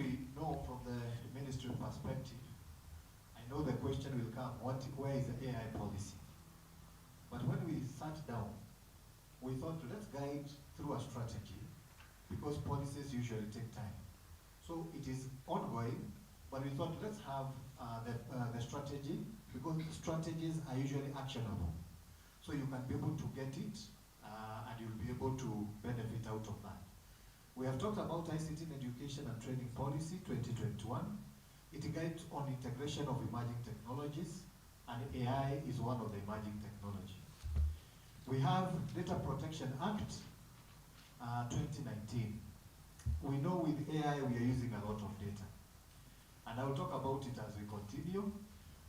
we know from the ministry perspective, I know the question will come, where is the AI policy? But when we sat down, we thought, let's guide through a strategy, because policies usually take time. So it is ongoing, but we thought, let's have the strategy, because strategies are usually actionable. So you can be able to get it, and you'll be able to benefit out of that. We have talked about ICT in Education and Training Policy 2021. It guides on integration of emerging technologies, and AI is one of the emerging technologies. We have Data Protection Act 2019. We know with AI we are using a lot of data, and I will talk about it as we continue.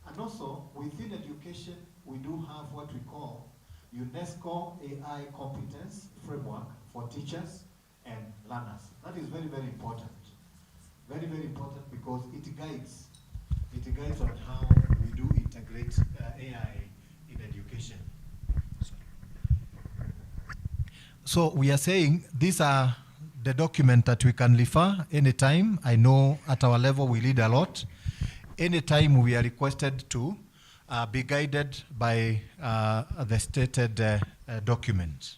And also within education, we do have what we call UNESCO AI Competence Framework for teachers and learners. That is very, very important. Very, very important, because it guides on how we do integrate AI in education. So we are saying these are the documents that we can refer anytime. I know at our level we lead a lot. Anytime we are requested to be guided by the stated documents.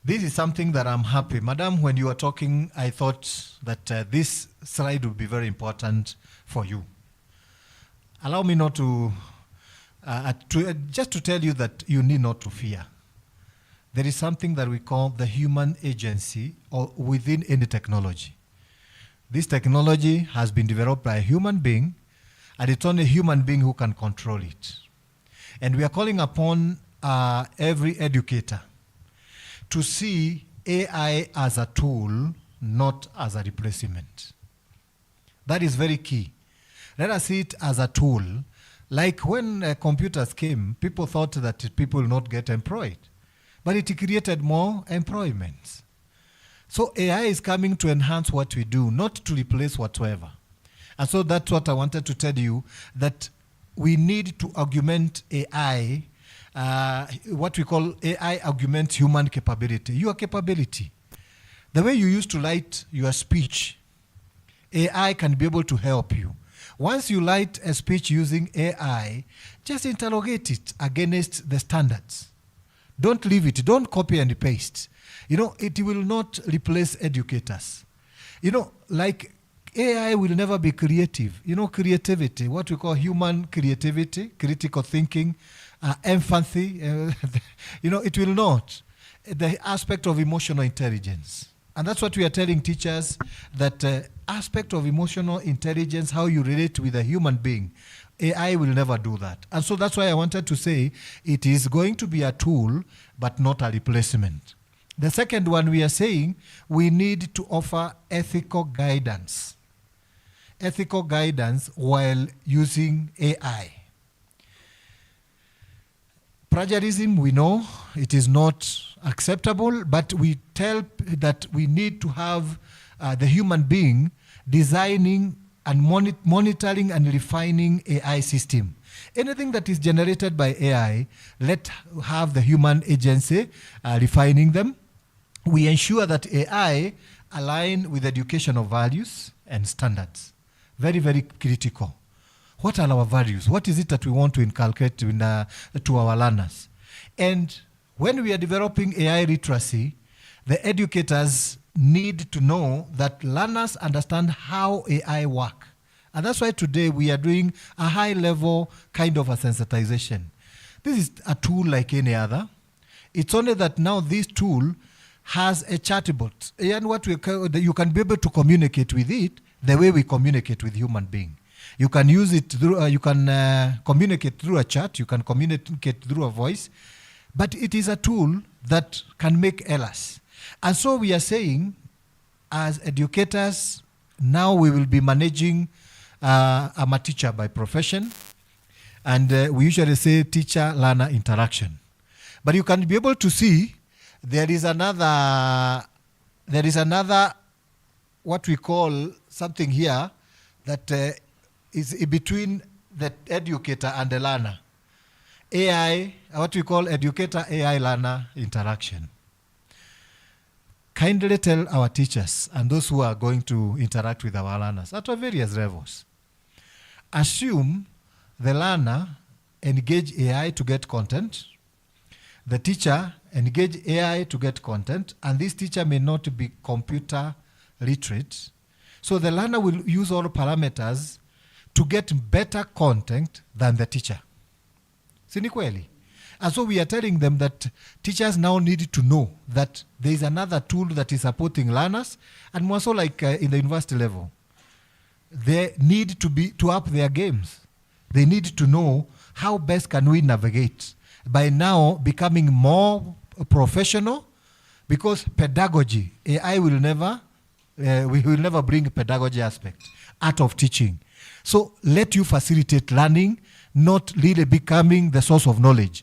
This is something that I'm happy. Madam, when you were talking, I thought that this slide would be very important for you. Allow me not to, just to tell you that you need not to fear. There is something that we call the human agency or within any technology. This technology has been developed by a human being, and it's only a human being who can control it. And we are calling upon every educator to see AI as a tool, not as a replacement. That is very key. Let us see it as a tool. Like when computers came, people thought that people will not get employed, but it created more employment. So AI is coming to enhance what we do, not to replace whatsoever. And so that's what I wanted to tell you, that we need to augment AI, what we call AI augments human capability, your capability. The way you used to write your speech, AI can be able to help you. Once you write a speech using AI, just interrogate it against the standards. Don't leave it, don't copy and paste. You know, it will not replace educators. You know, like AI will never be creative. You know, creativity, what we call human creativity, critical thinking, empathy, you know, it will not. The aspect of emotional intelligence. And that's what we are telling teachers, that aspect of emotional intelligence, how you relate with a human being, AI will never do that. And so that's why I wanted to say it is going to be a tool, but not a replacement. The second one, we are saying we need to offer ethical guidance. Ethical guidance while using AI. Plagiarism, we know it is not acceptable, but we tell that we need to have the human being designing and monitoring and refining AI system. Anything that is generated by AI, let have the human agency refining them. We ensure that AI align with educational values and standards. Very, very critical. What are our values? What is it that we want to inculcate to our learners? And when we are developing AI literacy, the educators need to know that learners understand how AI work. And that's why today we are doing a high level kind of a sensitization. This is a tool like any other. It's only that now this tool has a chatbot. And what you can be able to communicate with it the way we communicate with human being. You can use it through, you can communicate through a chat, you can communicate through a voice, but it is a tool that can make errors. And so we are saying, as educators, now we will be managing, I'm a teacher by profession, and we usually say teacher-learner interaction. But you can be able to see there is another, what we call something here that is between the educator and the learner. AI, what we call educator-AI learner interaction. kindly tell our teachers and those who are going to interact with our learners at various levels. Assume the learner engage AI to get content, the teacher engage AI to get content, and this teacher may not be computer literate. So the learner will use all parameters to get better content than the teacher. Si ni kweli? And so we are telling them that teachers now need to know that there is another tool that is supporting learners, and more so like in the university level. They need to up their games. They need to know how best can we navigate by now becoming more professional, because pedagogy, AI will never, we will never bring pedagogy aspect out of teaching. So let you facilitate learning, not really becoming the source of knowledge.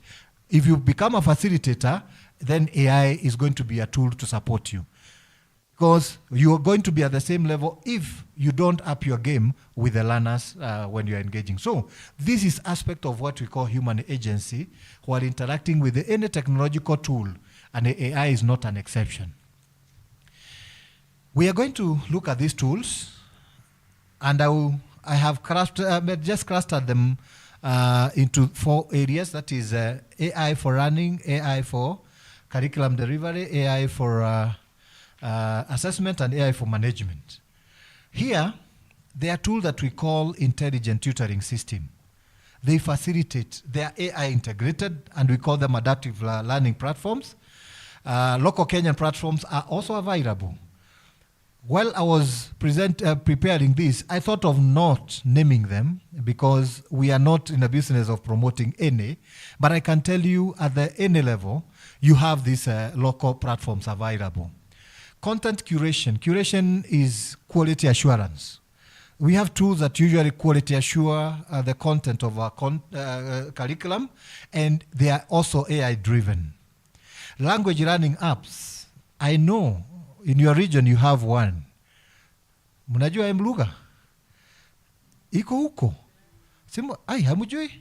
If you become a facilitator, then AI is going to be a tool to support you, because you are going to be at the same level if you don't up your game with the learners when you're engaging. So this is aspect of what we call human agency while interacting with any technological tool, and the AI is not an exception. We are going to look at these tools, and I have just clustered them into 4 areas. That is AI for learning, AI for curriculum delivery, AI for assessment, and AI for management. Here, there are tools that we call intelligent tutoring system. They facilitate, they are AI integrated, and we call them adaptive learning platforms. Local Kenyan platforms are also available. While I was preparing this, I thought of not naming them because we are not in the business of promoting any, but I can tell you at the any level, you have these local platforms available. Content curation. Curation is quality assurance. We have tools that usually quality assure the content of our curriculum, and they are also AI driven. Language learning apps. I know in your region you have one. Mnajua Mlugha? Iko huko? Ai, hamujui?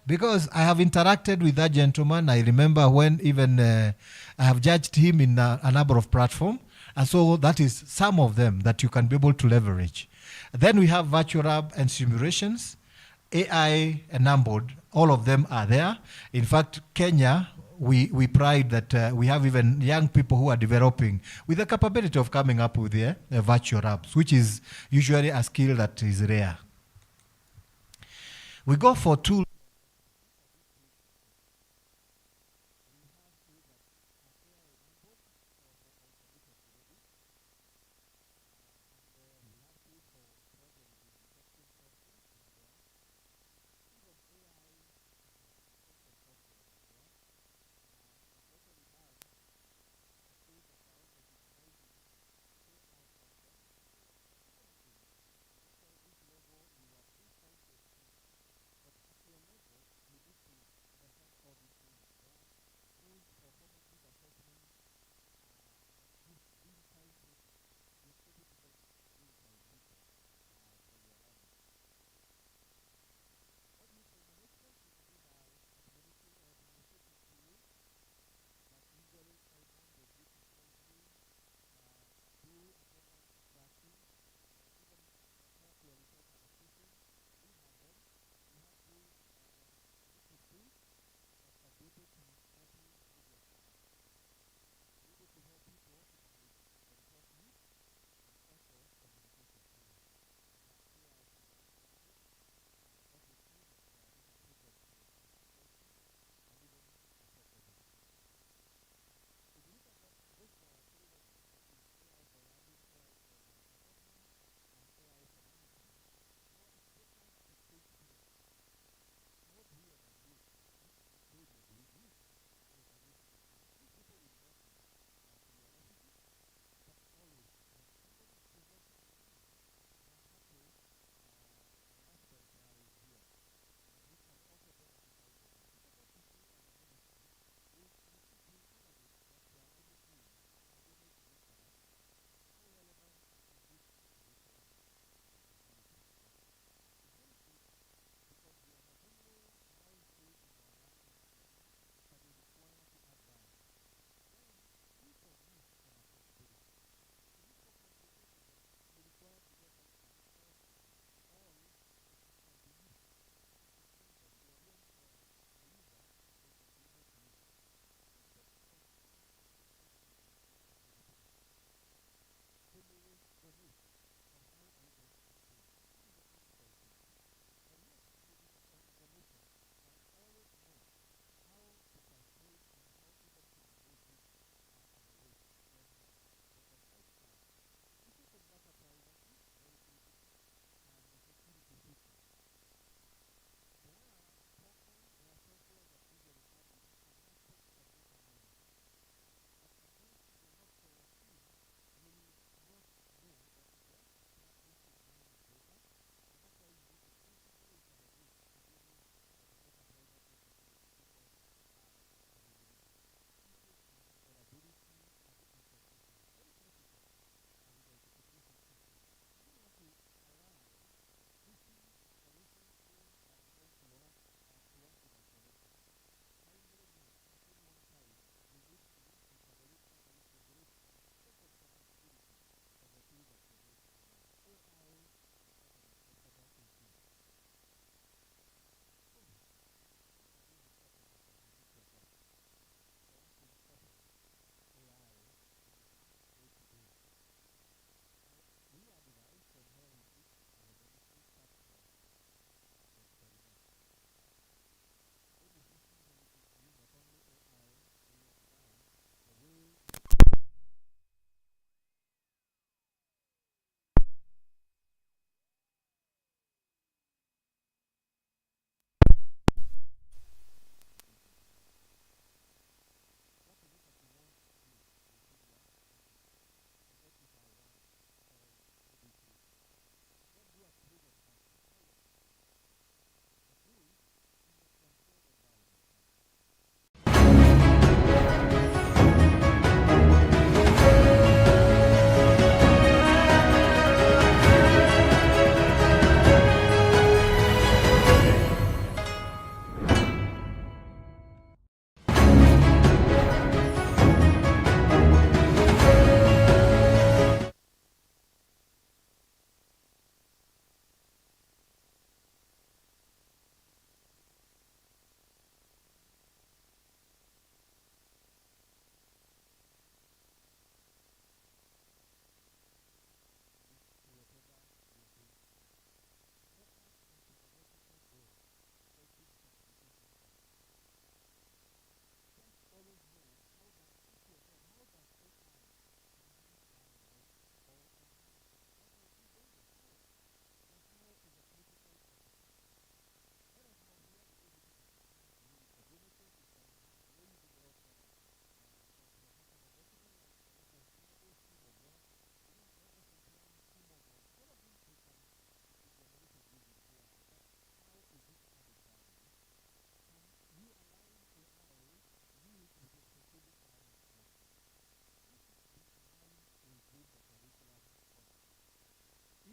Because I have interacted with that gentleman. I remember when even I have judged him in a number of platforms. And so that is some of them that you can be able to leverage. Then we have virtual lab and simulations, AI enabled. All of them are there. In fact, Kenya, we pride that we have even young people who are developing with the capability of coming up with their virtual labs, which is usually a skill that is rare. We go for tools.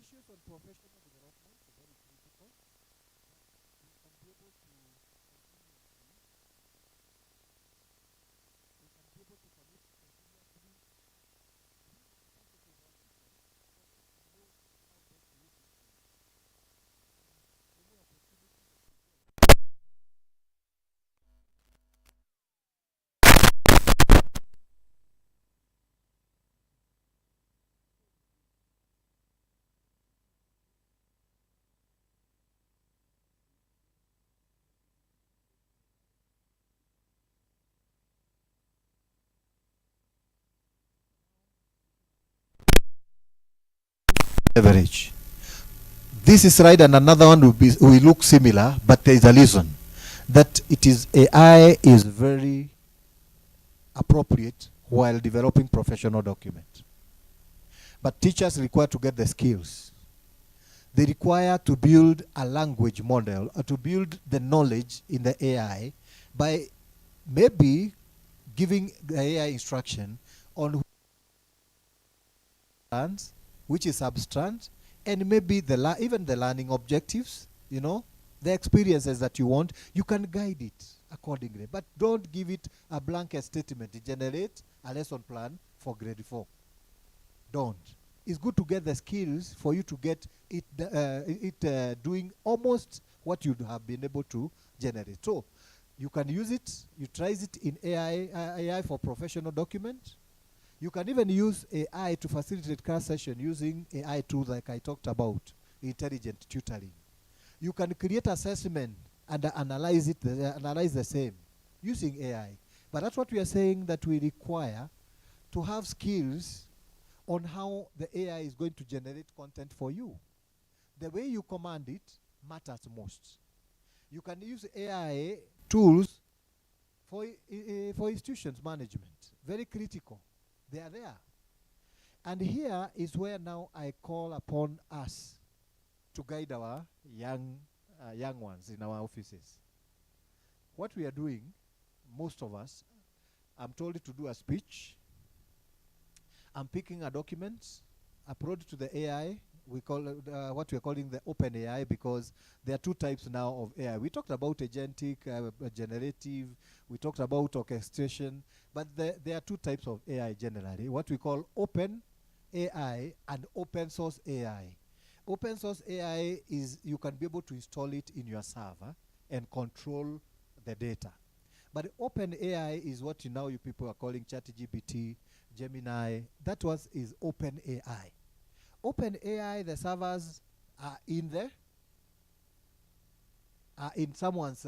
issues on professional development are very critical. You can be able to continuously, you can be able to commit continuously. These are the advantages of teachers because you know how best to use these tools. And any opportunity that you get, leverage. This is right, and another one will look similar, but there is a reason that it is AI is very appropriate while developing professional document. But teachers require to get the skills. They require to build a language model or to build the knowledge in the AI by maybe giving the AI instruction on which is substance, and maybe even the learning objectives, you know, the experiences that you want, you can guide it accordingly. But don't give it a blanket statement. Generate a lesson plan for grade 4. Don't. It's good to get the skills for you to get it doing almost what you have been able to generate. So you can use it, utilize it in AI for professional document. You can even use AI to facilitate class session using AI tools like I talked about, intelligent tutoring. You can create assessment and analyze the same using AI. But that's what we are saying, that we require to have skills on how the AI is going to generate content for you. The way you command it matters most. You can use AI tools for institutions management, very critical. They are there. And here is where now I call upon us to guide our young ones in our offices. What we are doing, most of us, I'm told to do a speech. I'm picking a document, upload to the AI. We call what we're calling the open AI, because there are two types now of AI. We talked about agentic, generative, we talked about orchestration, but there are two types of AI generally, what we call open AI and open source AI. Open source AI is you can be able to install it in your server and control the data. But open AI is what you people are calling ChatGPT, Gemini. That is open AI. Open AI, the servers are in someone's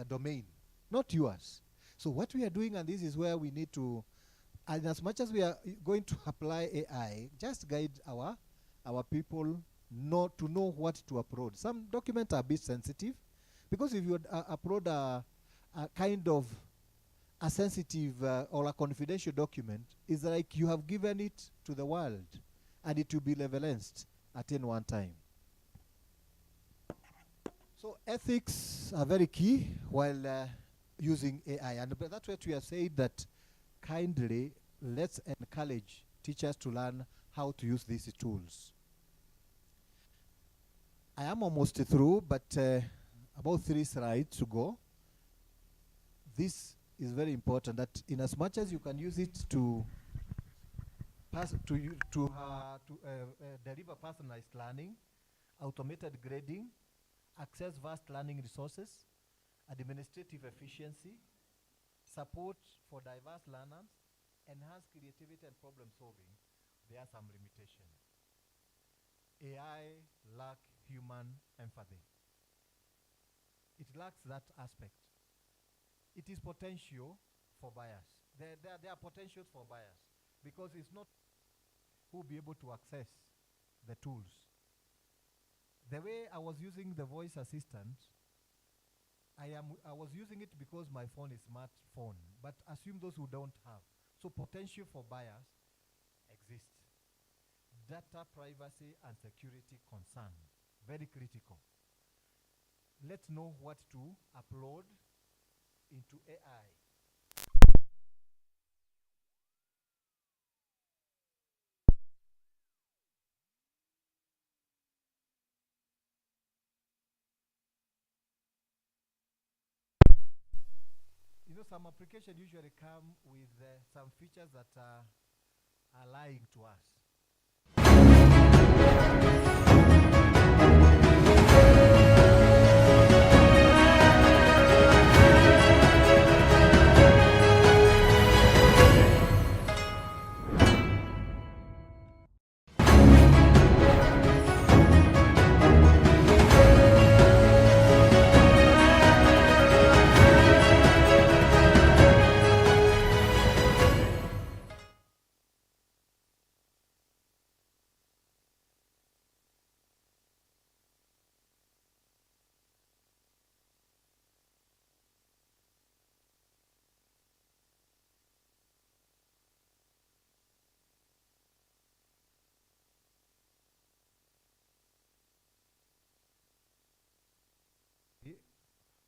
domain, not yours. So what we are doing, and this is where we need to, and as much as we are going to apply AI, just guide our people to know what to upload. Some documents are a bit sensitive, because if you upload a kind of a sensitive or a confidential document, it's like you have given it to the world, and it will be leveled at any one time. So ethics are very key while using AI, and that's what we have said, that kindly let's encourage teachers to learn how to use these tools. I am almost through, but about 3 slides to go. This is very important, that in as much as you can use it to deliver personalized learning, automated grading, access vast learning resources, administrative efficiency, support for diverse learners, enhance creativity and problem solving, there are some limitations. AI lacks human empathy. It lacks that aspect. It is potential for bias. There are potentials for bias, because it's not who will be able to access the tools. The way I was using the voice assistant, I was using it because my phone is smartphone, but assume those who don't have. So potential for bias exists. Data privacy and security concern, very critical. Let's know what to upload into AI. some applications usually come with some features that are lying to us.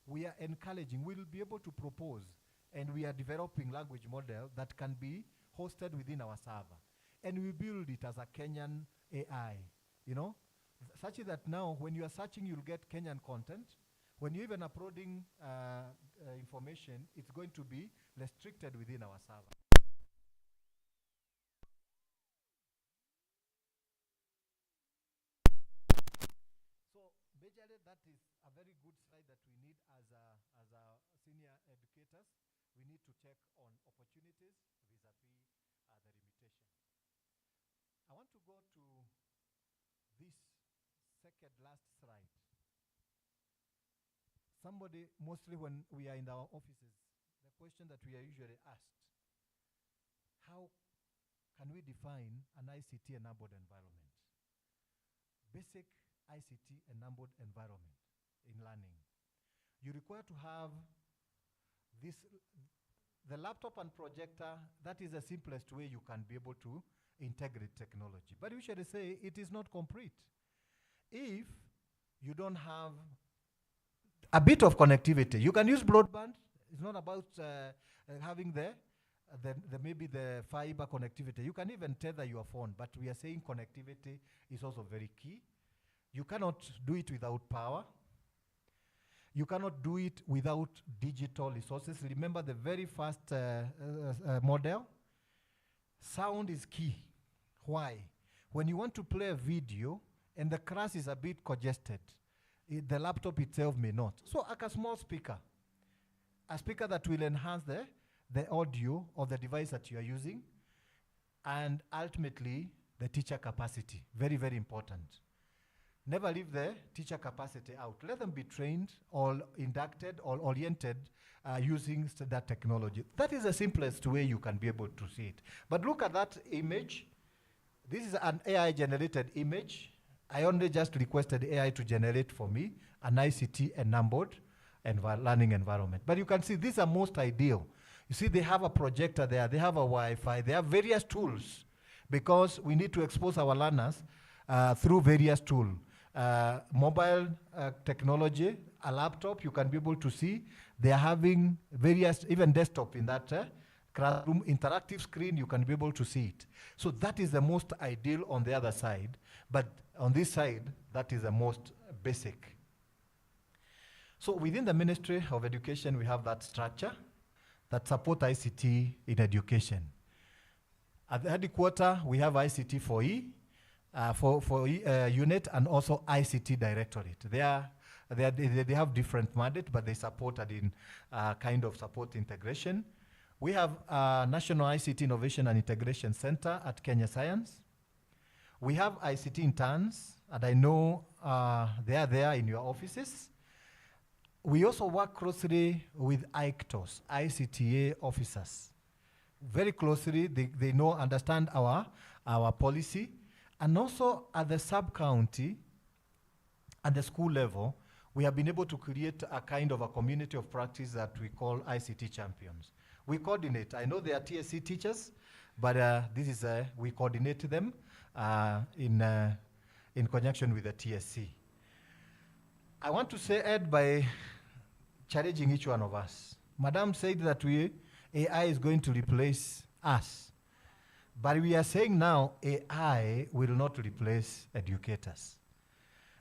We are encouraging, we will be able to propose, and we are developing language model that can be hosted within our server. And we build it as a Kenyan AI, you know, such that now when you are searching, you'll get Kenyan content. When you're even uploading information, it's going to be restricted within our server. So majorly that is a very good slide that we need as a senior educators. We need to check on opportunities vis-a-vis the limitation. I want to go to this second last slide. Somebody, mostly when we are in our offices, the question that we are usually asked, how can we define an ICT-enabled environment? Basic ICT-enabled environment in learning. You require to have this, the laptop and projector. That is the simplest way you can be able to integrate technology. But we should say it is not complete. If you don't have a bit of connectivity, you can use broadband. It's not about having maybe the fiber connectivity. You can even tether your phone, but we are saying connectivity is also very key. You cannot do it without power. You cannot do it without digital resources. Remember the very first model? Sound is key. Why? When you want to play a video and the class is a bit congested, the laptop itself may not. So like a small speaker, a speaker that will enhance the audio of the device that you are using, and ultimately the teacher capacity. Very, very important. Never leave the teacher capacity out. Let them be trained or inducted or oriented using that technology. That is the simplest way you can be able to see it. But look at that image. This is an AI-generated image. I only just requested AI to generate for me an ICT-enabled learning environment. But you can see these are most ideal. You see they have a projector there, they have a Wi-Fi, they have various tools, because we need to expose our learners through various tools. Mobile technology, a laptop, you can be able to see. They are having various, even desktop in that classroom, interactive screen, you can be able to see it. So that is the most ideal on the other side. But on this side, that is the most basic. So within the Ministry of Education, we have that structure that support ICT in education. At the headquarters, we have ICT for E, unit, and also ICT directorate. They have different mandate, but they supported in kind of support integration. We have National ICT Innovation and Integration Center at Kenya Science. We have ICT interns, and I know they are there in your offices. We also work closely with ICTOS, ICTA officers. Very closely, they know, understand our policy. And also at the sub-county, at the school level, we have been able to create a kind of a community of practice that we call ICT champions. We coordinate. I know they are TSC teachers, but this is we coordinate them in conjunction with the TSC. I want to say, Ed, by challenging each one of us. Madam said that AI is going to replace us. But we are saying now AI will not replace educators.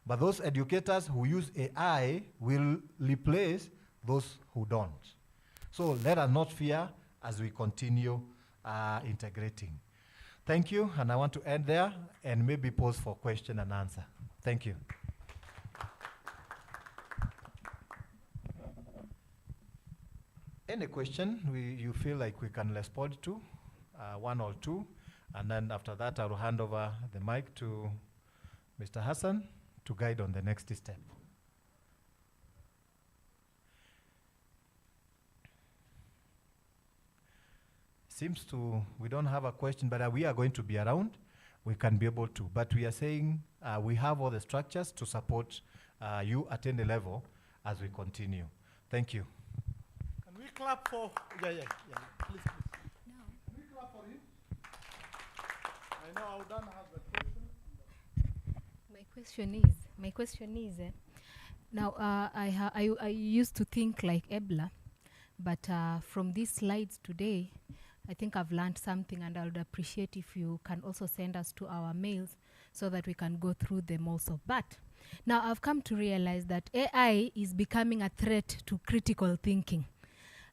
But those educators who use AI will replace those who don't. So let us not fear as we continue integrating. Thank you, and I want to end there and maybe pause for question and answer. Thank you. Any question you feel like we can respond to, one or two, and then after that I will hand over the mic to Mr. Hassan to guide on the next step. Seems we don't have a question, but we are going to be around. We can be able to, but we are saying we have all the structures to support you at any level as we continue. Thank you. Can we clap for, yeah, please. No. Can we clap for him? I know Audan has a question. My question is, now I used to think like Ebla, but from these slides today, I think I've learned something, and I would appreciate if you can also send us to our mails so that we can go through them also. But now I've come to realize that AI is becoming a threat to critical thinking.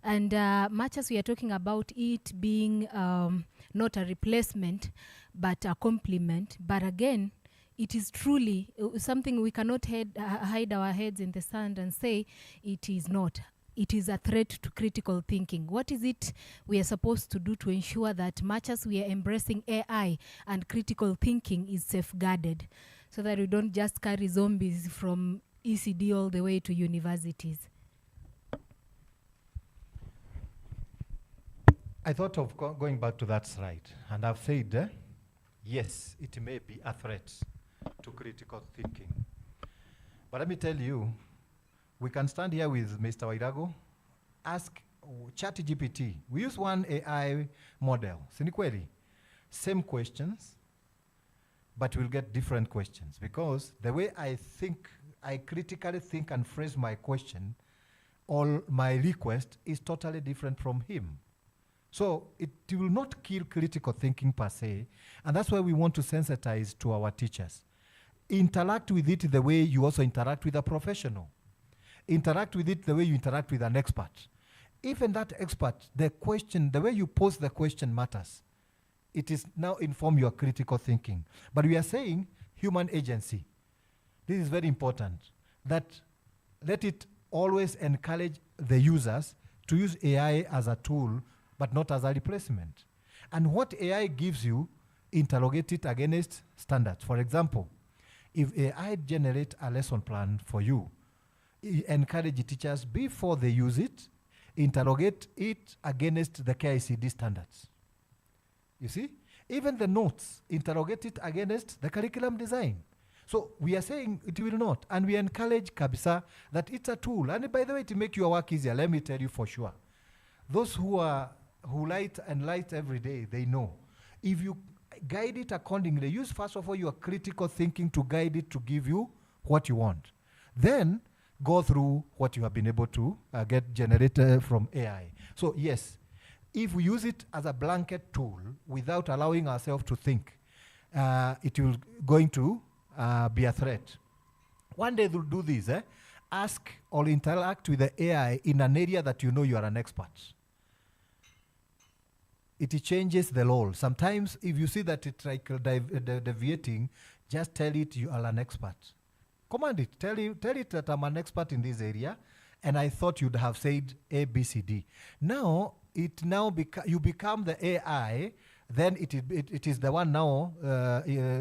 And much as we are talking about it being not a replacement, but a complement, but again, it is truly something we cannot hide our heads in the sand and say it is not. It is a threat to critical thinking. What is it we are supposed to do to ensure that much as we are embracing AI and critical thinking is safeguarded so that we don't just carry zombies from ECD all the way to universities? I thought of going back to that slide, and I've said, yes, it may be a threat to critical thinking. But let me tell you, we can stand here with Mr. Wairago, ask ChatGPT. We use one AI model, Sinikweli. Same questions, but we'll get different questions because the way I critically think and phrase my question or my request is totally different from him. So it will not kill critical thinking per se, and that's why we want to sensitize to our teachers. Interact with it the way you also interact with a professional. Interact with it the way you interact with an expert. Even that expert, the way you pose the question matters. It is now inform your critical thinking. But we are saying human agency. This is very important. That let it always encourage the users to use AI as a tool, but not as a replacement. And what AI gives you, interrogate it against standards. For example, if AI generates a lesson plan for you, encourage teachers before they use it, interrogate it against the KICD standards. You see? Even the notes, interrogate it against the curriculum design. So we are saying it will not. And we encourage Kabisa that it's a tool. And by the way, to make your work easier, let me tell you for sure. Those who light every day, they know. If you guide it accordingly, use first of all your critical thinking to guide it to give you what you want. Then go through what you have been able to get generated from AI. So yes, if we use it as a blanket tool without allowing ourselves to think, it will going to be a threat. One day they'll do this, ask or interact with the AI in an area that you know you are an expert. It changes the role. Sometimes if you see that it's like deviating, just tell it you are an expert. Command it. Tell it that I'm an expert in this area, and I thought you'd have said A, B, C, D. Now, you become the AI, then it is the one now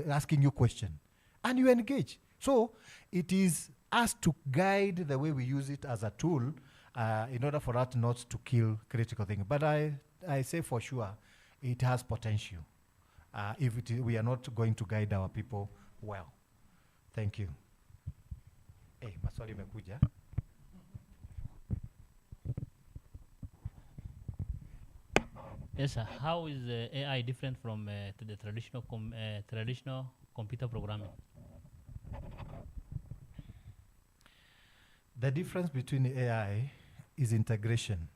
asking you question. And you engage. So, it is us to guide the way we use it as a tool in order for us not to kill critical thinking. But I say for sure, it has potential if we are not going to guide our people well. Thank you. Hey, maswali imekuja. Yes, sir. How is AI different from the traditional computer programming? The difference between AI is integration.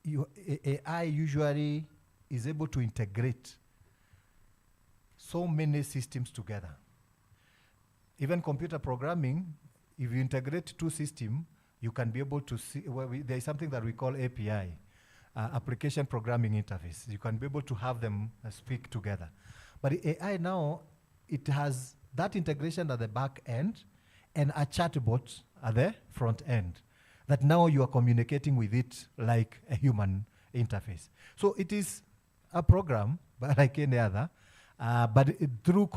AI usually is able to integrate so many systems together. Even computer programming, if you integrate two systems, you can be able to see, there is something that we call API, Application Programming Interface. You can be able to have them speak together. But the AI now, it has that integration at the back end and a chatbot at the front end, that now you are communicating with it like a human interface. So it is a program, but like any other, but through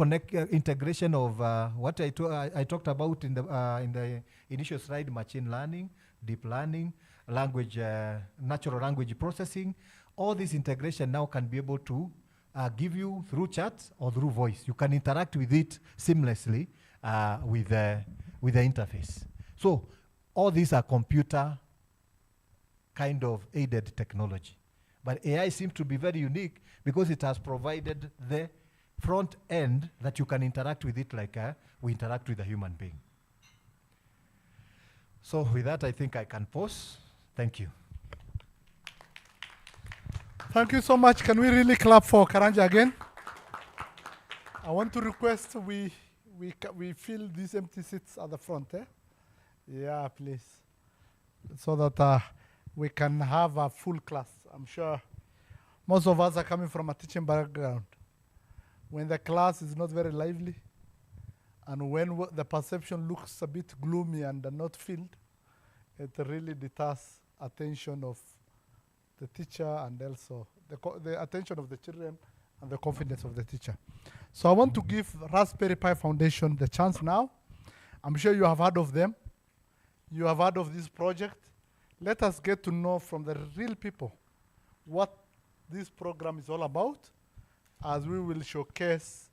integration of what I talked about in the initial slide, machine learning, deep learning, language, natural language processing, all this integration now can be able to give you through chat or through voice. You can interact with it seamlessly with the interface. So all these are computer kind of aided technology. But AI seems to be very unique because it has provided the front end that you can interact with it like we interact with a human being. So with that, I think I can pause. Thank you. Thank you so much. Can we really clap for Karanja again? I want to request we fill these empty seats at the front. Yeah, please. So that we can have a full class. I'm sure most of us are coming from a teaching background. When the class is not very lively, and when the perception looks a bit gloomy and not filled, it really deters attention of the teacher and also the attention of the children and the confidence of the teacher. So I want to give Raspberry Pi Foundation the chance now. I'm sure you have heard of them. You have heard of this project. Let us get to know from the real people what this program is all about, as we will showcase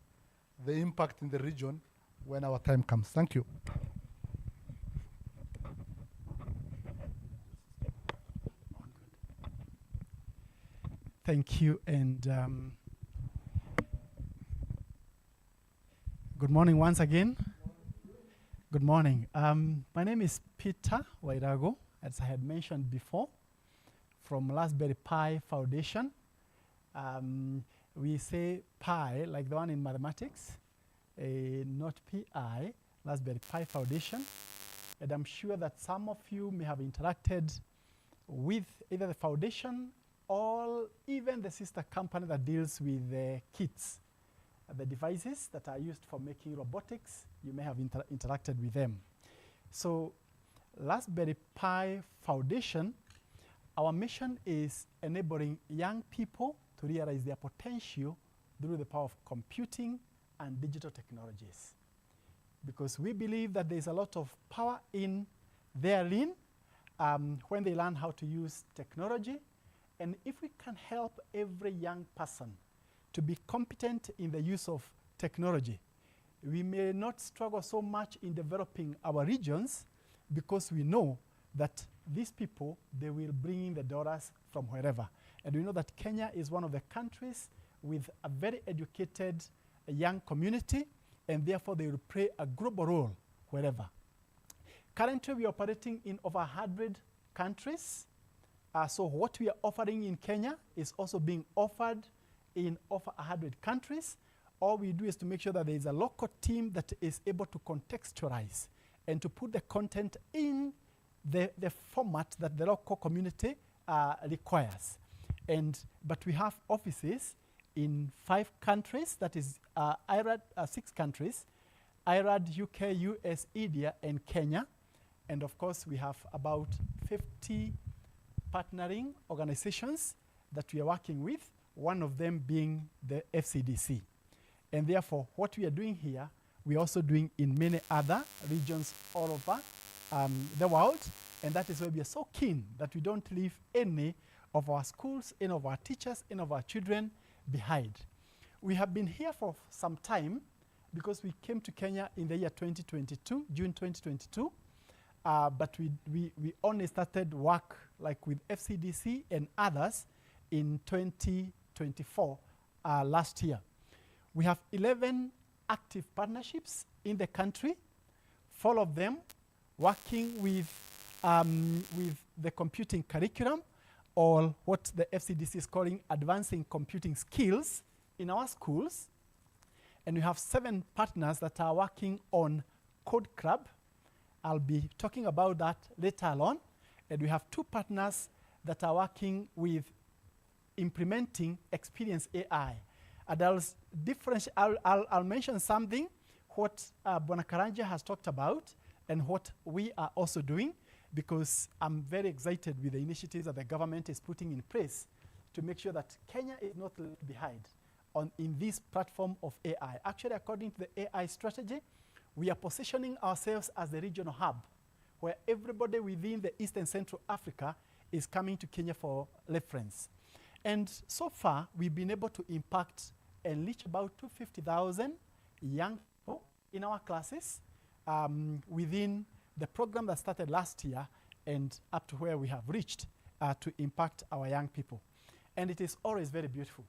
the impact in the region when our time comes. Thank you. Thank you, and good morning once again. Good morning. My name is Peter Wairago, as I had mentioned before, from Raspberry Pi Foundation. We say pi, like the one in mathematics, not PI, Raspberry Pi Foundation. And I'm sure that some of you may have interacted with either the foundation or even the sister company that deals with the kits, the devices that are used for making robotics. You may have interacted with them. So Raspberry Pi Foundation, our mission is enabling young people to realize their potential through the power of computing and digital technologies. Because we believe that there's a lot of power therein when they learn how to use technology. And if we can help every young person to be competent in the use of technology, we may not struggle so much in developing our regions, because we know that these people, they will bring in the dollars from wherever. And we know that Kenya is one of the countries with a very educated young community, and therefore they will play a global role wherever. Currently, we are operating in over 100 countries. So what we are offering in Kenya is also being offered in over 100 countries. All we do is to make sure that there is a local team that is able to contextualize and to put the content in the format that the local community requires. But we have offices in 5 countries, that is IRAD, 6 countries, IRAD, UK, US, India, and Kenya. And of course, we have about 50 partnering organizations that we are working with, one of them being the FCDC. And therefore, what we are doing here, we are also doing in many other regions all over the world. And that is why we are so keen that we don't leave any of our schools, any of our teachers, any of our children behind. We have been here for some time because we came to Kenya in the year 2022, June 2022. But we only started work like with FCDC and others in 2024, last year. We have 11 active partnerships in the country, 4 of them working with the computing curriculum, or what the FCDC is calling advancing computing skills in our schools. And we have 7 partners that are working on Code Club, I'll be talking about that later on. And we have two partners that are working with implementing Experience AI. And I'll mention something, what Bwana Karanja has talked about and what we are also doing, because I'm very excited with the initiatives that the government is putting in place to make sure that Kenya is not left behind in this platform of AI. Actually, according to the AI strategy, we are positioning ourselves as the regional hub where everybody within the East and Central Africa is coming to Kenya for reference. And so far, we've been able to impact and reach about 250,000 young people in our classes within the program that started last year and up to where we have reached to impact our young people. And it is always very beautiful.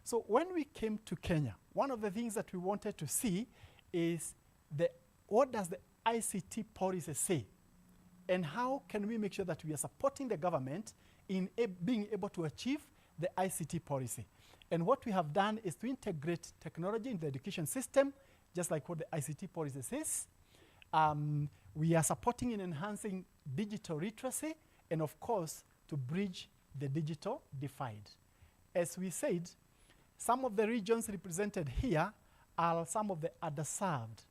So when we came to Kenya, one of the things that we wanted to see is what does the ICT policy say? And how can we make sure that we are supporting the government in being able to achieve the ICT policy? And what we have done is to integrate technology in the education system, just like what the ICT policy says. We are supporting in enhancing digital literacy and, of course, to bridge the digital divide. As we said, some of the regions represented here are some of the underserved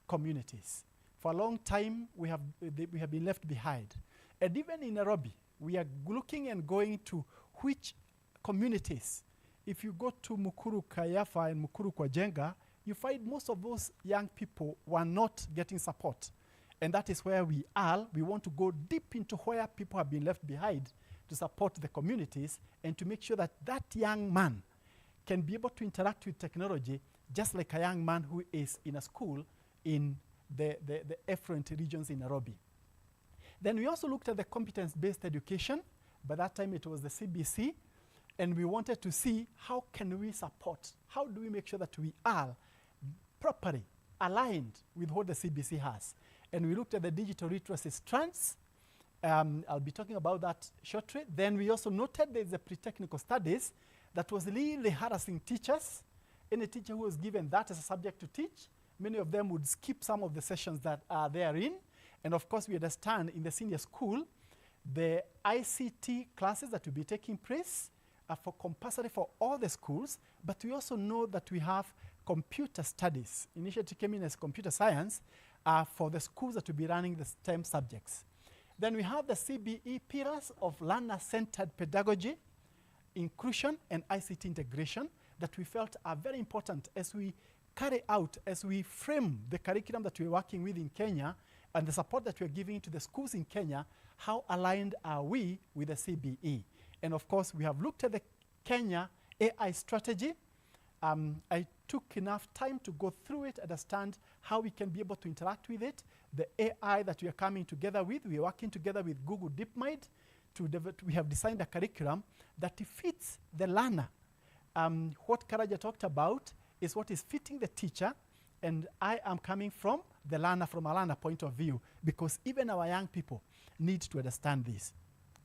communities. For a long time, we have been left behind. And even in Nairobi, we are looking and going to which communities. If you go to Mukuru Kayafa and Mukuru Kwajenga, you find most of those young people were not getting support. And that is where we are. We want to go deep into where people have been left behind to support the communities and to make sure that that young man can be able to interact with technology just like a young man who is in a school in the affluent regions in Nairobi. Then we also looked at the competence-based education. By that time, it was the CBC. And we wanted to see how can we support, how do we make sure that we are properly aligned with what the CBC has. And we looked at the digital literacy strands. I'll be talking about that shortly. Then we also noted there's the pre-technical studies that was really harassing teachers. Any teacher who was given that as a subject to teach, many of them would skip some of the sessions that are therein. And of course, we understand in the senior school, the ICT classes that will be taking place are for compulsory for all the schools, but we also know that we have computer studies. Initially came in as computer science for the schools that will be running the STEM subjects. Then we have the CBE pillars of learner-centered pedagogy, inclusion, and ICT integration that we felt are very important as we carry out, as we frame the curriculum that we're working with in Kenya and the support that we're giving to the schools in Kenya. How aligned are we with the CBE? And of course, we have looked at the Kenya AI strategy. I took enough time to go through it, understand how we can be able to interact with it. The AI that we are coming together with, we are working together with Google DeepMind we have designed a curriculum that fits the learner. What Karaja talked about is what is fitting the teacher, and I am coming from the learner, from a learner point of view, because even our young people need to understand this.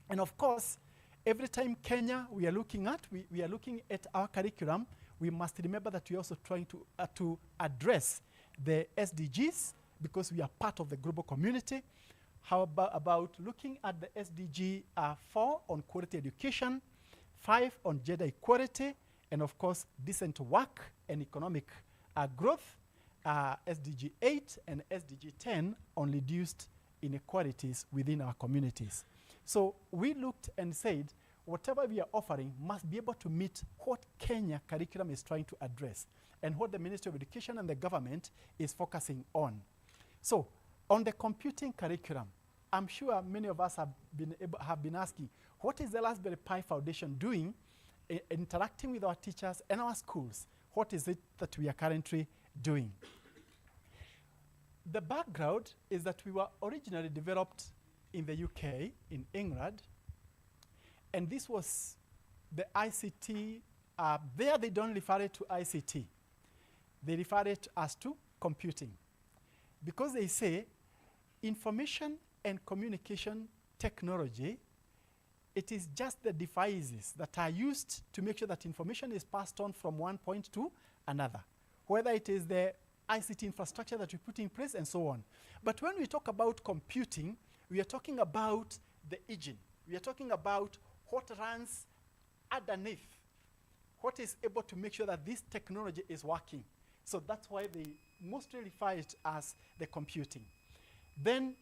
And of course, every time Kenya we are looking at our curriculum, we must remember that we're also trying to address the SDGs because we are part of the global community. How about looking at the SDG 4 on quality education, 5 on gender equality, and of course, decent work and economic growth, SDG 8 and SDG 10 on reduced inequalities within our communities. So we looked and said, whatever we are offering must be able to meet what Kenya curriculum is trying to address and what the Ministry of Education and the government is focusing on. So on the computing curriculum, I'm sure many of us have been asking, what is the Raspberry Pi Foundation doing interacting with our teachers and our schools? What is it that we are currently doing? The background is that we were originally developed in the UK, in England, and this was the ICT. There they don't refer it to ICT. They refer it as to computing. Because they say information and communication technology, it is just the devices that are used to make sure that information is passed on from one point to another. Whether it is the ICT infrastructure that we put in place, and so on. But when we talk about computing, we are talking about the engine. We are talking about what runs underneath, what is able to make sure that this technology is working. So that's why they mostly refer it as the computing. Then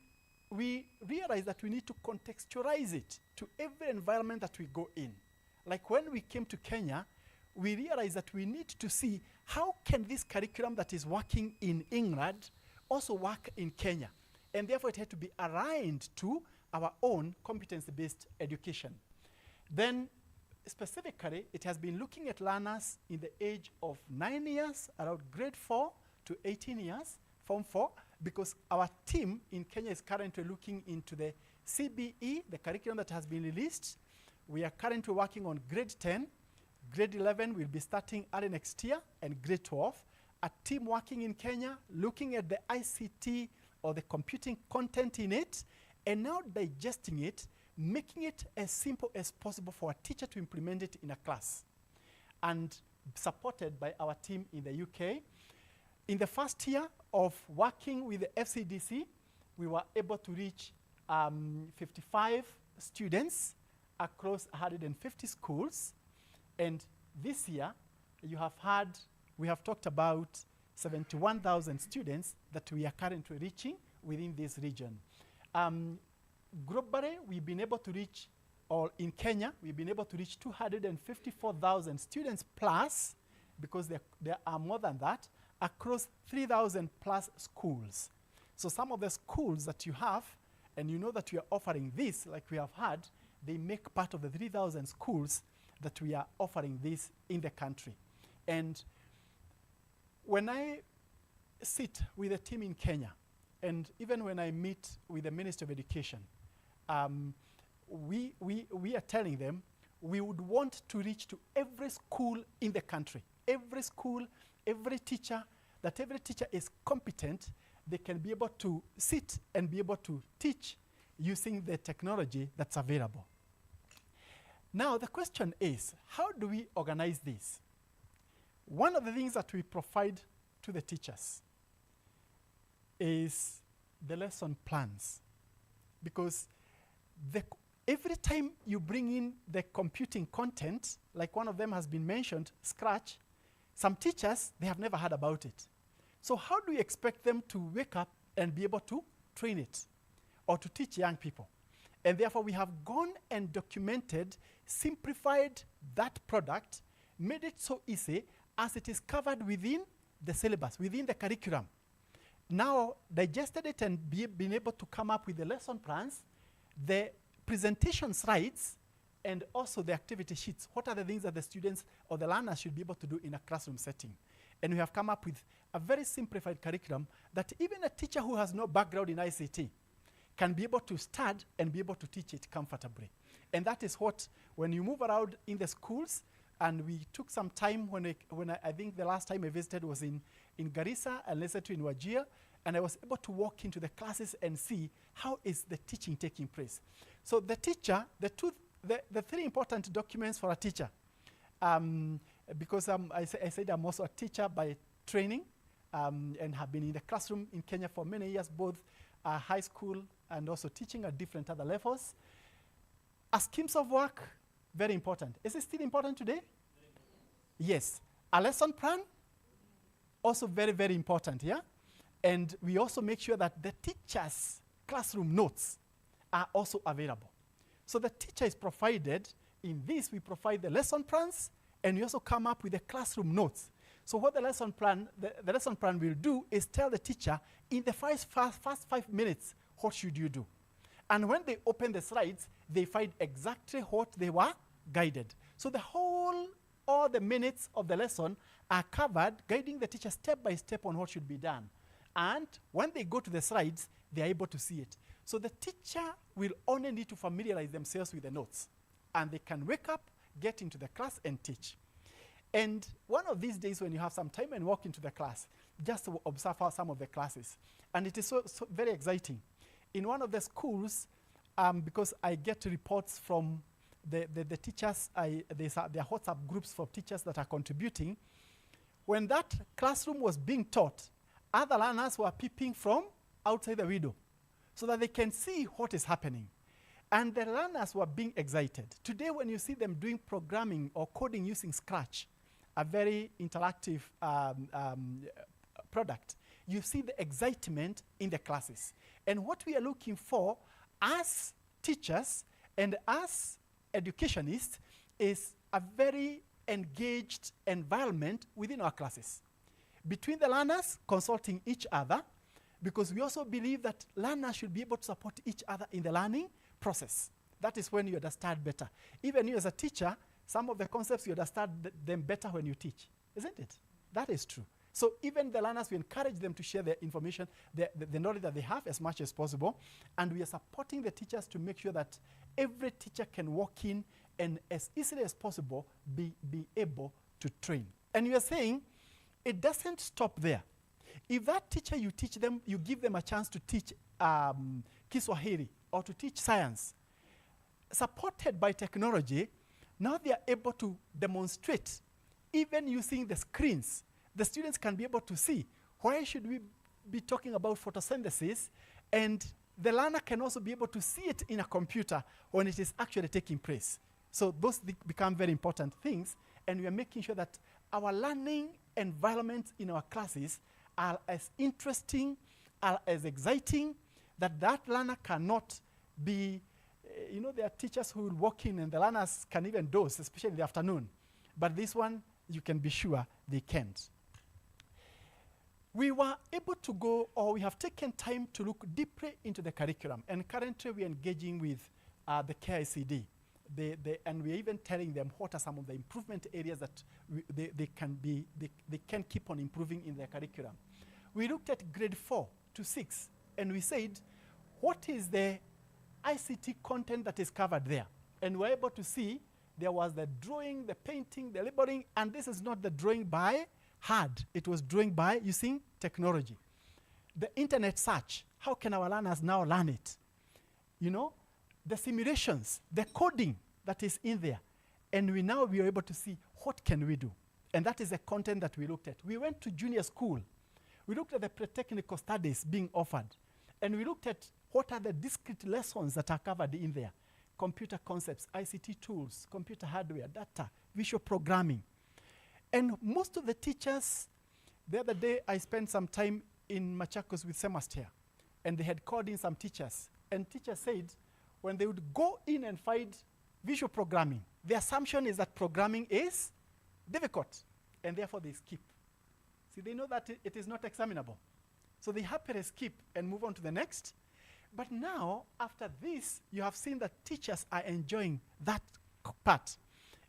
we realize that we need to contextualize it to every environment that we go in. Like when we came to Kenya, we realized that we need to see how can this curriculum that is working in England also work in Kenya. And therefore it had to be aligned to our own competence-based education. Then specifically, it has been looking at learners in the age of 9 years, around grade 4 to 18 years, Form 4, because our team in Kenya is currently looking into the CBE, the curriculum that has been released. We are currently working on grade 10. Grade 11 will be starting early next year, and grade 12. A team working in Kenya, looking at the ICT or the computing content in it, and now digesting it, making it as simple as possible for a teacher to implement it in a class, and supported by our team in the UK. In the first year of working with the FCDC, we were able to reach 55 students across 150 schools. And this year, we have talked about 71,000 students that we are currently reaching within this region. Globally, we've been able to reach, or in Kenya, we've been able to reach 254,000 students plus, because there are more than that, across 3,000 plus schools. So some of the schools that you have, and you know that we are offering this, like we have had, they make part of the 3,000 schools that we are offering this in the country. And when I sit with a team in Kenya, and even when I meet with the Minister of Education, we are telling them we would want to reach to every school in the country, every school, every teacher, that every teacher is competent, they can be able to sit and be able to teach using the technology that's available. Now the question is, how do we organize this? One of the things that we provide to the teachers is the lesson plans. Because every time you bring in the computing content, like one of them has been mentioned, Scratch, some teachers, they have never heard about it. So how do we expect them to wake up and be able to train it or to teach young people? And therefore, we have gone and documented, simplified that product, made it so easy as it is covered within the syllabus, within the curriculum. Now, digested it and been able to come up with the lesson plans, the presentation slides, and also the activity sheets. What are the things that the students or the learners should be able to do in a classroom setting? And we have come up with a very simplified curriculum that even a teacher who has no background in ICT can be able to start and be able to teach it comfortably. And that is what, when you move around in the schools, and we took some time when I think the last time I visited was in Garissa and Lesotho in Wajir, and I was able to walk into the classes and see how is the teaching taking place. So the teacher, the three important documents for a teacher, because I said I'm also a teacher by training, and have been in the classroom in Kenya for many years, both high school and also teaching at different other levels. Schemes of work, very important. Is it still important today? Yes. A lesson plan, also very, very important, yeah? And we also make sure that the teacher's classroom notes are also available. So the teacher is provided, in this we provide the lesson plans, and we also come up with the classroom notes. So what the lesson plan will do is tell the teacher, in the first 5 minutes, what should you do? And when they open the slides, they find exactly what they were guided. So all the minutes of the lesson are covered, guiding the teacher step by step on what should be done. And when they go to the slides, they are able to see it. So the teacher will only need to familiarize themselves with the notes, and they can wake up, get into the class, and teach. And one of these days when you have some time and walk into the class, just to observe some of the classes. And it is so very exciting. In one of the schools, because I get reports from the teachers, there are WhatsApp groups for teachers that are contributing. When that classroom was being taught, other learners were peeping from outside the window so that they can see what is happening. And the learners were being excited. Today, when you see them doing programming or coding using Scratch, a very interactive product, you see the excitement in the classes. And what we are looking for as teachers and as educationists is a very engaged environment within our classes. Between the learners, consulting each other, because we also believe that learners should be able to support each other in the learning process. That is when you understand better. Even you as a teacher, some of the concepts you understand them better when you teach, isn't it? That is true. So even the learners, we encourage them to share their information, the knowledge that they have as much as possible, and we are supporting the teachers to make sure that every teacher can walk in and as easily as possible be able to train. And we are saying it doesn't stop there. If that teacher you teach them, you give them a chance to teach Kiswahili or to teach science, supported by technology, now they are able to demonstrate, even using the screens. The students can be able to see, why should we be talking about photosynthesis? And the learner can also be able to see it in a computer when it is actually taking place. So those become very important things, and we are making sure that our learning environments in our classes are as interesting, are as exciting, that learner cannot be, there are teachers who will walk in and the learners can even doze, especially in the afternoon. But this one, you can be sure they can't. We were able to go, or we have taken time to look deeply into the curriculum. And currently we are engaging with the KICD. And we're even telling them what are some of the improvement areas that they can keep on improving in their curriculum. We looked at grade 4 to 6, and we said, what is the ICT content that is covered there? And we're able to see there was the drawing, the painting, the labeling, and this is not the drawing by hand. It was drawing by using technology. The internet search, how can our learners now learn it? The simulations, the coding that is in there. And we are able to see what can we do. And that is the content that we looked at. We went to junior school. We looked at the pre-technical studies being offered. And we looked at what are the discrete lessons that are covered in there. Computer concepts, ICT tools, computer hardware, data, visual programming. And most of the teachers, the other day I spent some time in Machakos with Semester, and they had called in some teachers. And teachers said, when they would go in and find visual programming, the assumption is that programming is difficult, and therefore they skip. See, they know that it is not examinable. So they happily skip and move on to the next. But now, after this, you have seen that teachers are enjoying that part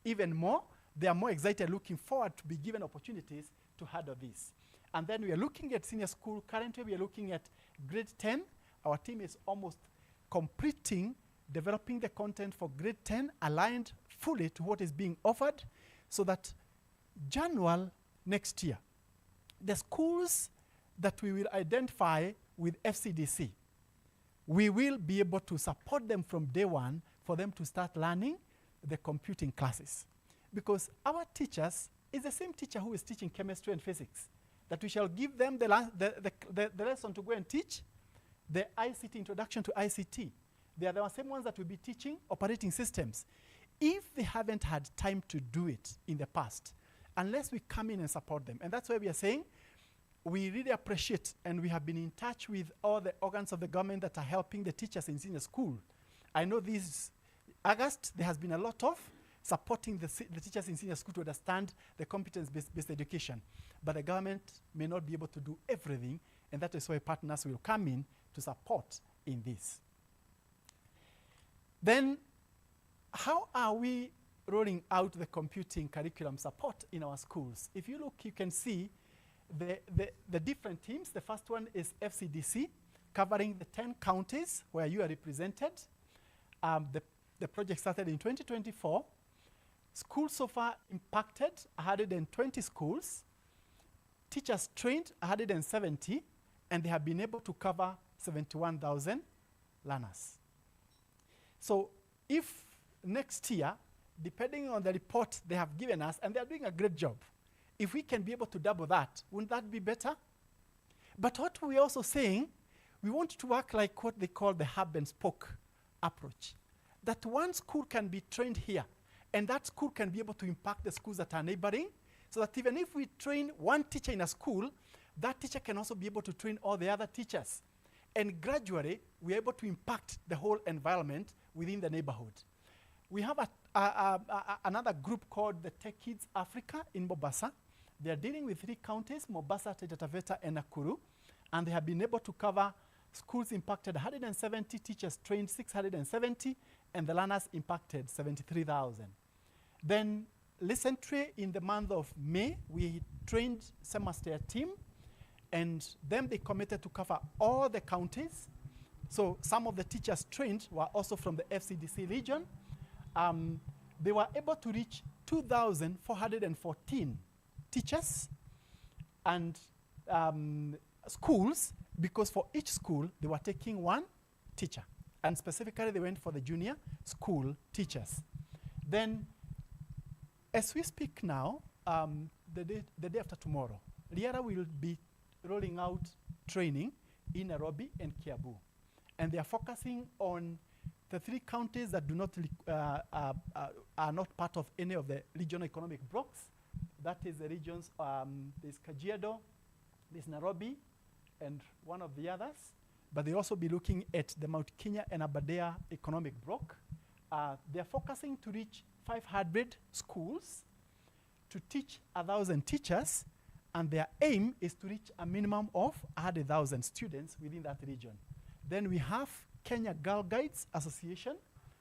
even more. They are more excited, looking forward to be given opportunities to handle this. And then we are looking at senior school. Currently, we are looking at grade 10. Our team is almost completing developing the content for grade 10, aligned fully to what is being offered, so that January next year, the schools that we will identify with FCDC, we will be able to support them from day one for them to start learning the computing classes. Because our teachers is the same teacher who is teaching chemistry and physics, that we shall give them the lesson to go and teach the ICT, introduction to ICT. They are the same ones that will be teaching operating systems. If they haven't had time to do it in the past, unless we come in and support them. And that's why we are saying we really appreciate, and we have been in touch with all the organs of the government that are helping the teachers in senior school. I know this August, there has been a lot of supporting the teachers in senior school to understand the competence-based education. But the government may not be able to do everything, and that is why partners will come in to support in this. Then, how are we rolling out the computing curriculum support in our schools? If you look, you can see the different teams. The first one is FCDC, covering the 10 counties where you are represented. The project started in 2024. Schools so far impacted 120 schools. Teachers trained 170, and they have been able to cover 71,000 learners. So if next year, depending on the report they have given us, and they are doing a great job, if we can be able to double that, wouldn't that be better? But what we're also saying, we want to work like what they call the hub and spoke approach. That one school can be trained here, and that school can be able to impact the schools that are neighboring, so that even if we train one teacher in a school, that teacher can also be able to train all the other teachers. And gradually, we're able to impact the whole environment within the neighborhood. We have another group called the Tech Kids Africa in Mombasa. They're dealing with 3 counties, Mombasa, Taita Taveta, and Nakuru. And they have been able to cover schools impacted 170, teachers trained 670, and the learners impacted 73,000. Then recently, in the month of May, we trained semester team, and then they committed to cover all the counties. So some of the teachers trained were also from the FCDC region. They were able to reach 2,414 teachers and schools, because for each school, they were taking one teacher. And specifically, they went for the junior school teachers. Then, as we speak now, the day after tomorrow, Liara will be rolling out training in Nairobi and Kiambu. And they are focusing on the 3 counties that do not are not part of any of the regional economic blocks. That is the regions, there's Kajiado, there's Nairobi, and one of the others. But they also be looking at the Mount Kenya and Aberdare economic block. They're focusing to reach 500 schools, to teach 1,000 teachers, and their aim is to reach a minimum of 100,000 students within that region. Then we have Kenya Girl Guides Association,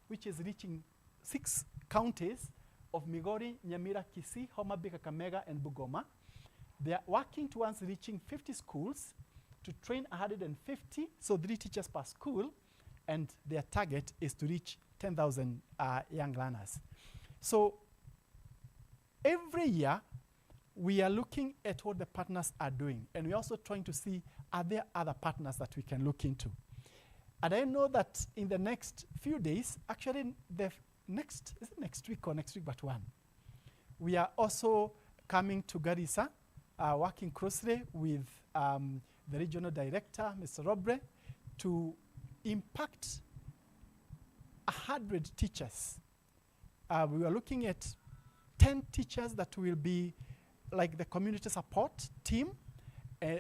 which is reaching 6 counties of Migori, Nyamira, Kisii, Homa Bay, Kakamega, and Bungoma. They are working towards reaching 50 schools to train 150, so 3 teachers per school, and their target is to reach 10,000 young learners. So every year, we are looking at what the partners are doing, and we're also trying to see, are there other partners that we can look into? And I know that in the next few days, actually the next, is it next week or next week but one? We are also coming to Garissa, working closely with the regional director, Mr. Robre, to impact 100 teachers. We are looking at 10 teachers that will be like the community support team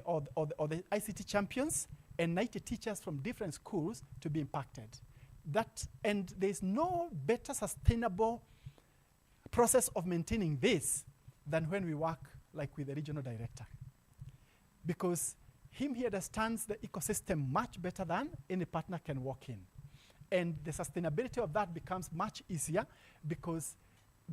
or the ICT champions, and 90 teachers from different schools to be impacted. And there's no better sustainable process of maintaining this than when we work like with the regional director. Because he understands the ecosystem much better than any partner can walk in. And the sustainability of that becomes much easier because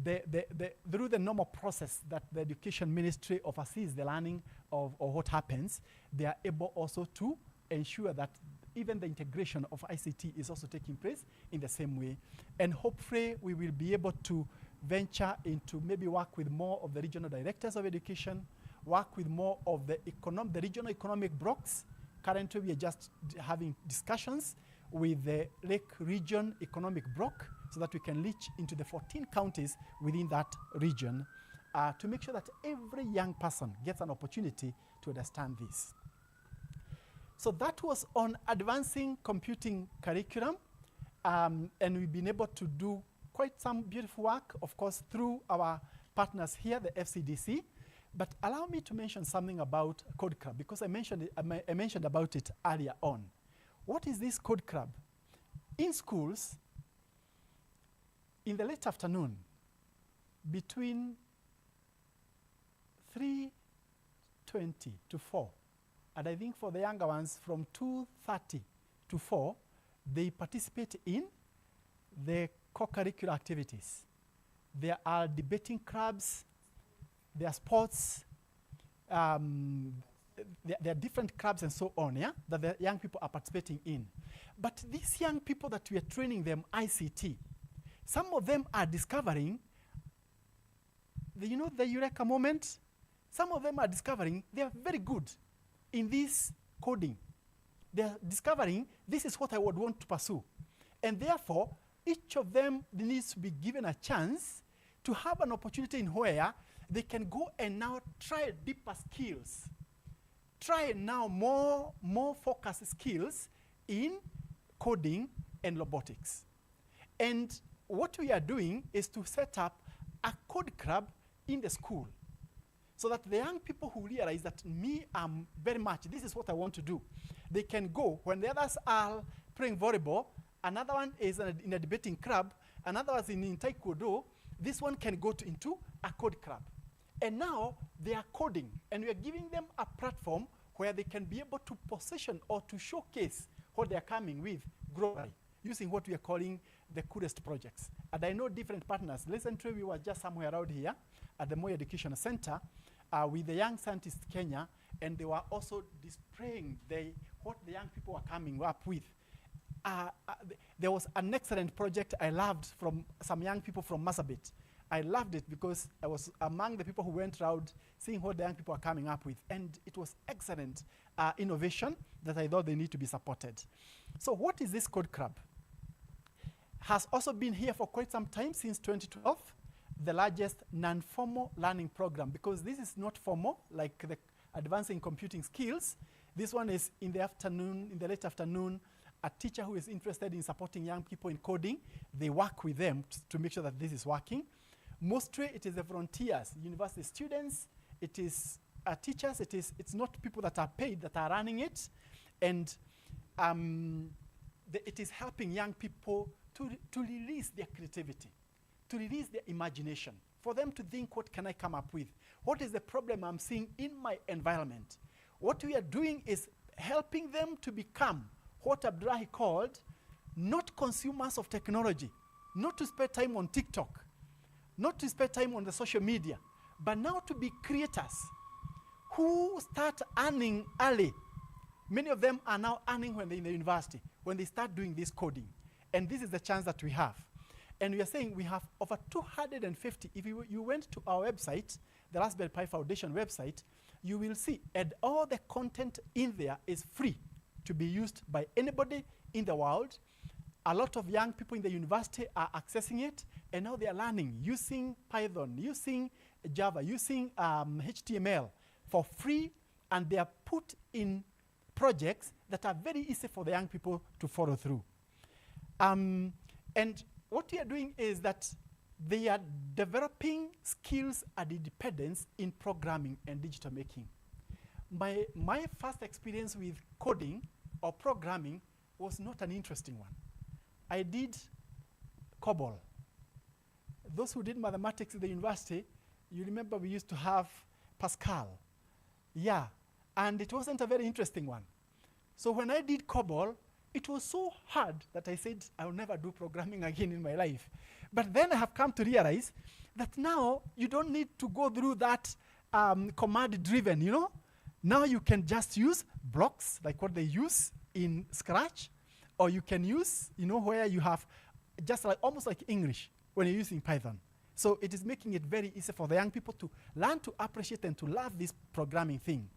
through the normal process that the education ministry oversees the learning of what happens, they are able also to ensure that even the integration of ICT is also taking place in the same way. And hopefully we will be able to venture into maybe work with more of the regional directors of education, work with more of the regional economic blocks. Currently we are just having discussions with the Lake Region Economic Block so that we can reach into the 14 counties within that region to make sure that every young person gets an opportunity to understand this. So that was on advancing computing curriculum, and we've been able to do quite some beautiful work, of course, through our partners here, the FCDC. But allow me to mention something about Code Club, because I mentioned about it earlier on. What is this Code Club? In schools, in the late afternoon, between 3:20 to 4, and I think for the younger ones, from 2:30 to 4, they participate in the co-curricular activities. There are debating clubs, there are sports, there are different clubs and so on, yeah, that the young people are participating in. But these young people that we are training them ICT, some of them are discovering, the eureka moment. Some of them are discovering they are very good in this coding. They are discovering this is what I would want to pursue. And therefore, each of them needs to be given a chance to have an opportunity in where they can go and now try deeper skills try now more focused skills in coding and robotics. And what we are doing is to set up a code club in the school so that the young people who realize that very much, this is what I want to do, they can go when the others are playing volleyball, another one is in a debating club, another one is in taekwondo, this one can go into a code club. And now they are coding, and we are giving them a platform where they can be able to position or to showcase what they are coming with globally, using what we are calling the coolest projects. And I know different partners. Recently, we were just somewhere around here at the Moi Education Center with the Young Scientists Kenya, and they were also displaying what the young people were coming up with. There was an excellent project I loved from some young people from Marsabit. I loved it because I was among the people who went around seeing what the young people are coming up with. And it was excellent innovation that I thought they need to be supported. So what is this Code Club? Has also been here for quite some time, since 2012, the largest non-formal learning program, because this is not formal, like the advancing computing skills. This one is in the afternoon, in the late afternoon, a teacher who is interested in supporting young people in coding, they work with them to make sure that this is working. Mostly it is the volunteers, university students, it is teachers, it's not people that are paid that are running it, and it is helping young people to release their creativity, to release their imagination, for them to think, what can I come up with? What is the problem I'm seeing in my environment? What we are doing is helping them to become what Abdullahi called not consumers of technology, not to spend time on TikTok, not to spend time on the social media, but now to be creators who start earning early. Many of them are now earning when they're in the university, when they start doing this coding. And this is the chance that we have. And we are saying we have over 250. If you went to our website, the Raspberry Pi Foundation website, you will see, and all the content in there is free to be used by anybody in the world. A lot of young people in the university are accessing it, and now they are learning using Python, using Java, using HTML for free, and they are put in projects that are very easy for the young people to follow through. And what we are doing is that they are developing skills and independence in programming and digital making. My first experience with coding or programming was not an interesting one. I did COBOL. Those who did mathematics at the university, you remember we used to have Pascal. Yeah, and it wasn't a very interesting one. So when I did COBOL, it was so hard that I said, I will never do programming again in my life. But then I have come to realize that now you don't need to go through that command-driven, you know? Now you can just use blocks, like what they use in Scratch, or you can use, you know, where you have just like almost like English when you're using Python. So it is making it very easy for the young people to learn to appreciate and to love this programming thing.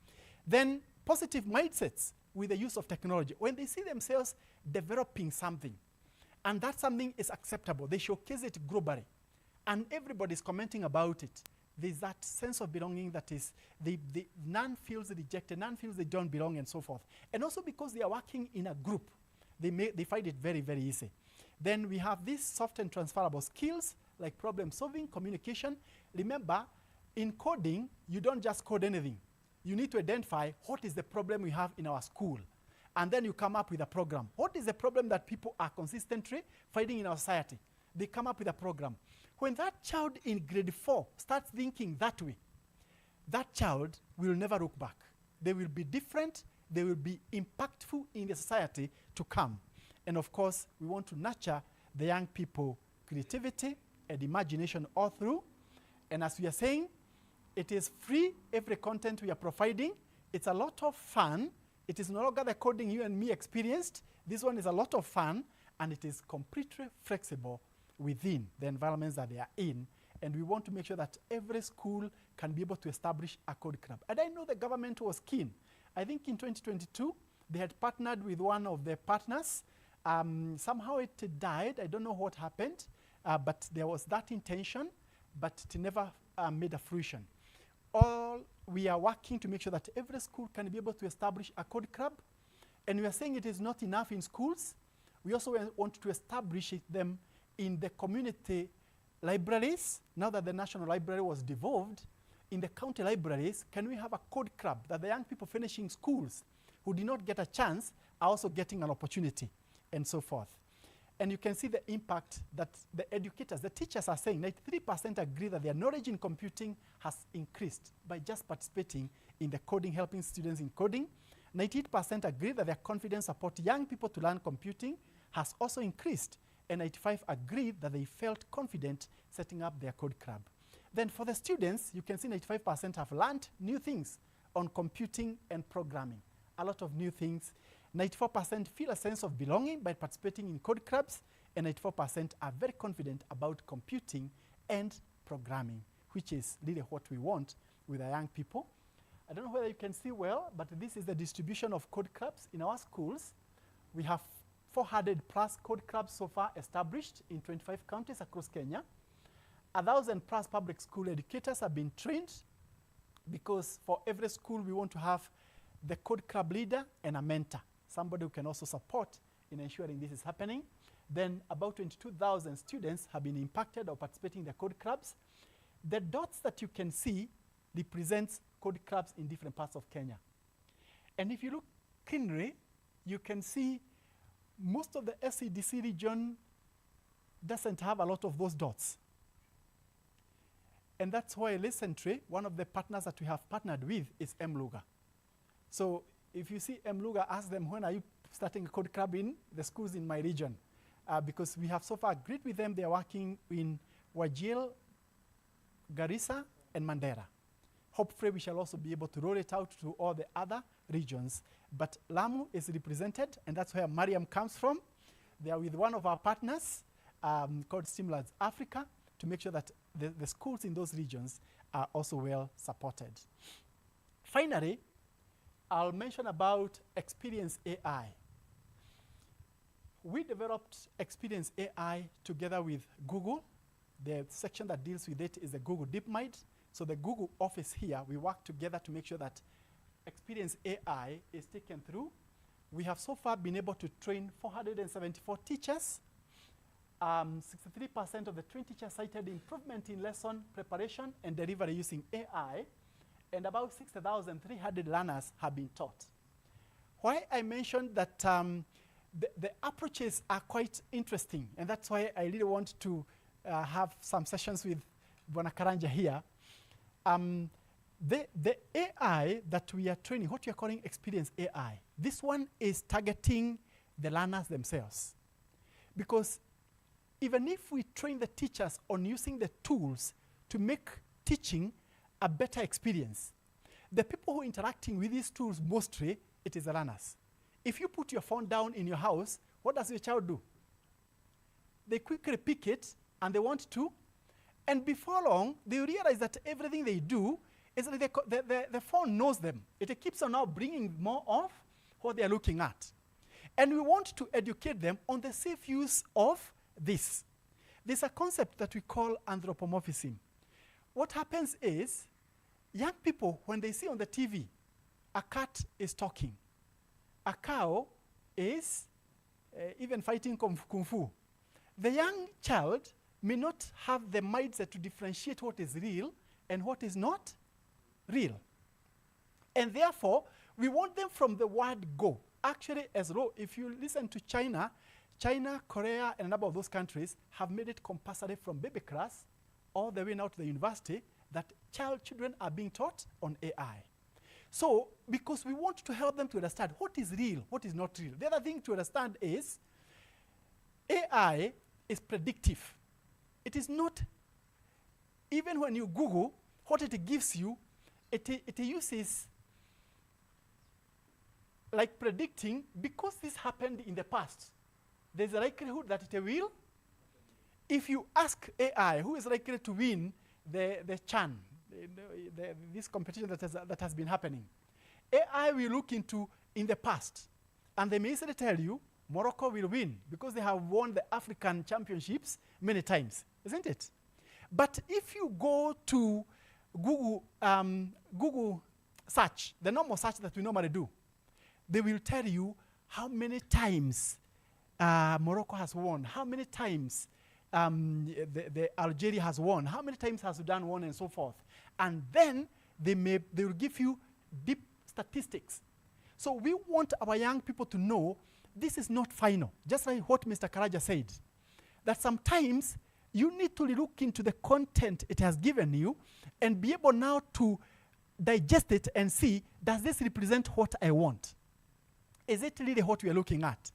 Then positive mindsets with the use of technology. When they see themselves developing something, and that something is acceptable, they showcase it globally, and everybody's commenting about it. There's that sense of belonging that is, none feels rejected, none feels they don't belong, and so forth. And also because they are working in a group, they find it very, very easy. Then we have these soft and transferable skills, like problem solving, communication. Remember, in coding, you don't just code anything. You need to identify what is the problem we have in our school. And then you come up with a program. What is the problem that people are consistently fighting in our society? They come up with a program. When that child in grade 4 starts thinking that way, that child will never look back. They will be different. They will be impactful in the society to come. And of course, we want to nurture the young people creativity and imagination all through. And as we are saying, it is free, every content we are providing. It's a lot of fun. It is no longer the coding you and me experienced. This one is a lot of fun, and it is completely flexible within the environments that they are in. And we want to make sure that every school can be able to establish a code club. And I know the government was keen. I think in 2022, they had partnered with one of their partners. Somehow it died. I don't know what happened, but there was that intention, but it never made a fruition. we are working to make sure that every school can be able to establish a code club. And we are saying it is not enough in schools. We also want to establish them in the community libraries. Now that the National Library was devolved, in the county libraries, can we have a code club that the young people finishing schools who did not get a chance are also getting an opportunity, and so forth. And you can see the impact that the educators, the teachers are saying. 93% agree that their knowledge in computing has increased by just participating in the coding, helping students in coding. 98% agree that their confidence support young people to learn computing has also increased. And 95% agree that they felt confident setting up their code club. Then for the students, you can see 95% have learned new things on computing and programming. A lot of new things. 94% feel a sense of belonging by participating in code clubs, and 94% are very confident about computing and programming, which is really what we want with our young people. I don't know whether you can see well, but this is the distribution of code clubs in our schools. We have 400 plus code clubs so far established in 25 counties across Kenya. 1,000 plus public school educators have been trained, because for every school we want to have the code club leader and a mentor, somebody who can also support in ensuring this is happening. Then about 22,000 students have been impacted or participating in the code clubs. The dots that you can see represents code clubs in different parts of Kenya. And if you look keenly, you can see most of the FCDC region doesn't have a lot of those dots. And that's why recently, one of the partners that we have partnered with is MLuga. So if you see MLuga, ask them, when are you starting a code club in the schools in my region? Because we have so far agreed with them. They are working in Wajir, Garissa, and Mandera. Hopefully, we shall also be able to roll it out to all the other regions. But Lamu is represented, and that's where Mariam comes from. They are with one of our partners called Stimulus Africa to make sure that the schools in those regions are also well supported. Finally, I'll mention about Experience AI. We developed Experience AI together with Google. The section that deals with it is the Google DeepMind. So the Google office here, we work together to make sure that Experience AI is taken through. We have so far been able to train 474 teachers. 63% of the trained teachers cited improvement in lesson preparation and delivery using AI, and about 6,300 learners have been taught. Why I mentioned that the approaches are quite interesting, and that's why I really want to have some sessions with Bwana Karanja here. The AI that we are training, what we are calling Experience AI, this one is targeting the learners themselves. Because even if we train the teachers on using the tools to make teaching a better experience, the people who are interacting with these tools mostly, it is the learners. If you put your phone down in your house, what does your child do? They quickly pick it and they want to, and before long, they realize that everything they do is that the phone knows them. It keeps on now bringing more of what they are looking at. And we want to educate them on the safe use of this. There's a concept that we call anthropomorphism. What happens is, young people, when they see on the TV, a cat is talking, a cow is even fighting kung fu, the young child may not have the mindset to differentiate what is real and what is not real. And therefore, we want them from the word go. Actually, as low, if you listen to China, Korea, and a number of those countries have made it compulsory from baby class all the way now to the university that children are being taught on AI. So, because we want to help them to understand what is real, what is not real. The other thing to understand is AI is predictive. It is not, even when you Google, what it gives you, it uses like predicting, because this happened in the past, there's a likelihood that it will. If you ask AI, who is likely to win the Chan, this competition that has been happening, AI will look into in the past, and they may easily tell you Morocco will win because they have won the African championships many times, isn't it? But if you go to Google search, the normal search that we normally do, they will tell you how many times Morocco has won, how many times the Algeria has won, how many times has Sudan won, and so forth. And then they will give you deep statistics. So we want our young people to know this is not final, just like what Mr. Karaja said, that sometimes you need to look into the content it has given you and be able now to digest it and see, does this represent what I want? Is it really what we are looking at?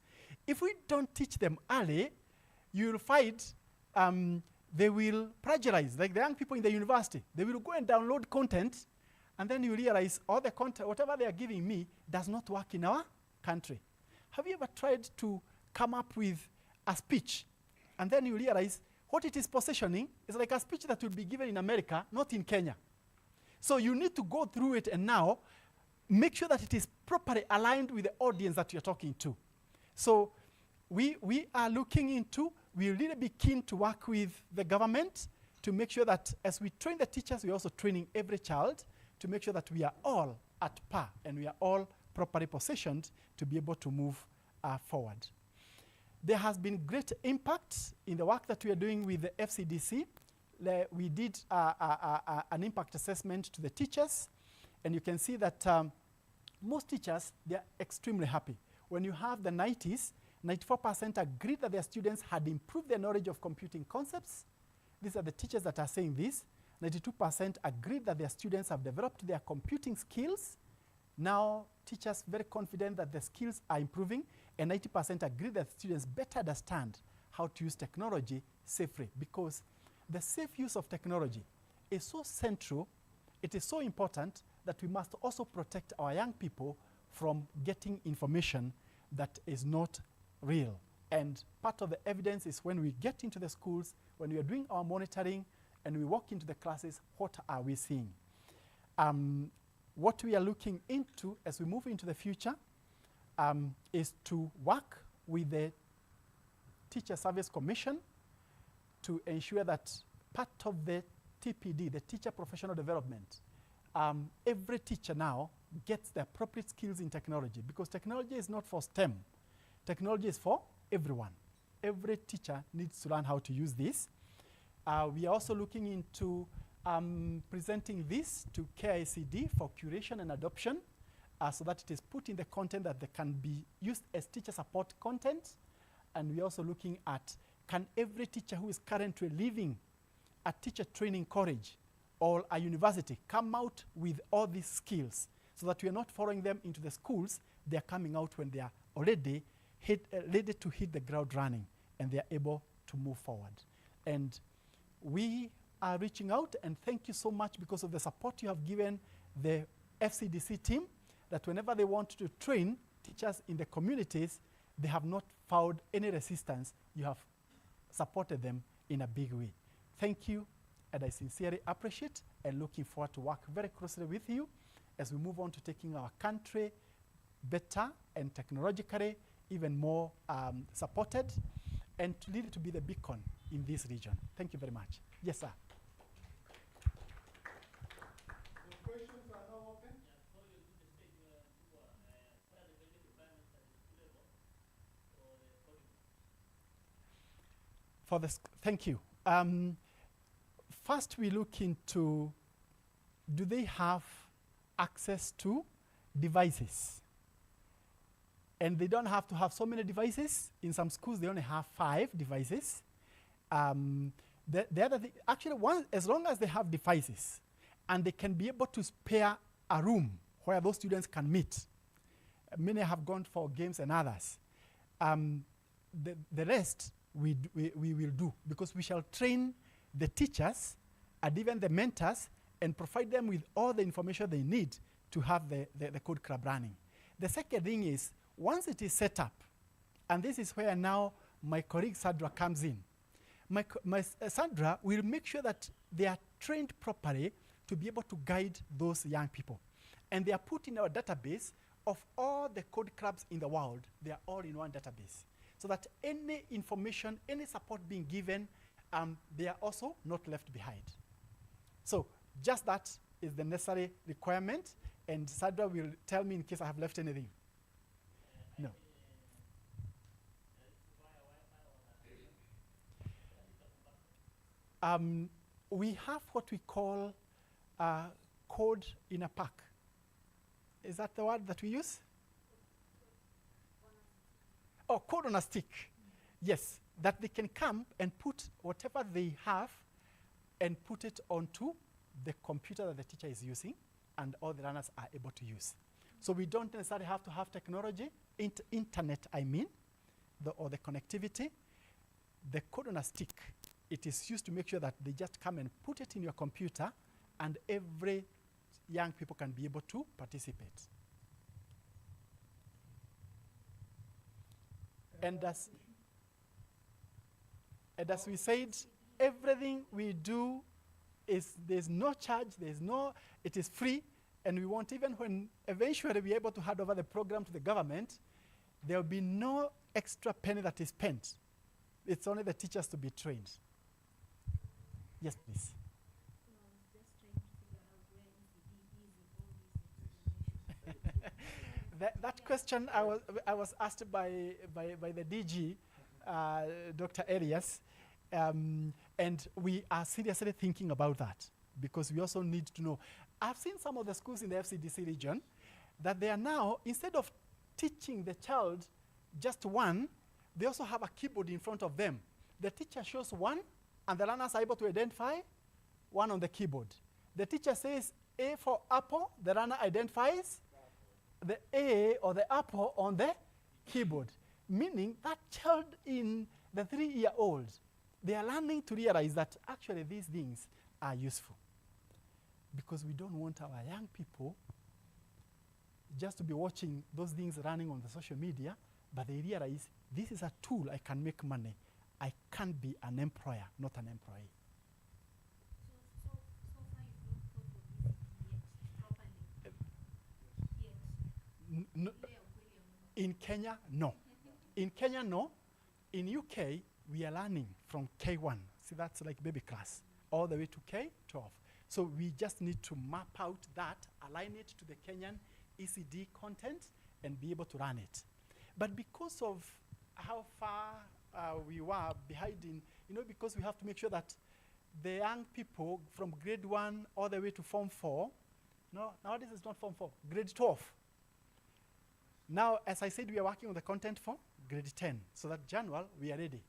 If we don't teach them early, you will find they will plagiarize, like the young people in the university. They will go and download content, and then you realize all the content, whatever they are giving me, does not work in our country. Have you ever tried to come up with a speech, and then you realize what it is positioning is like a speech that will be given in America, not in Kenya? So you need to go through it and now make sure that it is properly aligned with the audience that you're talking to. So we are looking into, we'll really be keen to work with the government to make sure that as we train the teachers, we're also training every child to make sure that we are all at par and we are all properly positioned to be able to move forward. There has been great impact in the work that we are doing with the FCDC. We did an impact assessment to the teachers, and you can see that most teachers, they are extremely happy. When you have the 90s, 94% agreed that their students had improved their knowledge of computing concepts. These are the teachers that are saying this. 92% agreed that their students have developed their computing skills. Now, teachers very confident that the skills are improving, and 90% agree that students better understand how to use technology safely, because the safe use of technology is so central, it is so important that we must also protect our young people from getting information that is not real. And part of the evidence is when we get into the schools, when we are doing our monitoring and we walk into the classes, what are we seeing? What we are looking into as we move into the future is to work with the Teacher Service Commission to ensure that part of the TPD, the Teacher Professional Development, every teacher now gets the appropriate skills in technology, because technology is not for STEM. Technology is for everyone. Every teacher needs to learn how to use this. We are also looking into presenting this to KICD for curation and adoption, so that it is put in the content that they can be used as teacher support content. And we're also looking at, can every teacher who is currently leaving a teacher training college or a university come out with all these skills, so that we are not following them into the schools, they are coming out when they are already ready to hit the ground running and they are able to move forward. And we are reaching out, and thank you so much because of the support you have given the FCDC team, that whenever they want to train teachers in the communities, they have not found any resistance. You have supported them in a big way. Thank you, and I sincerely appreciate and looking forward to work very closely with you as we move on to taking our country better and technologically even more supported, and to really to be the beacon in this region. Thank you very much. Yes, sir. Thank you. First, we look into, do they have access to devices? And they don't have to have so many devices. In some schools, they only have 5 devices. The other thing, actually, as long as they have devices and they can be able to spare a room where those students can meet. Many have gone for games and others. The rest, we will do, because we shall train the teachers and even the mentors and provide them with all the information they need to have the code club running. The second thing is, once it is set up, and this is where now my colleague Sandra comes in, Sandra will make sure that they are trained properly to be able to guide those young people. And they are put in our database of all the code clubs in the world. They are all in one database, so that any information, any support being given, they are also not left behind. So Just that is the necessary requirement, and Sandra will tell me in case I have left anything. No. We have what we call code in a pack. Is that the word that we use? Oh, code on a stick. Yes, that they can come and put whatever they have and put it onto the computer that the teacher is using, and all the learners are able to use. So we don't necessarily have to have technology, internet I mean, or the connectivity. The code on a stick, it is used to make sure that they just come and put it in your computer, and every young people can be able to participate. And as we said, everything we do there's no charge, it is free, and we want, even when eventually we're able to hand over the program to the government, there will be no extra penny that is spent. It's only the teachers to be trained. Yes, please. That question I was asked by the DG, Dr. Elias, and we are seriously thinking about that, because we also need to know. I've seen some of the schools in the FCDC region that they are now, instead of teaching the child just one, they also have a keyboard in front of them. The teacher shows one, and the learners are able to identify one on the keyboard. The teacher says A for apple, the learner identifies the A or the apple on the keyboard, meaning that child in the 3-year-old, they are learning to realize that actually these things are useful, because we don't want our young people just to be watching those things running on the social media, but they realize this is a tool, I can make money. I can be an employer, not an employee. So far you've not thought of it yet, properly? In Kenya, no. In Kenya, no. In UK, we are learning from K1. See, that's like baby class, all the way to K12. So we just need to map out that, align it to the Kenyan ECD content, and be able to run it. But because of how far we were behind in, because we have to make sure that the young people from grade 1 all the way to Form 4, no, nowadays it's not Form 4, grade 12. Now, as I said, we are working on the content for grade 10, so that January we are ready.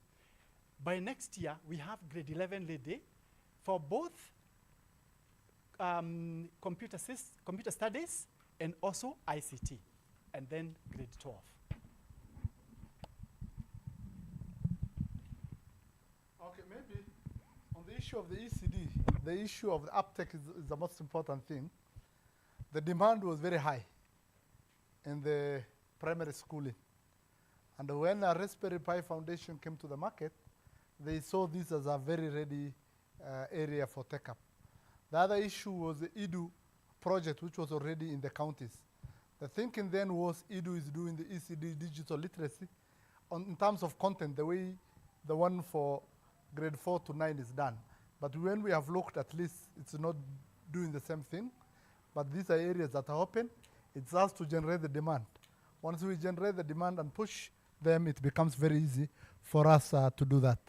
By next year, we have grade 11 ready for both computer studies and also ICT, and then grade 12. Okay, maybe on the issue of the ECD, the issue of the uptake is the most important thing. The demand was very high in the primary schooling. And when a Raspberry Pi Foundation came to the market, they saw this as a very ready area for take-up. The other issue was the EDU project, which was already in the counties. The thinking then was EDU is doing the ECD digital literacy in terms of content, the way the one for grade 4 to 9 is done. But when we have looked, at least it's not doing the same thing. But these are areas that are open. It's us to generate the demand. Once we generate the demand and push them, it becomes very easy for us to do that.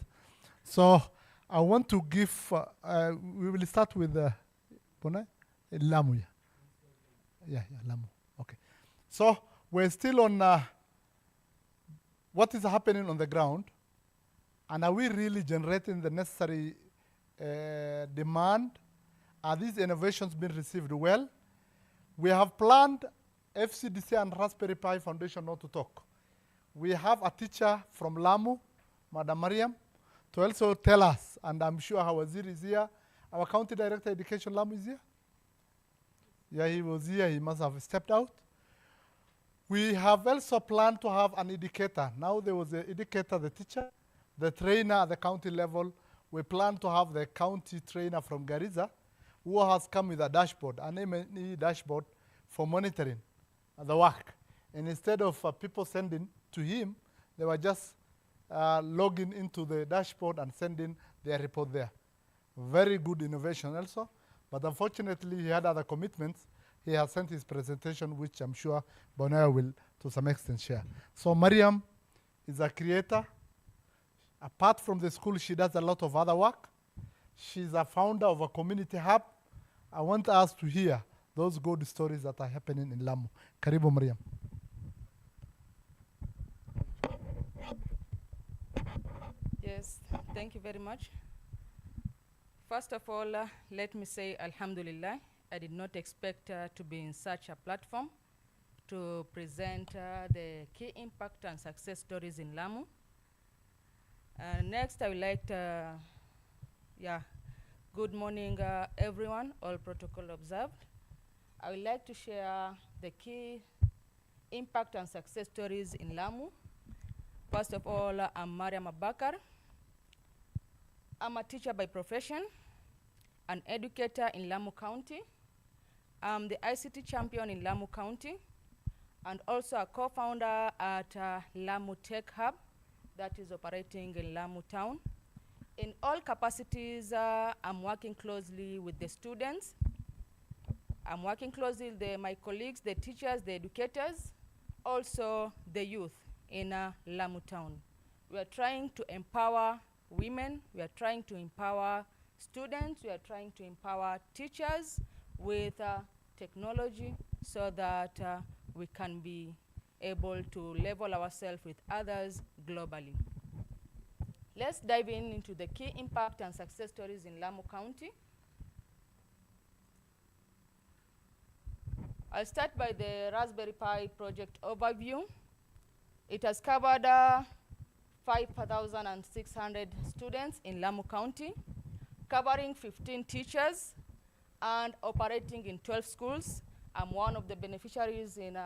So I want to give, we will start with Lamu. Yeah, Lamu. Okay. So we're still on what is happening on the ground, and are we really generating the necessary demand? Are these innovations being received well? We have planned FCDC and Raspberry Pi Foundation not to talk. We have a teacher from Lamu, Madam Mariam, to also tell us, and I'm sure our Wazir is here. Our County Director Education Lamu is here. Yeah, he was here. He must have stepped out. We have also planned to have an educator. Now there was an educator, the teacher, the trainer at the county level. We plan to have the county trainer from Garissa who has come with a dashboard, an M&E dashboard for monitoring the work. And instead of people sending to him, they were just logging into the dashboard and sending their report there. Very good innovation also. But unfortunately, he had other commitments. He has sent his presentation, which I'm sure Bonaya will, to some extent, share. So Mariam is a creator. Apart from the school, she does a lot of other work. She's a founder of a community hub. I want us to hear those good stories that are happening in Lamu. Karibu, Mariam. Yes, thank you very much. First of all, let me say Alhamdulillah. I did not expect to be in such a platform to present the key impact and success stories in Lamu. Next, I would like to, good morning everyone, all protocol observed. I would like to share the key impact and success stories in Lamu. First of all, I'm Mariam Abakar. I'm a teacher by profession, an educator in Lamu County. I'm the ICT champion in Lamu County, and also a co-founder at Lamu Tech Hub that is operating in Lamu Town. In all capacities, I'm working closely with the students. I'm working closely with my colleagues, the teachers, the educators, also the youth in Lamu Town. We are trying to empower women, we are trying to empower students, we are trying to empower teachers with technology so that we can be able to level ourselves with others globally. Let's dive into the key impact and success stories in Lamu County. I'll start by the Raspberry Pi project overview. It has covered 5,600 students in Lamu County, covering 15 teachers and operating in 12 schools. I'm one of the beneficiaries in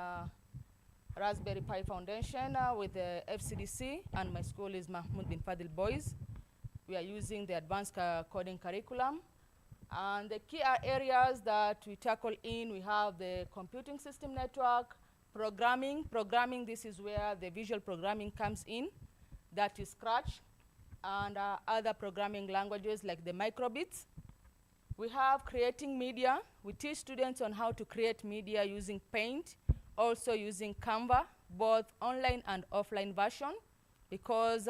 Raspberry Pi Foundation with the FCDC, and my school is Mahmoud bin Fadil Boys. We are using the advanced coding curriculum. And the key areas that we tackle in, we have the computing system network, programming. Programming, this is where the visual programming comes in. That is Scratch, and other programming languages like the microbits. We have creating media. We teach students on how to create media using Paint, also using Canva, both online and offline version, because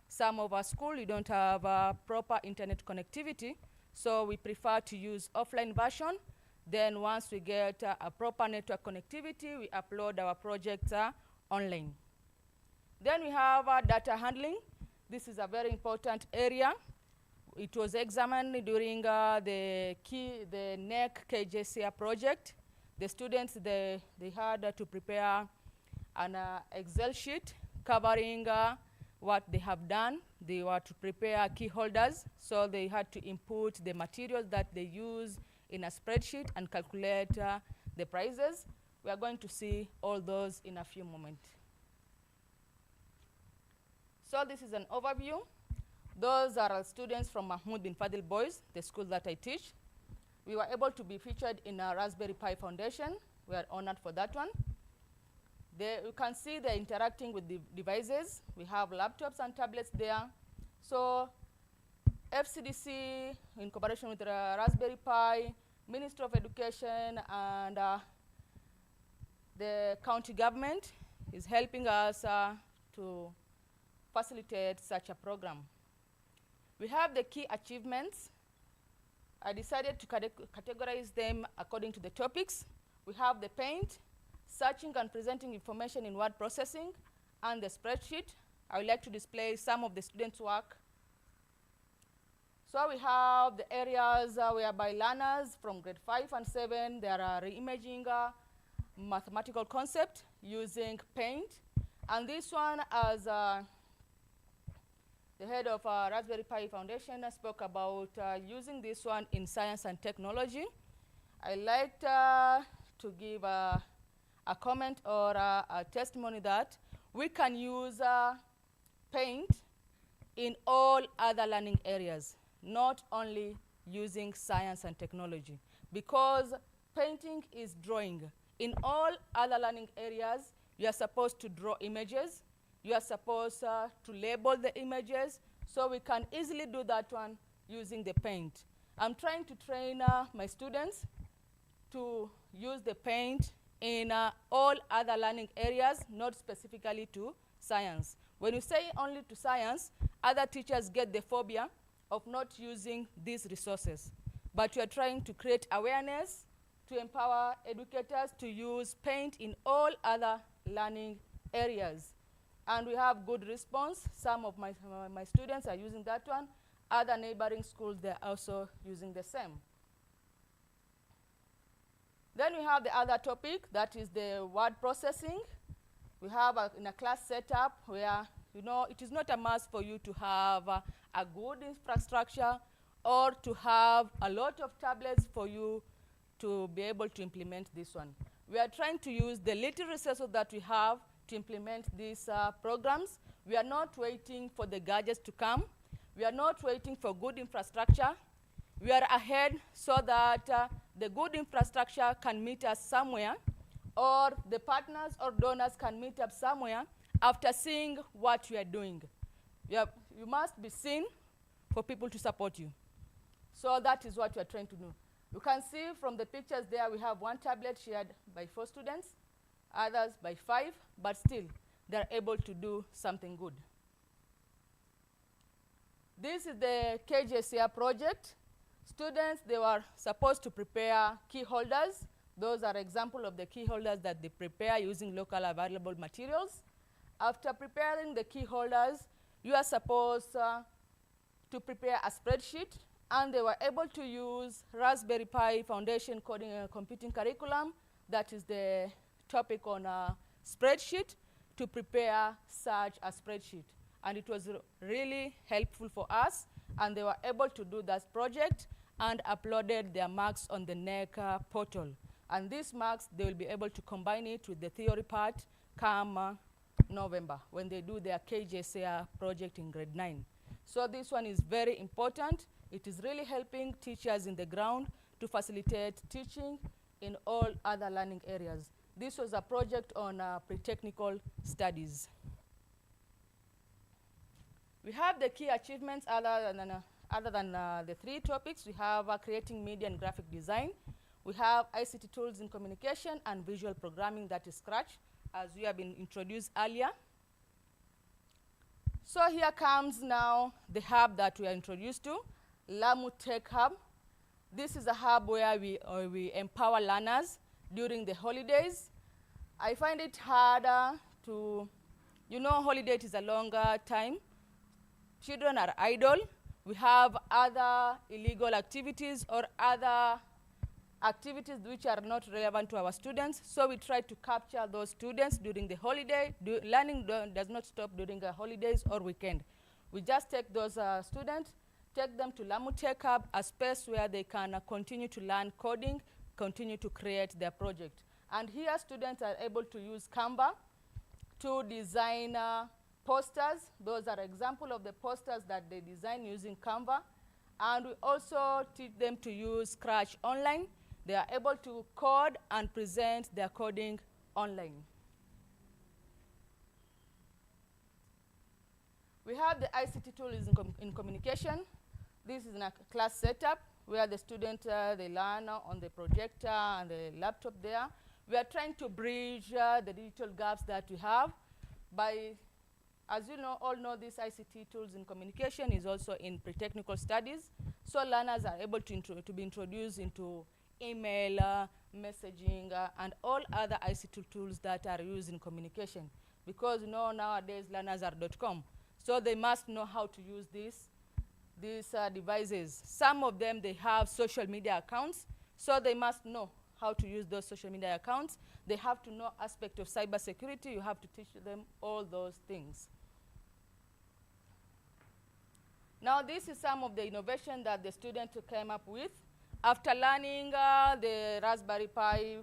some of our school, you don't have proper internet connectivity, so we prefer to use offline version. Then once we get a proper network connectivity, we upload our projects online. Then we have data handling. This is a very important area. It was examined during the NEC KJCR project. The students, they had to prepare an Excel sheet covering what they have done. They were to prepare key holders, so they had to input the materials that they use in a spreadsheet and calculate the prices. We are going to see all those in a few moments. So this is an overview. Those are students from Mahmoud bin Fadil Boys, the school that I teach. We were able to be featured in a Raspberry Pi Foundation. We are honored for that one. You can see they're interacting with the devices. We have laptops and tablets there. So FCDC, in cooperation with Raspberry Pi, Ministry of Education, and the county government is helping us to facilitate such a program. We have the key achievements. I decided to categorize them according to the topics. We have the Paint, searching and presenting information in word processing, and the spreadsheet. I would like to display some of the students' work. So we have the areas whereby learners from grade 5 and 7, they are reimaging mathematical concept using Paint. And this one, as the head of Raspberry Pi Foundation spoke about using this one in science and technology. I like to give a comment or a testimony that we can use Paint in all other learning areas, not only using science and technology, because painting is drawing. In all other learning areas, you are supposed to draw images. You are supposed to label the images, so we can easily do that one using the Paint. I'm trying to train my students to use the paint in all other learning areas, not specifically to science. When you say only to science, other teachers get the phobia of not using these resources. But we are trying to create awareness to empower educators to use paint in all other learning areas. And we have good response. Some of my students are using that one. Other neighboring schools, they're also using the same. Then we have the other topic, that is the word processing. We have in a class setup where, you know, it is not a must for you to have a good infrastructure or to have a lot of tablets for you to be able to implement this one. We are trying to use the little resources that we have to implement these programs. We are not waiting for the gadgets to come. We are not waiting for good infrastructure. We are ahead so that the good infrastructure can meet us somewhere, or the partners or donors can meet up somewhere after seeing what we are doing. You must be seen for people to support you. So that is what we are trying to do. You can see from the pictures there, we have one tablet shared by 4 students, others by 5, but still, they're able to do something good. This is the KJCR project. Students, they were supposed to prepare key holders. Those are examples of the key holders that they prepare using local available materials. After preparing the key holders, you are supposed to prepare a spreadsheet, and they were able to use Raspberry Pi Foundation Coding and Computing Curriculum, that is the topic on a spreadsheet, to prepare such a spreadsheet. And it was really helpful for us, and they were able to do that project and uploaded their marks on the NEC portal. And these marks, they will be able to combine it with the theory part come November when they do their KJCR project in grade 9. So this one is very important. It is really helping teachers in the ground to facilitate teaching in all other learning areas. This was a project on pre-technical studies. We have the key achievements other than the 3 topics. We have creating media and graphic design. We have ICT tools in communication and visual programming, that is Scratch, as we have been introduced earlier. So here comes now the hub that we are introduced to, Lamu Tech Hub. This is a hub where we empower learners during the holidays. I find it harder to, you know, holiday is a longer time. Children are idle. We have other illegal activities or other activities which are not relevant to our students. So we try to capture those students during the holiday. Learning does not stop during the holidays or weekend. We just take those students, take them to Lamu Tech Hub, a space where they can continue to learn coding, continue to create their project. And here students are able to use Canva to design posters. Those are examples of the posters that they design using Canva. And we also teach them to use Scratch online. They are able to code and present their coding online. We have the ICT tools in communication. This is in a class setup where the students, they learn on the projector and the laptop there. We are trying to bridge the digital gaps that we have by, as you know, all know, these ICT tools in communication is also in pre-technical studies. So learners are able to be introduced into email, messaging, and all other ICT tools that are used in communication. Because, you know, nowadays learners are .com. So they must know how to use these devices. Some of them, they have social media accounts, so they must know how to use those social media accounts. They have to know aspect of cybersecurity. You have to teach them all those things. Now, this is some of the innovation that the students came up with. After learning the Raspberry Pi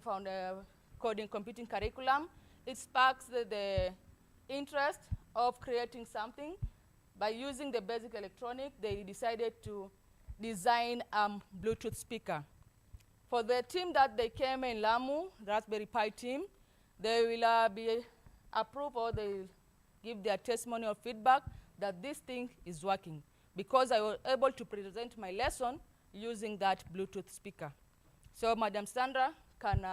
coding computing curriculum, it sparks the interest of creating something. By using the basic electronic, they decided to design a Bluetooth speaker. For the team that they came in Lamu, Raspberry Pi team, they will be approved, or they will give their testimony or feedback that this thing is working. Because I was able to present my lesson using that Bluetooth speaker. So Madam Sandra can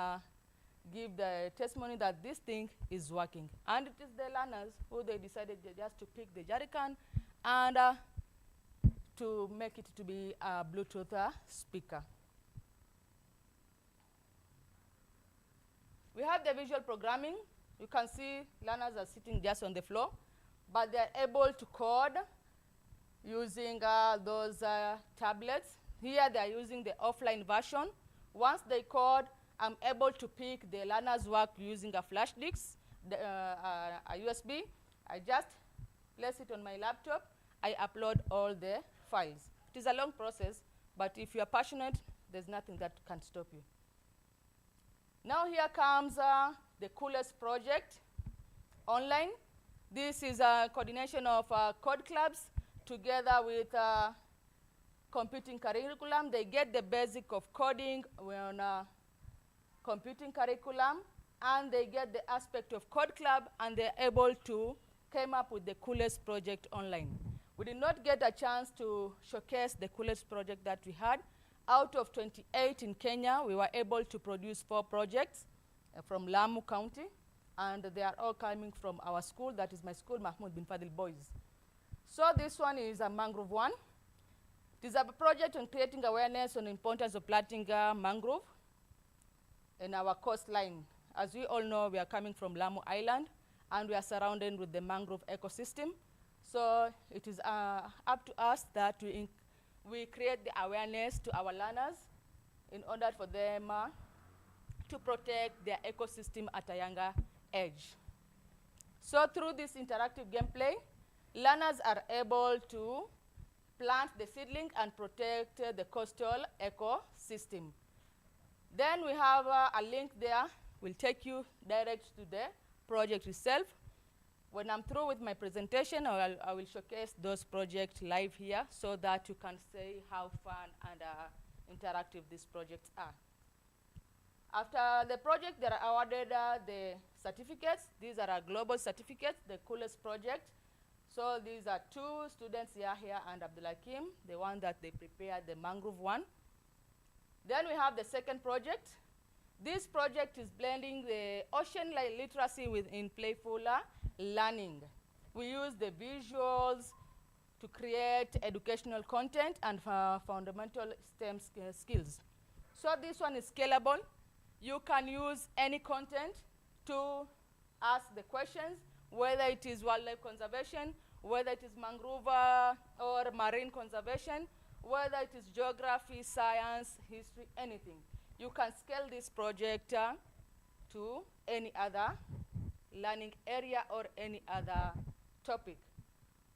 give the testimony that this thing is working. And it is the learners who they decided just to pick the jerrycan and to make it to be a Bluetooth speaker. We have the visual programming. You can see learners are sitting just on the floor, but they're able to code using those tablets. Here they're using the offline version. Once they code, I'm able to pick the learner's work using a flash disk, a USB. I just place it on my laptop. I upload all the files. It is a long process, but if you are passionate, there's nothing that can stop you. Now here comes the coolest project online. This is a coordination of code clubs together with computing curriculum. They get the basic of coding on computing curriculum, and they get the aspect of code club, and they're able to come up with the coolest project online. We did not get a chance to showcase the coolest project that we had. Out of 28 in Kenya, we were able to produce 4 projects from Lamu County, and they are all coming from our school. That is my school, Mahmoud bin Fadil Boys. So this one is a mangrove one. It is a project on creating awareness on the importance of planting mangrove in our coastline. As we all know, we are coming from Lamu Island, and we are surrounded with the mangrove ecosystem. So it is up to us that we create the awareness to our learners in order for them to protect their ecosystem at a younger age. So through this interactive gameplay, learners are able to plant the seedling and protect the coastal ecosystem. Then we have a link there. We'll take you direct to the project itself. When I'm through with my presentation, I will showcase those projects live here so that you can see how fun and interactive these projects are. After the project, they are awarded the certificates. These are our global certificates, the coolest project. So these are 2 students, Yahya and Abdulakim, the one that they prepared, the mangrove one. Then we have the second project. This project is blending the ocean literacy within playful learning. We use the visuals to create educational content and fundamental STEM skills. So this one is scalable. You can use any content to ask the questions, whether it is wildlife conservation, whether it is mangrove or marine conservation, whether it is geography, science, history, anything. You can scale this project to any other learning area or any other topic.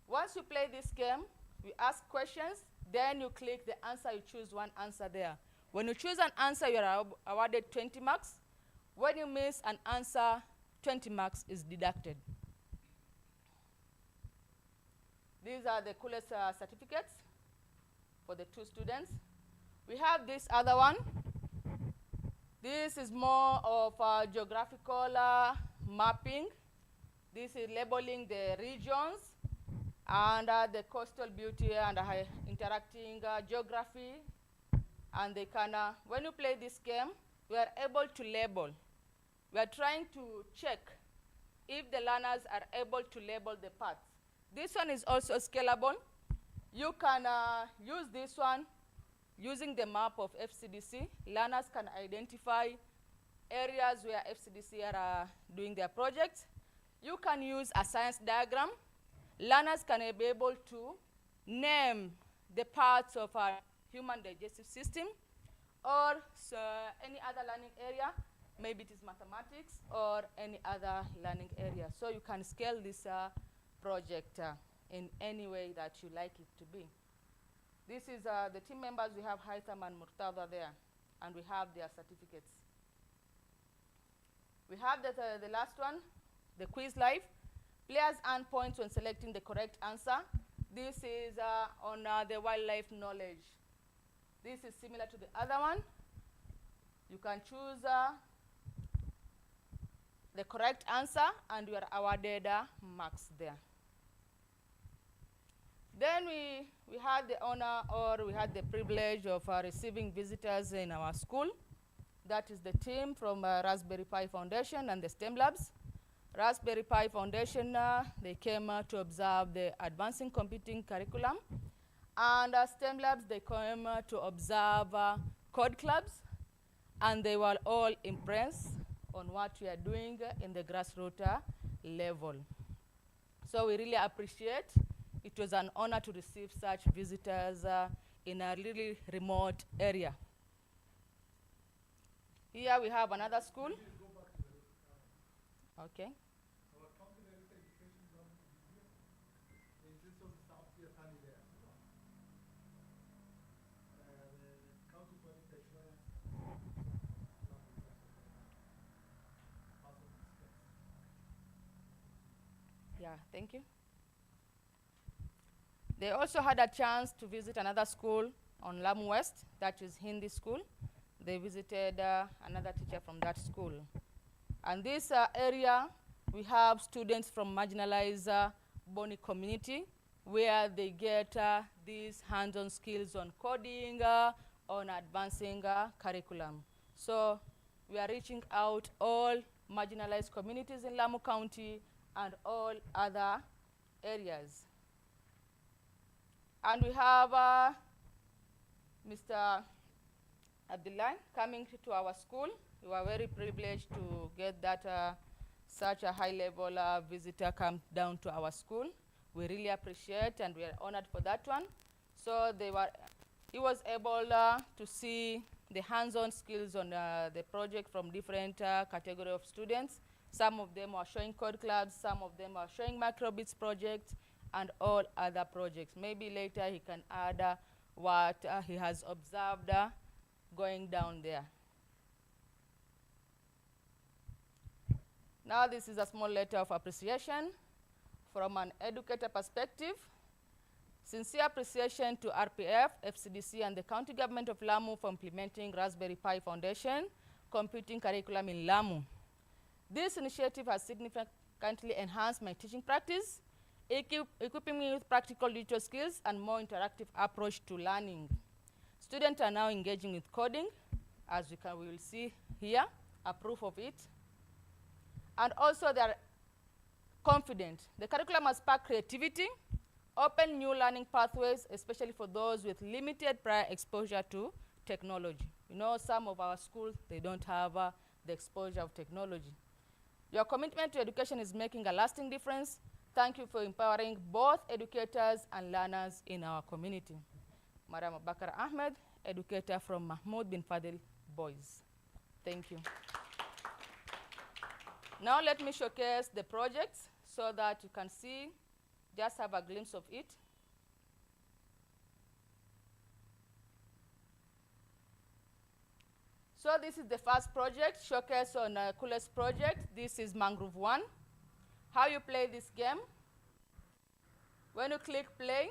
Once you play this game, we ask questions, then you click the answer, you choose one answer there. When you choose an answer, you are awarded 20 marks. When you miss an answer, 20 marks is deducted. These are the coolest certificates for the 2 students. We have this other one. This is more of geographical mapping. This is labeling the regions and the coastal beauty and interacting geography. And they can, when you play this game, we are able to label. We are trying to check if the learners are able to label the parts. This one is also scalable. You can use this one using the map of FCDC. Learners can identify areas where FCDC are doing their projects. You can use a science diagram. Learners can be able to name the parts of our human digestive system or any other learning area. Maybe it is mathematics or any other learning area. So you can scale this project in any way that you like it to be. This is the team members. We have Haitham and Murtada there, and we have their certificates. We have the last one, the quiz live. Players earn points when selecting the correct answer. This is on the wildlife knowledge. This is similar to the other one. You can choose the correct answer, and you are awarded marks there. Then then we had the honor, or we had the privilege of receiving visitors in our school. That is the team from Raspberry Pi Foundation and the STEM Labs. Raspberry Pi Foundation, they came to observe the advancing computing curriculum. And STEM Labs, they came to observe code clubs. And they were all impressed on what we are doing in the grassroots level. So we really appreciate. It was an honor to receive such visitors in a really remote area. Here we have another school. Okay. Yeah, thank you. They also had a chance to visit another school on Lamu West, that is Hindi school. They visited another teacher from that school. And this area, we have students from marginalized Boni community, where they get these hands-on skills on coding, on advancing curriculum. So we are reaching out all marginalized communities in Lamu County and all other areas. And we have Mr. Abdullah coming to our school. We are very privileged to get that such a high-level visitor come down to our school. We really appreciate, and we are honored for that one. So he was able to see the hands-on skills on the project from different category of students. Some of them are showing code clubs, some of them are showing microbits projects, and all other projects. Maybe later he can add what he has observed going down there. Now this is a small letter of appreciation from an educator perspective. Sincere appreciation to RPF, FCDC, and the County Government of Lamu for implementing Raspberry Pi Foundation computing curriculum in Lamu. This initiative has significantly enhanced my teaching practice, equipping me with practical digital skills and more interactive approach to learning. Students are now engaging with coding, as we will see here, a proof of it. And also they are confident. The curriculum has sparked creativity, open new learning pathways, especially for those with limited prior exposure to technology. You know, some of our schools, they don't have the exposure of technology. Your commitment to education is making a lasting difference. Thank you for empowering both educators and learners in our community. Madam Bakar Ahmed, educator from Mahmoud bin Fadil Boys. Thank you. Now let me showcase the projects so that you can see, just have a glimpse of it. So this is the first project, showcase on coolest project. This is Mangrove 1. How you play this game? When you click play,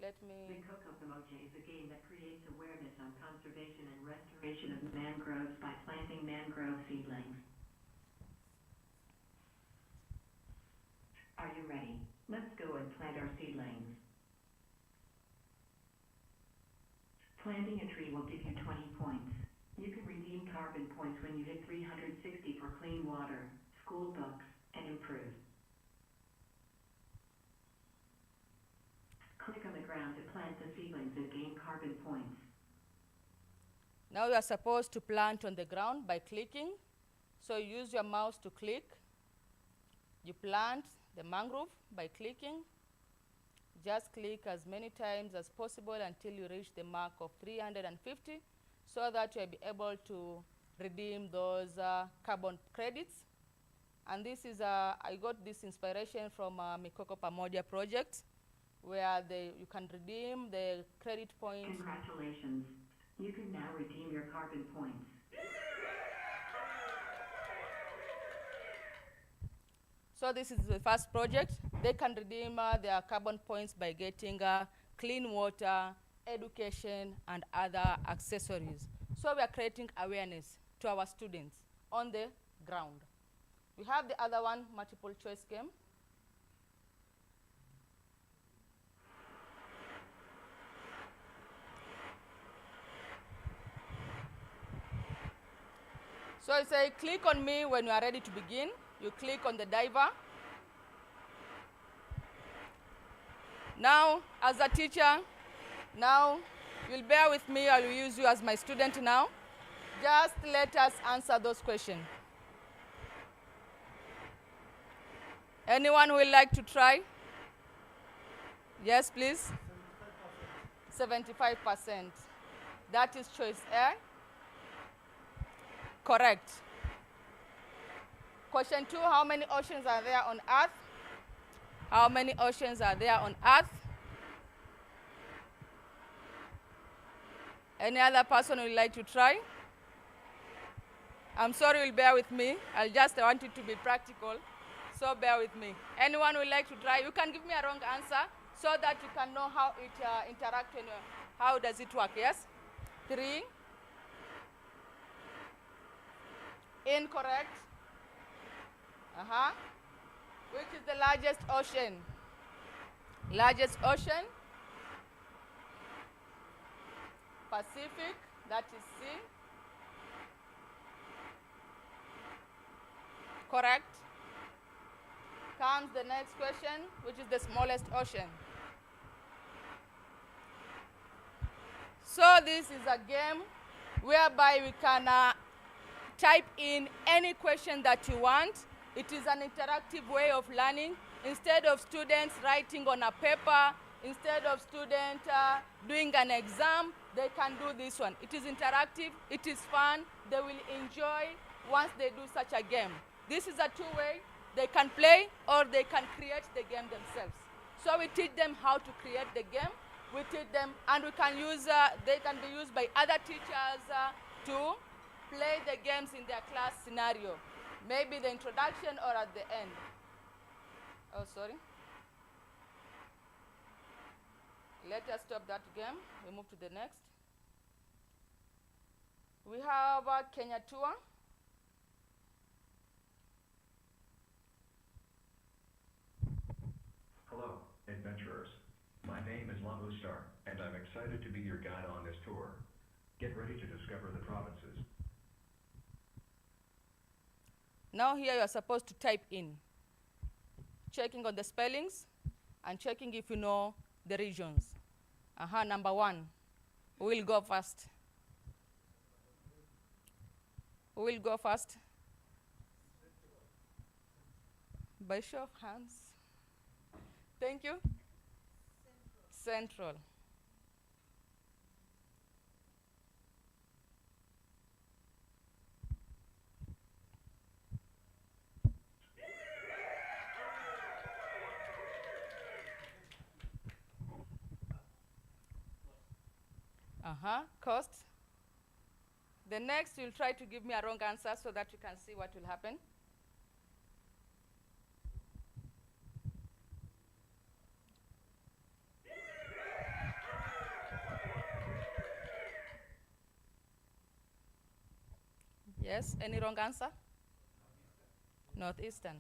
let me... The Coco Emoji is a game that creates awareness on conservation and restoration of mangroves by planting mangrove seedlings. Are you ready? Let's go and plant our seedlings. Planting a tree will give you 20 points. You can redeem carbon points when you hit 360 for clean water, school books, and improve. Click on the ground to plant the seedlings and gain carbon points. Now you are supposed to plant on the ground by clicking. So you use your mouse to click. You plant the mangrove by clicking. Just click as many times as possible until you reach the mark of 350 so that you'll be able to redeem those carbon credits. And this is, I got this inspiration from Mikoko Pamoja project, where you can redeem the credit points. Congratulations. You can now redeem your carbon points. So this is the first project. They can redeem their carbon points by getting clean water, education, and other accessories. So we are creating awareness to our students on the ground. We have the other one, multiple choice game. So I say, click on me when you are ready to begin. You click on the diver. Now, as a teacher, now you'll bear with me. I will use you as my student now. Just let us answer those questions. Anyone who would like to try? Yes, please. 75%. That is choice A. Correct. Question 2, how many oceans are there on Earth? How many oceans are there on Earth? Any other person who would like to try? I'm sorry, you'll bear with me. I just want it to be practical, so bear with me. Anyone who would like to try, you can give me a wrong answer so that you can know how it interacts and how does it work, yes? 3. Incorrect. Which is the largest ocean? Largest ocean? Pacific, that is C. Correct. Comes the next question, which is the smallest ocean. So this is a game whereby we can type in any question that you want. It is an interactive way of learning. Instead of students writing on a paper, instead of students doing an exam, they can do this one. It is interactive, it is fun, they will enjoy once they do such a game. This is a two-way. They can play or they can create the game themselves. So we teach them how to create the game. We teach them, and we can use, they can be used by other teachers to play the games in their class scenario. Maybe the introduction or at the end. Oh, sorry. Let us stop that game. We move to the next. We have Kenya tour. Hello, adventurers. My name is Lamustar, and I'm excited to be your guide on this tour. Get ready to discover the provinces. Now here you are supposed to type in, checking on the spellings and checking if you know the regions. Number 1. Who will go first? Who will go first? By show of hands. Thank you. Central. Coast. The next, you'll try to give me a wrong answer so that you can see what will happen. Yes, any wrong answer? Northeastern.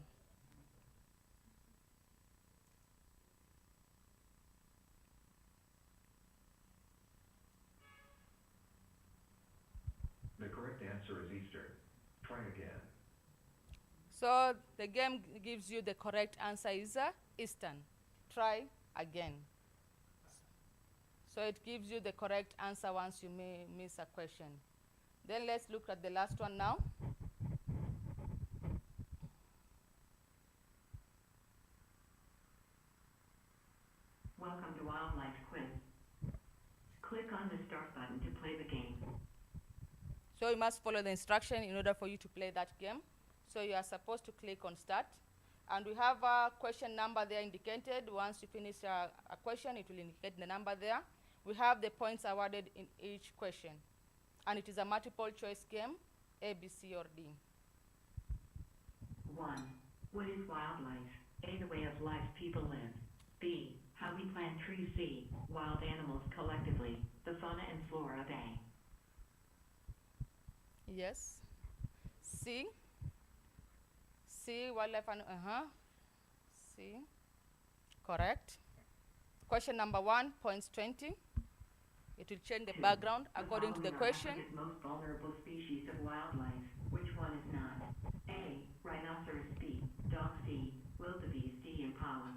The correct answer is Eastern. Try again. So the game gives you the correct answer is Eastern. Try again. So it gives you the correct answer once you may miss a question. Then let's look at the last one now. Welcome to Wildlife Quiz. Click on the start button to play the game. So you must follow the instruction in order for you to play that game. So you are supposed to click on start. And we have a question number there indicated. Once you finish a question, it will indicate the number there. We have the points awarded in each question. And it is a multiple choice game, A, B, C, or D. 1. What is wildlife? A. The way of life people live. B. How we plant trees. C. Wild animals collectively. The fauna and flora of A. Yes. C. C, wildlife and, C, correct. Question number 1, points 20. It will change the background according to the question. Africa's most vulnerable species of wildlife. Which one is not? A, rhinoceros, B, dog, C, wildebeest, D, impala.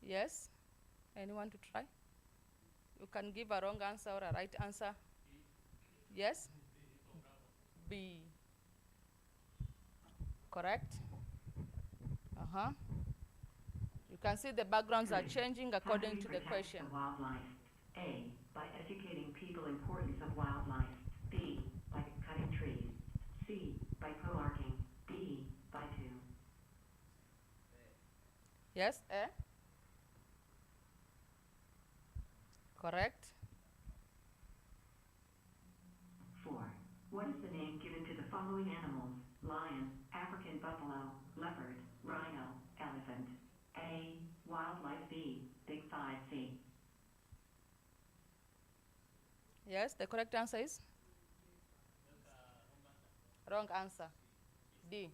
Yes? Anyone to try? You can give a wrong answer or a right answer. Yes? B. Correct? You can see the backgrounds are changing according to the question. The wildlife. A, by educating people importance of wildlife. B, by cutting trees. C, by co-marking. D, by 2. Yes, A? Correct. 4. What is the name given to the following animals? Lion, African buffalo, leopard, rhino, elephant. A, wildlife. B, big 5. C. Yes, the correct answer is? Wrong answer. D.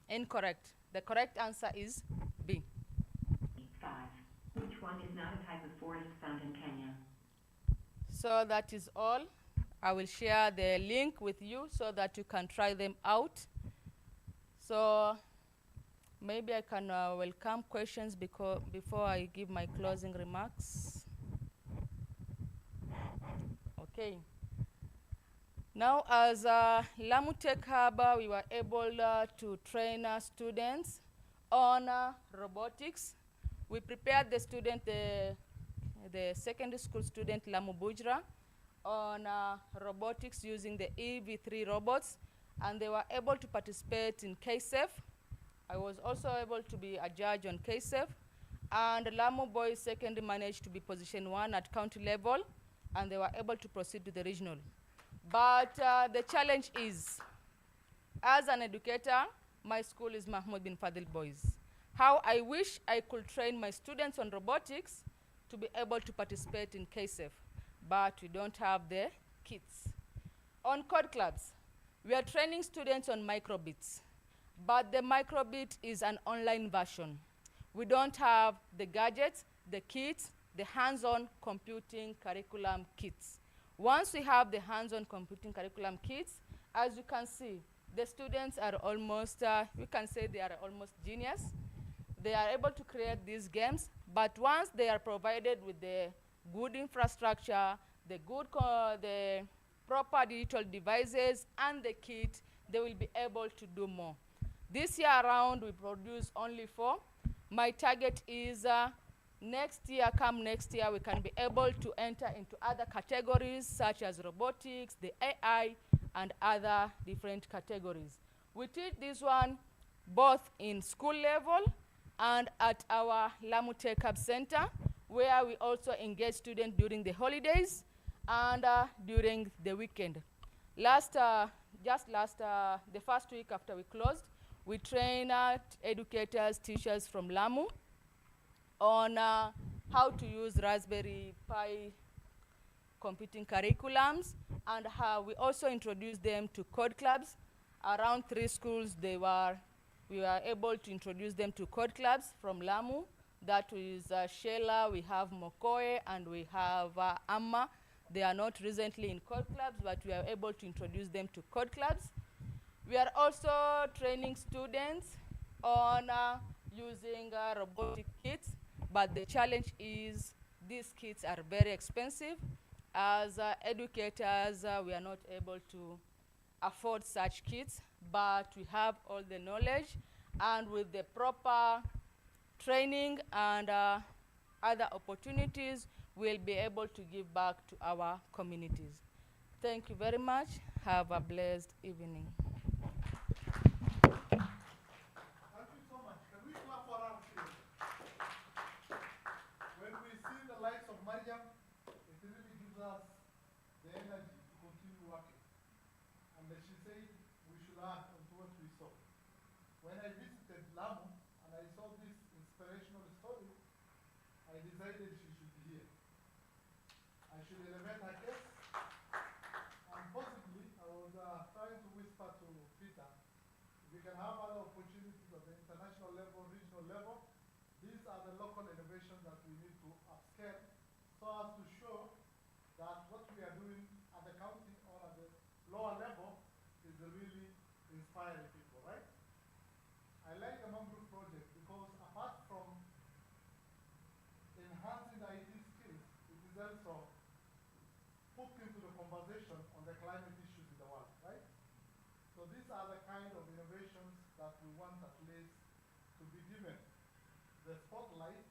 Incorrect. The correct answer is B. 5. Which one is not a type of forest found in Kenya? So that is all. I will share the link with you so that you can try them out. So maybe I can welcome questions before I give my closing remarks. Okay. Now, as Lamu Tech Hub, we were able to train students on robotics. We prepared the student, the secondary school student, Lamu Bujra, on robotics using the EV3 robots, and they were able to participate in KSEF. I was also able to be a judge on KSEF, and Lamu Boys Secondary managed to be position 1 at county level, and they were able to proceed to the regional. But the challenge is, as an educator, my school is Mahmoud bin Fadil Boys. How I wish I could train my students on robotics to be able to participate in KSEF, but we don't have the kits. On code clubs, we are training students on microbits, but the microbit is an online version. We don't have the gadgets, the kits, the hands-on computing curriculum kits. Once we have the hands-on computing curriculum kits, as you can see, the students are almost, we can say they are almost genius. They are able to create these games, but once they are provided with the good infrastructure, the proper digital devices, and the kit, they will be able to do more. This year around, we produce only 4. My target is next year, we can be able to enter into other categories such as robotics, the AI, and other different categories. We teach this one both in school level and at our Lamu Tech Hub Center, where we also engage students during the holidays and during the weekend. The first week after we closed, we train educators, teachers from Lamu on how to use Raspberry Pi computing curriculums, and how we also introduced them to code clubs. Around 3 schools, we were able to introduce them to code clubs from Lamu. That is Shela, we have Mokoe, and we have Amma. They are not recently in code clubs, but we are able to introduce them to code clubs. We are also training students on using robotic kits, but the challenge is these kits are very expensive. As educators, we are not able to afford such kits, but we have all the knowledge, and with the proper training and other opportunities, we'll be able to give back to our communities. Thank you very much. Have a blessed evening. Thank you so much. Can we clap for our students? When we see the likes of Mariam, it really gives us the energy to continue working. And she said we should add on to what we saw. When I visited Lamu and I saw this inspirational story, I decided she should be here. I should elevate her case We can have other opportunities at the international level, regional level. These are the local innovations that we need to upscale so as to show that what we are doing at the county or at the lower level is really inspiring people, right? I like the Mangrove project because apart from enhancing the IT skills, it is also put into the conversation on the climate issues in the world, right? So these are the kind of innovations that we want at least to be given the spotlight.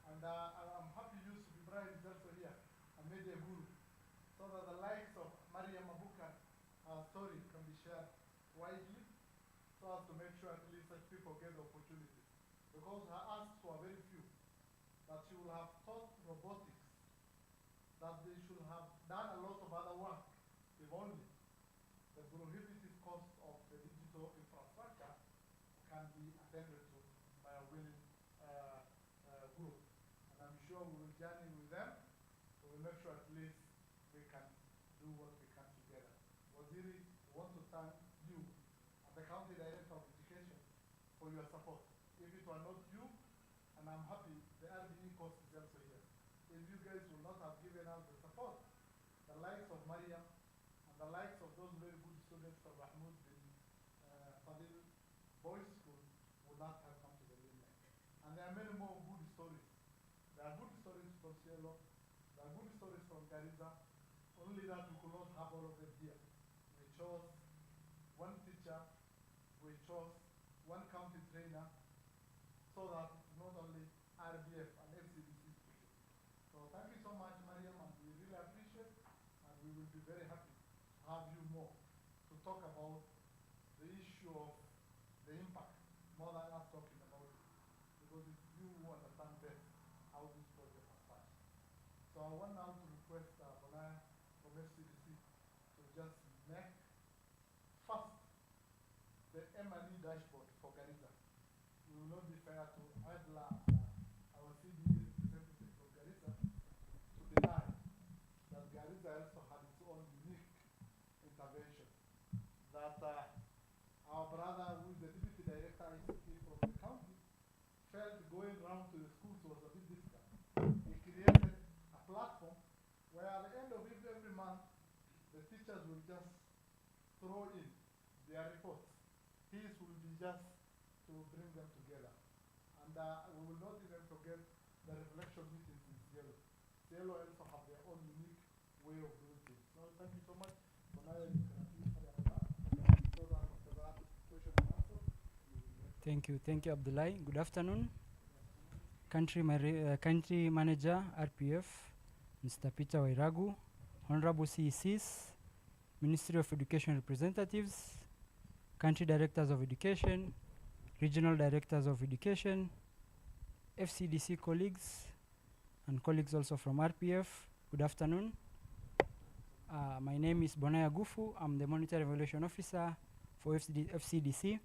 And I'm happy Yusuf Ibrahim is also here, a media guru, so that the likes of Mariam Abukar, story can be shared widely, so as to make sure at least such people get the opportunities. Because her asks were very few, that she will have taught robotics, that they should have done a lot of other work, if only the prohibitive cost of the digital infrastructure can be attended to by a willing group. And I'm sure we will journey with them. We will make sure at least we can do what we can together. Waziri, we want to thank you and the County Director of Education for your support. If it were not you, and I'm happy the RDE cost is also here. If you guys will not have given us the support, the likes of Mariam and the likes of those very good students from Mahmoud bin Fadil Boys School would not have come to the limelight. And there are many more good stories. There are good stories from Cielo, there are good stories from Garissa, only that we could not have all of them here. We chose one teacher, we chose one county trainer, so that it's not only RPF and FCDC speaking. So thank you so much, Mariam, and we really appreciate, and we will be very happy to have you more to talk about the issue of the impact, more than us talking about it, because it's you who understand best how this project has started. So I want now to request Bonaya from FCDC to just make first the M&E dashboard for Garissa. We will not be fair to Adla, our CDE representative from Garissa, to deny that Garissa also had its own unique intervention. That our brother, who is the deputy director ICT from the county, felt going around to the schools was a bit difficult. He created a platform where at the end of every month, the teachers will just throw in their reports. His will be just to bring them together. And we will not even forget the reflection meetings in Cielo. Cielo also have their own unique way of doing things. So thank you so much. For now, you can at least carry on that. So that after that question and answer, you will get Thank you, Abdullahi. Good afternoon. Country Manager, RPF, Mr. Peter Wairagu, Honorable CECs, Ministry of Education representatives, Country Directors of Education, Regional Directors of Education, FCDC colleagues, and colleagues also from RPF. Good afternoon. My name is Bonaya Gufu. I'm the Monetary Evaluation Officer for FCDC.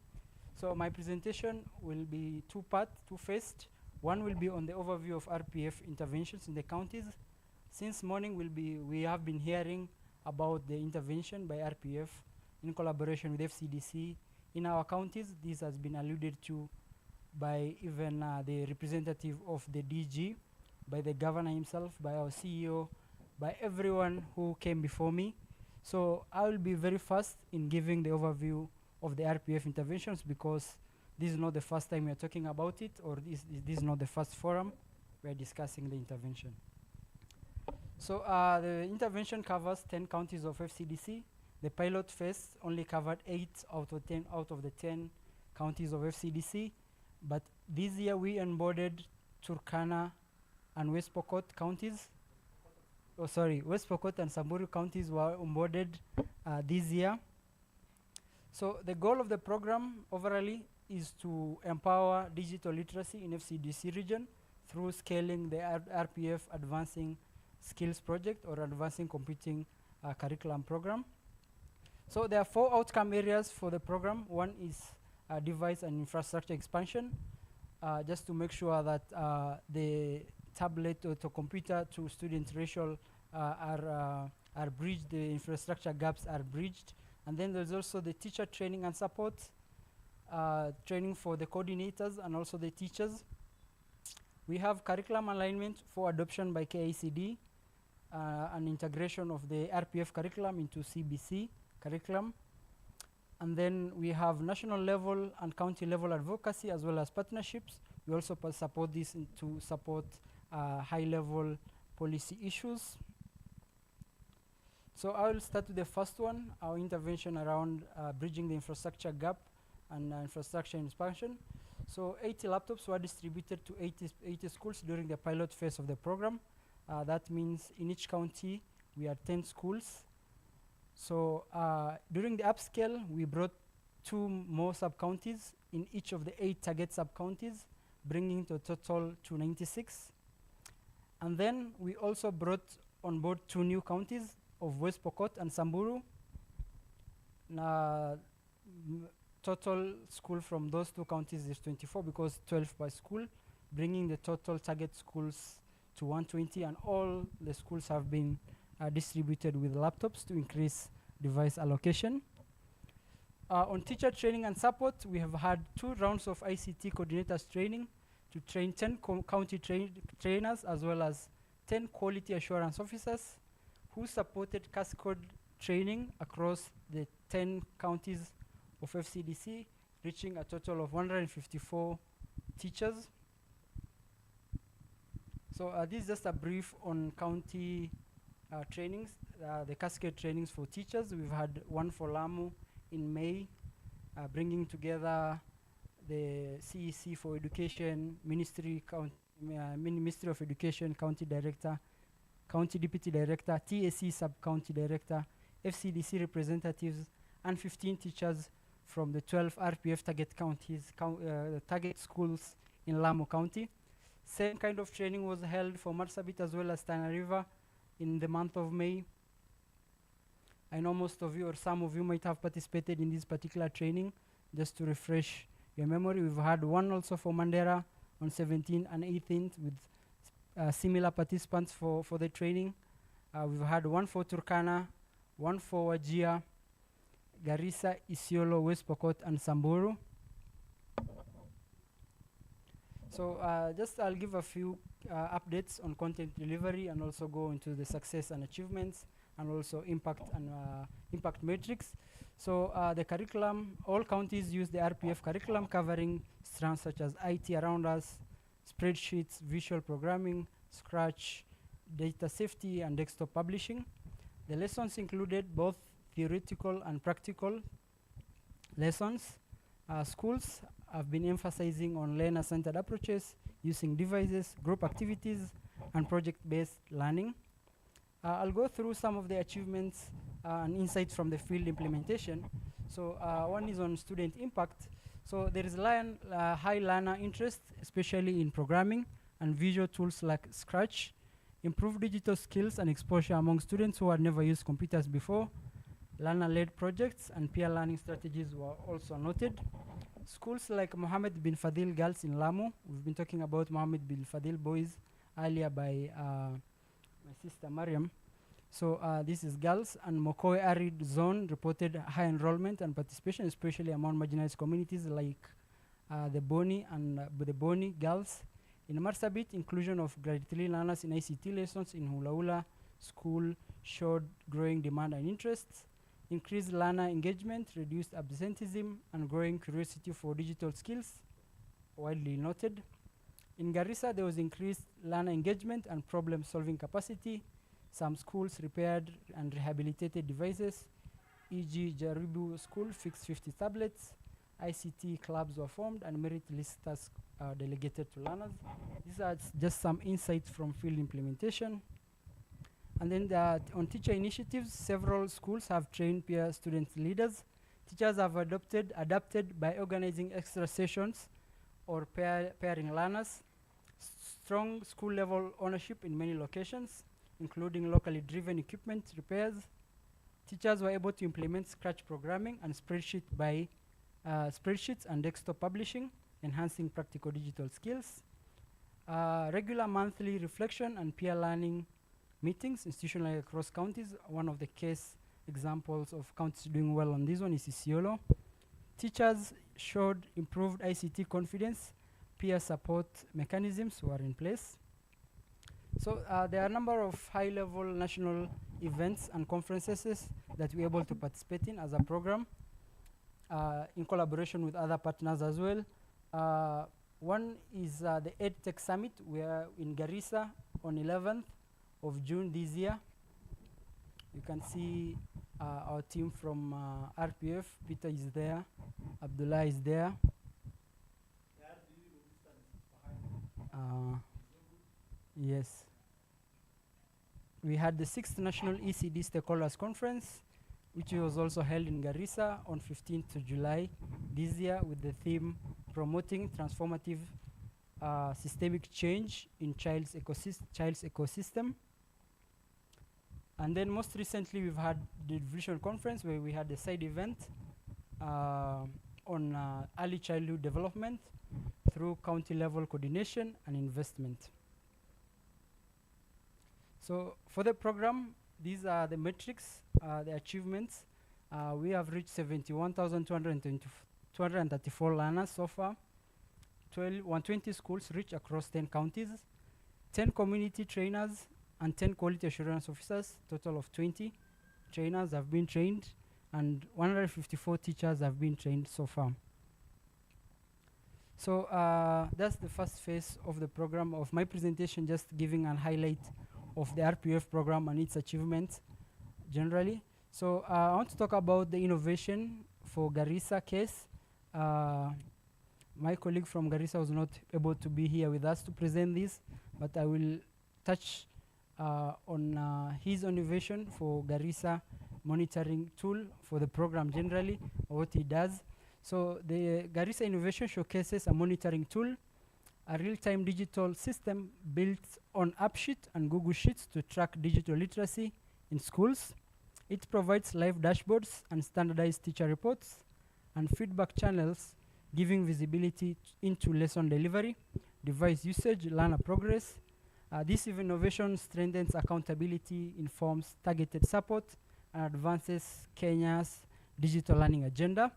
So my presentation will be two-phased. One will be on the overview of RPF interventions in the counties. Since morning we have been hearing about the intervention by RPF in collaboration with FCDC in our counties. This has been alluded to by even the representative of the DG, by the governor himself, by our CEO, by everyone who came before me. So I will be very fast in giving the overview of the RPF interventions, because this is not the first time we are talking about it, or this is not the first forum we are discussing the intervention. So the intervention covers 10 counties of FCDC. The pilot phase only covered 8 out of the 10 counties of FCDC. But this year we onboarded Turkana and West Pokot counties. Oh, sorry, West Pokot and Samburu counties were onboarded this year. So the goal of the program overall is to empower digital literacy in FCDC region through scaling the RPF Advancing Skills Project or Advancing Computing Curriculum Program. So there are 4 outcome areas for the program. One is device and infrastructure expansion, just to make sure that the tablet to computer to student ratio are bridged, the infrastructure gaps are bridged. And then there's also the teacher training and support, training for the coordinators and also the teachers. We have curriculum alignment for adoption by KICD, and integration of the RPF curriculum into CBC curriculum. And then we have national level and county level advocacy as well as partnerships. We also support this to support high level policy issues. So I will start with the first one, our intervention around bridging the infrastructure gap and infrastructure expansion. So 80 laptops were distributed to 80 schools during the pilot phase of the program. That means in each county, we had 10 schools. So during the upscale, we brought 2 more sub-counties in each of the 8 target sub-counties, bringing the total to 96. And then we also brought on board 2 new counties of West Pokot and Samburu. Total school from those 2 counties is 24 because 12 by school, bringing the total target schools to 120, and all the schools have been distributed with laptops to increase device allocation. On teacher training and support, we have had 2 rounds of ICT coordinators training to train 10 county trainers as well as 10 quality assurance officers who supported cascade training across the 10 counties of FCDC, reaching a total of 154 teachers. So this is just a brief on county trainings, the cascade trainings for teachers. We've had one for Lamu in May, bringing together the CEC for Education, Ministry of Education, County Director, County Deputy Director, TAC Sub-County Director, FCDC representatives, and 15 teachers from the 12 RPF target counties, target schools in Lamu County. Same kind of training was held for Marsabit as well as Tana River in the month of May. I know most of you or some of you might have participated in this particular training. Just to refresh your memory, we've had one also for Mandera on 17th and 18th with similar participants for the training. We've had one for Turkana, one for Wajir, Garissa, Isiolo, West Pokot, and Samburu. So I'll give a few updates on content delivery and also go into the success and achievements and also impact and impact metrics. So the curriculum, all counties use the RPF curriculum covering strands such as IT around us, spreadsheets, visual programming, Scratch, data safety, and desktop publishing. The lessons included both theoretical and practical lessons. Schools have been emphasizing on learner-centered approaches using devices, group activities, and project-based learning. I'll go through some of the achievements and insights from the field implementation. So one is on student impact. So there is high learner interest, especially in programming and visual tools like Scratch, improved digital skills and exposure among students who had never used computers before. Learner-led projects and peer learning strategies were also noted. Schools like Mohammed bin Fadil Girls in Lamu, we've been talking about Mohammed bin Fadil Boys earlier by my sister Mariam. So this is girls, and Mokoe Arid Zone reported high enrollment and participation, especially among marginalized communities like the Boni and the Boni girls. In Marsabit, inclusion of grade 3 learners in ICT lessons in Hula Hula school showed growing demand and interests. Increased learner engagement, reduced absenteeism, and growing curiosity for digital skills, widely noted. In Garissa, there was increased learner engagement and problem-solving capacity. Some schools repaired and rehabilitated devices, e.g. Jaribu School fixed 50 tablets, ICT clubs were formed, and merit list tasks delegated to learners. These are just some insights from field implementation. And then on teacher initiatives, several schools have trained peer student leaders. Teachers have adapted by organizing extra sessions or pairing learners. Strong school level ownership in many locations, including locally driven equipment repairs. Teachers were able to implement Scratch programming and spreadsheets and desktop publishing, enhancing practical digital skills. Regular monthly reflection and peer learning meetings institutionally across counties. One of the case examples of counties doing well on this one is Isiolo. Teachers showed improved ICT confidence, peer support mechanisms were in place. So there are a number of high-level national events and conferences that we're able to participate in as a program in collaboration with other partners as well. One is the EdTech Summit. We are in Garissa on 11th of June this year. You can see our team from RPF. Peter is there. Abdullah is there. Yes. We had the 6th National ECD Stakeholders Conference, which was also held in Garissa on 15th of July this year with the theme Promoting Transformative Systemic Change in Child's Ecosystem. And then most recently we've had the Vision Conference where we had a side event on early childhood development through county level coordination and investment. So for the program, these are the metrics, the achievements. We have reached 71,234 learners so far. 120 schools reached across 10 counties, 10 community trainers, and 10 quality assurance officers. Total of 20 trainers have been trained, and 154 teachers have been trained so far. So that's the first phase of the program of my presentation, just giving a highlight of the RPF program and its achievements generally. So I want to talk about the innovation for Garissa case. My colleague from Garissa was not able to be here with us to present this, but I will touch on his innovation for Garissa monitoring tool for the program generally, what he does. So the Garissa innovation showcases a monitoring tool, a real-time digital system built on AppSheet and Google Sheets to track digital literacy in schools. It provides live dashboards and standardized teacher reports and feedback channels, giving visibility into lesson delivery, device usage, learner progress. This innovation strengthens accountability, informs targeted support, and advances Kenya's digital learning agenda.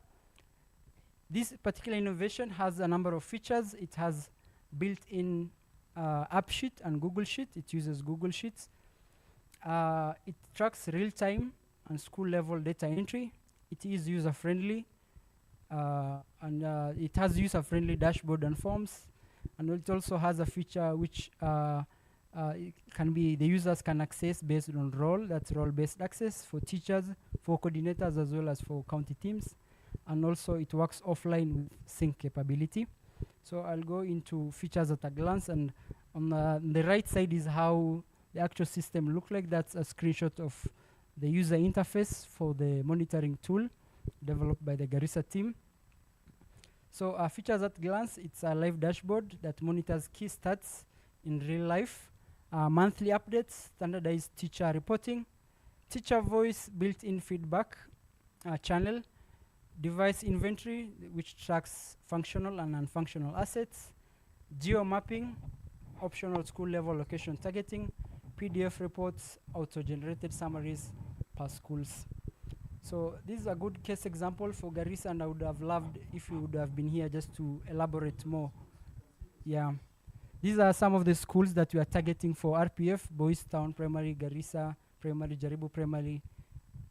This particular innovation has a number of features. It has built-in AppSheet and Google Sheet. It uses Google Sheets. It tracks real-time and school-level data entry. It is user-friendly, and it has user-friendly dashboard and forms. And it also has a feature which it can be the users can access based on role. That's role-based access for teachers, for coordinators, as well as for county teams. And also it works offline with sync capability. So I'll go into features at a glance, and on the right side is how the actual system looks like. That's a screenshot of the user interface for the monitoring tool developed by the Garissa team. So features at glance, it's a live dashboard that monitors key stats in real life, monthly updates, standardized teacher reporting, teacher voice built-in feedback channel, device inventory, which tracks functional and non-functional assets, geo-mapping, optional school-level location targeting, PDF reports, auto-generated summaries per schools. So this is a good case example for Garissa, and I would have loved if you would have been here just to elaborate more. Yeah. These are some of the schools that we are targeting for RPF: Boys Town Primary, Garissa Primary, Jaribu Primary,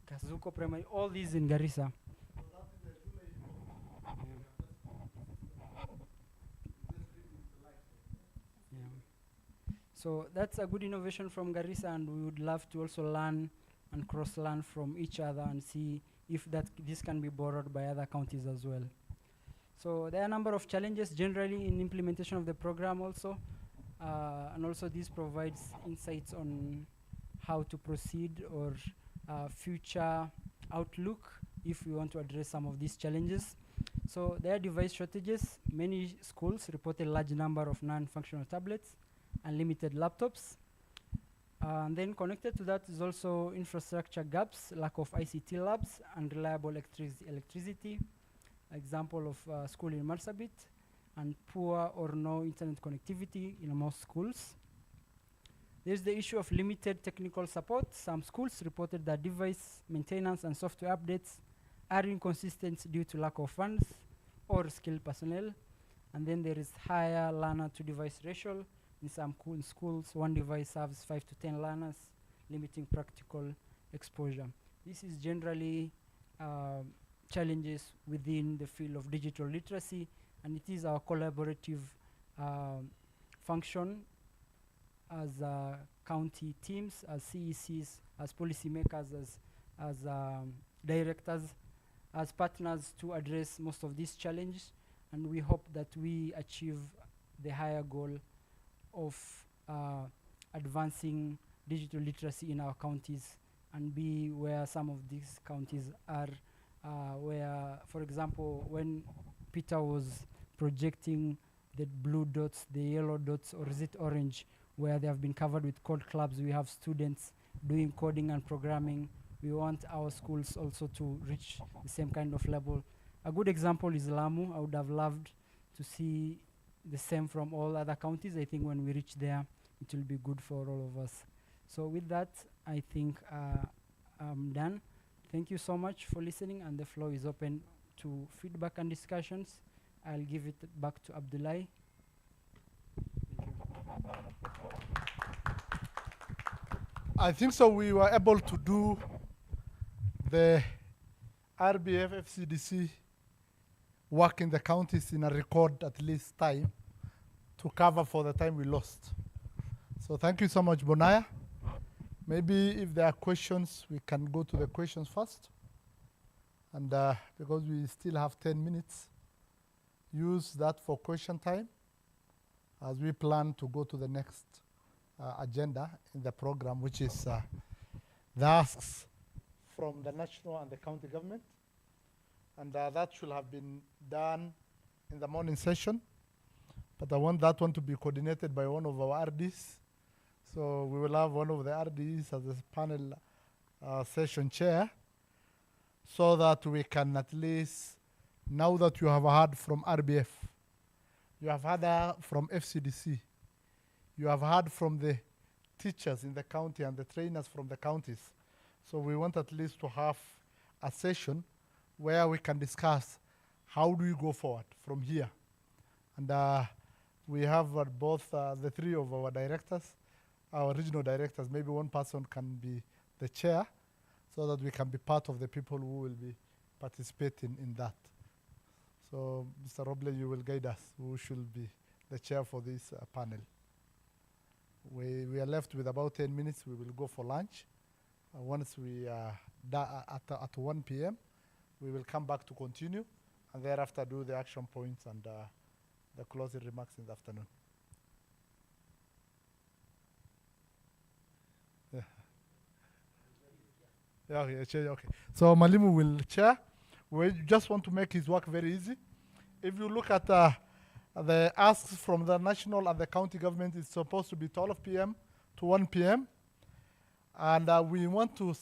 Kazuko Primary, all these in Garissa. So that's a good innovation from Garissa, and we would love to also learn and cross-learn from each other and see if this can be borrowed by other counties as well. So there are a number of challenges generally in implementation of the program also, and also this provides insights on how to proceed or future outlook if we want to address some of these challenges. So there are device shortages. Many schools report a large number of non-functional tablets and limited laptops. And then connected to that is also infrastructure gaps, lack of ICT labs, and reliable electricity. Example of school in Marsabit, and poor or no internet connectivity in most schools. There's the issue of limited technical support. Some schools reported that device maintenance and software updates are inconsistent due to lack of funds or skilled personnel. And then there is higher learner to device ratio. In some schools, one device serves 5 to 10 learners, limiting practical exposure. This is generally challenges within the field of digital literacy, and it is our collaborative function as county teams, as CECs, as policymakers, as directors, as partners to address most of these challenges. And we hope that we achieve the higher goal of advancing digital literacy in our counties and be where some of these counties are, where, for example, when Peter was projecting the blue dots, the yellow dots, or is it orange, where they have been covered with code clubs, we have students doing coding and programming. We want our schools also to reach the same kind of level. A good example is Lamu. I would have loved to see the same from all other counties. I think when we reach there, it will be good for all of us. So with that, I think I'm done. Thank you so much for listening, and the floor is open to feedback and discussions. I'll give it back to Abdullahi. Thank you. I think so we were able to do the RBF FCDC work in the counties in a record at least time to cover for the time we lost. So thank you so much, Bonaya. Maybe if there are questions, we can go to the questions first. And because we still have 10 minutes, use that for question time as we plan to go to the next agenda in the program, which is the asks from the national and the county government. And that should have been done in the morning session. But I want that one to be coordinated by one of our RDs. So we will have one of the RDs as a panel session chair, so that we can at least, now that you have heard from RBF, you have heard from FCDC, you have heard from the teachers in the county and the trainers from the counties. So we want at least to have a session where we can discuss how do we go forward from here. And we have both the three of our directors, our regional directors. Maybe one person can be the chair, so that we can be part of the people who will be participating in that. So Mr. Roble, you will guide us who should be the chair for this panel. We are left with about 10 minutes. We will go for lunch. Once we are at 1 p.m., we will come back to continue, and thereafter do the action points and the closing remarks in the afternoon. Yeah, okay. So Malimu will chair. We just want to make his work very easy. If you look at the asks from the national and the county government, it's supposed to be 12 p.m. to 1 p.m. And we want to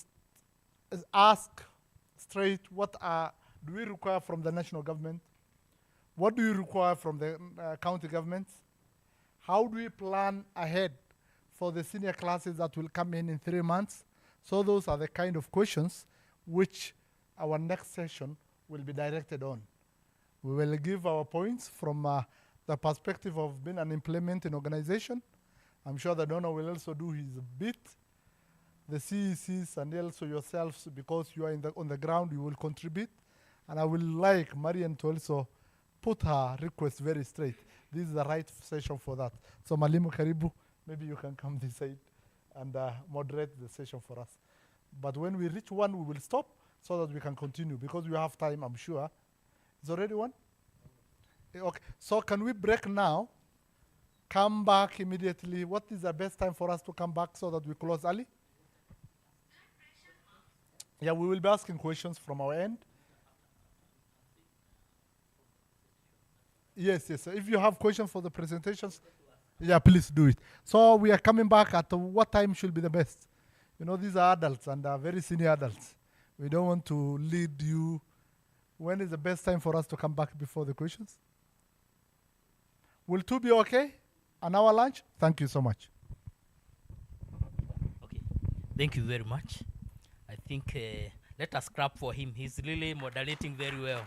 ask straight, what do we require from the national government? What do you require from the county governments? How do we plan ahead for the senior classes that will come in 3 months? So those are the kind of questions which our next session will be directed on. We will give our points from the perspective of being an implementing organization. I'm sure the donor will also do his bit. The CECs and also yourselves, because you are on the ground, you will contribute. And I will like Marian to also put her request very straight. This is the right session for that. So Malimu Karibu, maybe you can come this side and moderate the session for us. But when we reach 1, we will stop so that we can continue, because we have time, I'm sure. Is already 1? Okay, so can we break now, come back immediately? What is the best time for us to come back so that we close early? Yeah, we will be asking questions from our end. Yes. So if you have questions for the presentations, yeah, please do it. So we are coming back at what time should be the best? You know, these are adults and very senior adults. We don't want to lead you. When is the best time for us to come back before the questions? Will 2 be okay? An hour lunch? Thank you so much. Okay, thank you very much. I think Let us clap for him. He's really moderating very well.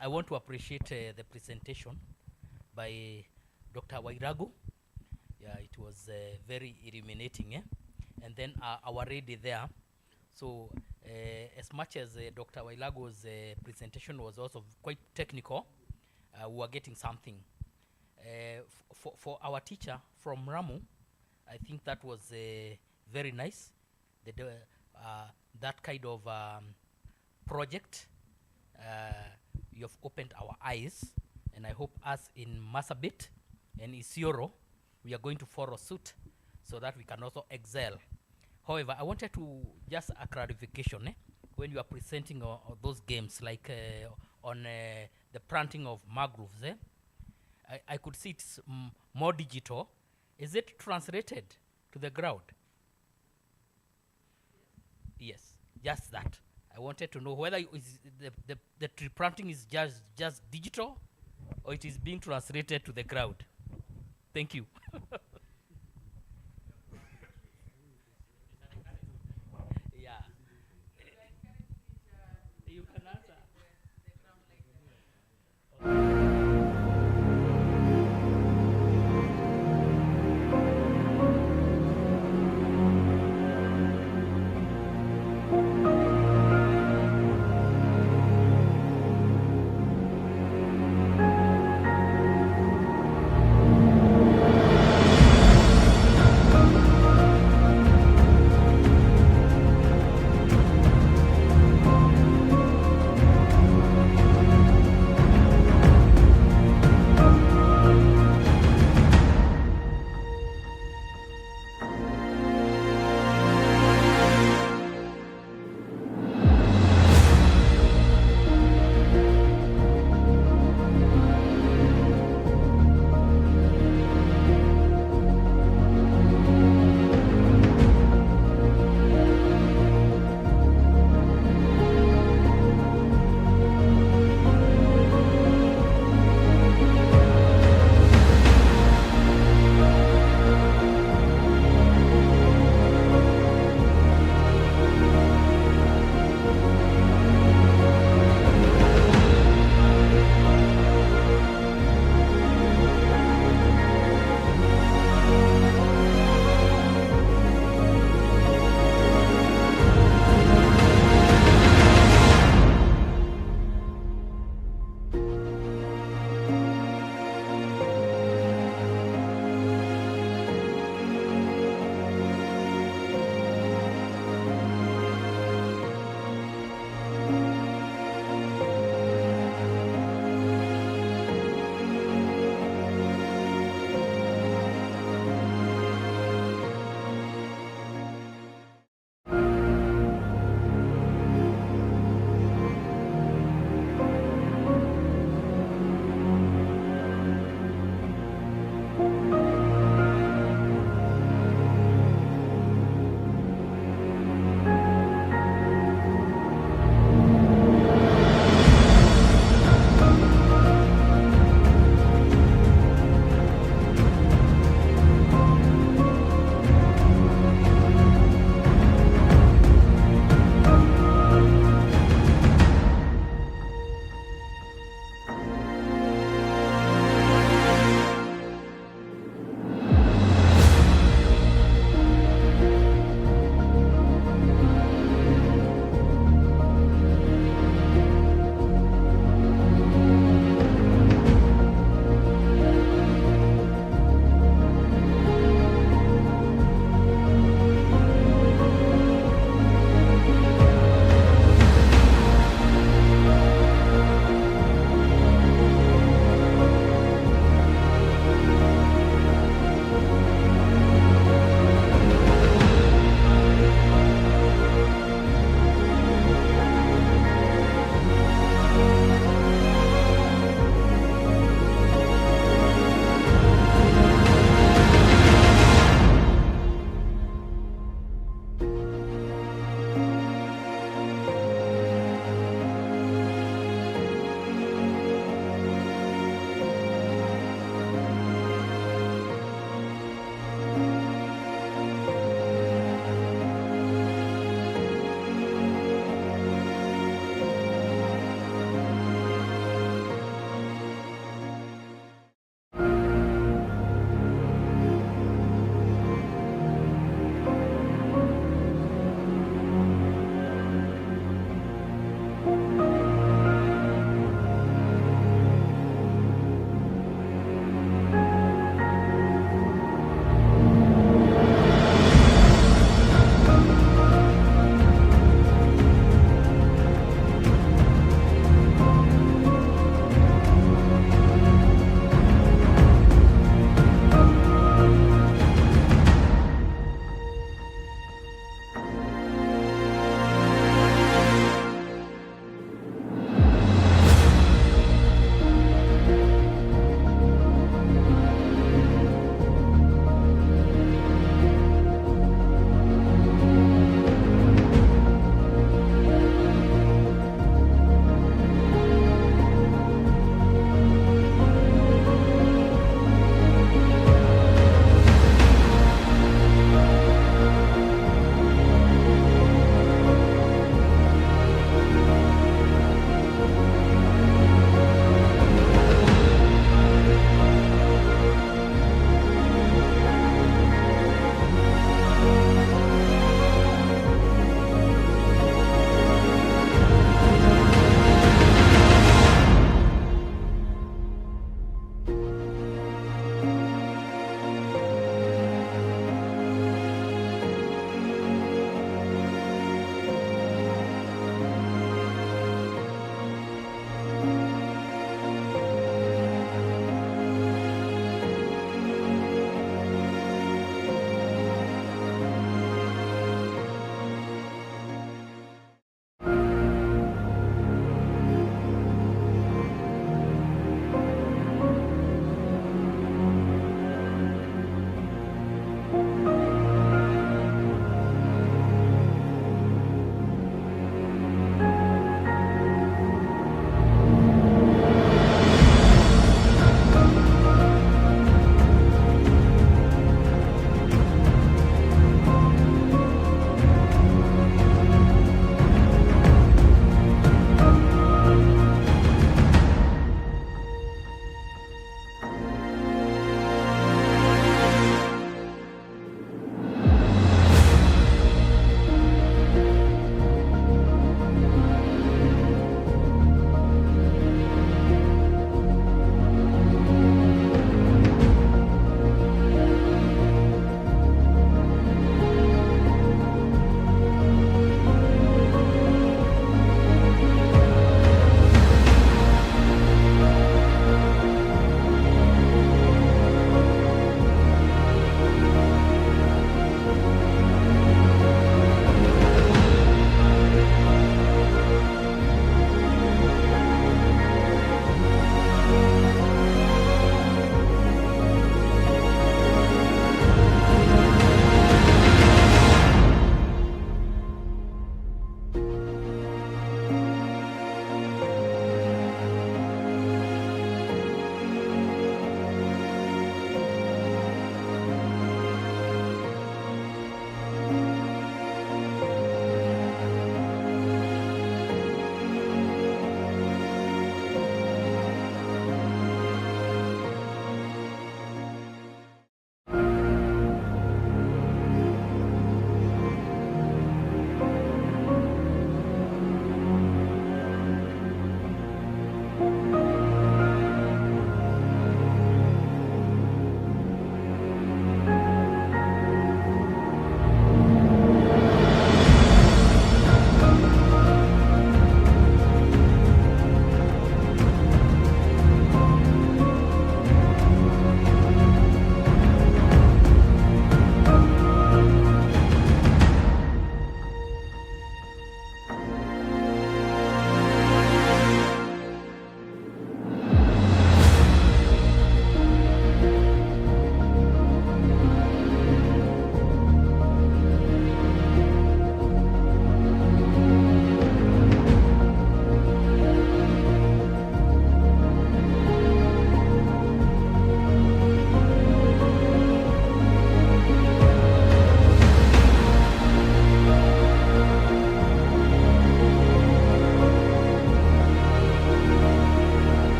I want to appreciate the presentation by Dr. Wairagu. Yeah, it was very illuminating. And then our lady there. So as much as Dr. Wairagu's presentation was also quite technical, we are getting something. For our teacher from Ramu, I think that was very nice. That kind of project, you have opened our eyes, and I hope us in Masabit and Isiolo, we are going to follow suit so that we can also excel. However, I wanted to just a clarification when you are presenting those games, like on the planting of mangroves. I could see it's more digital. Is it translated to the ground? Yes, just that. I wanted to know whether the tree planting is just digital or it is being translated to the ground. Thank you. Yeah. You can answer.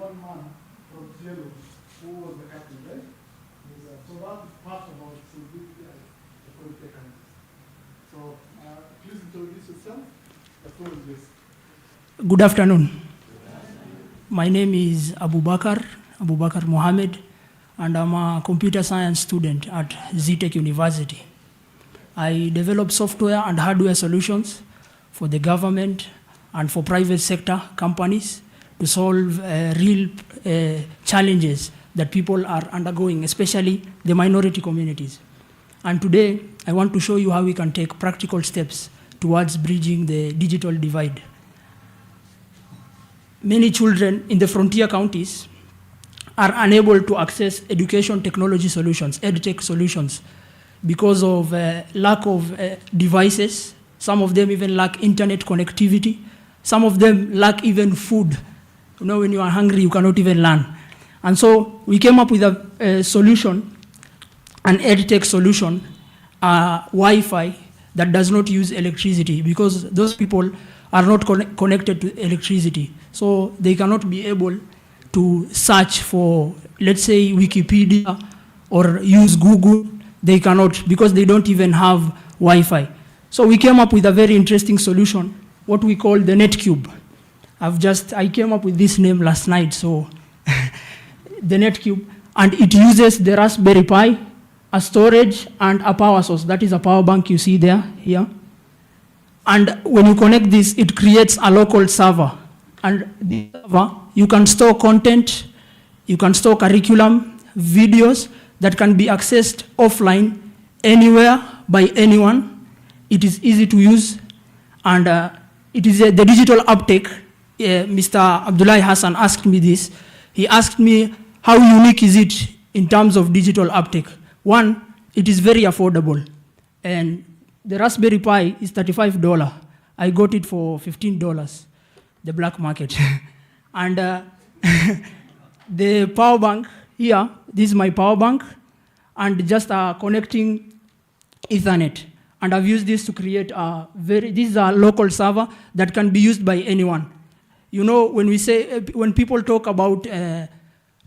one man from Cielo who was the captain, right? So that is part of our civility as a polytechnic. So please introduce yourself. The floor is yours. Good afternoon. My name is Abubakar Mohammed, and I'm a computer science student at ZTech University. I develop software and hardware solutions for the government and for private sector companies to solve real challenges that people are undergoing, especially the minority communities. And today, I want to show you how we can take practical steps towards bridging the digital divide. Many children in the frontier counties are unable to access education technology solutions, EdTech solutions, because of lack of devices. Some of them even lack internet connectivity. Some of them lack even food. You know, when you are hungry, you cannot even learn. And so we came up with a solution, an EdTech solution, Wi-Fi that does not use electricity, because those people are not connected to electricity. So they cannot be able to search for, let's say, Wikipedia or use Google. They cannot, because they don't even have Wi-Fi. So we came up with a very interesting solution, what we call the NetCube. I came up with this name last night, so the NetCube, and it uses the Raspberry Pi, a storage, and a power source. That is a power bank you see there, here. And when you connect this, it creates a local server. And this server, you can store content, you can store curriculum, videos that can be accessed offline, anywhere, by anyone. It is easy to use, and it is the digital uptake. Mr. Abdullahi Hassan asked me this. He asked me, how unique is it in terms of digital uptake? One, it is very affordable. And the Raspberry Pi is $35. I got it for $15, the black market. And the power bank here, this is my power bank, and just connecting Ethernet. And I've used this to create this is a local server that can be used by anyone. You know, when people talk about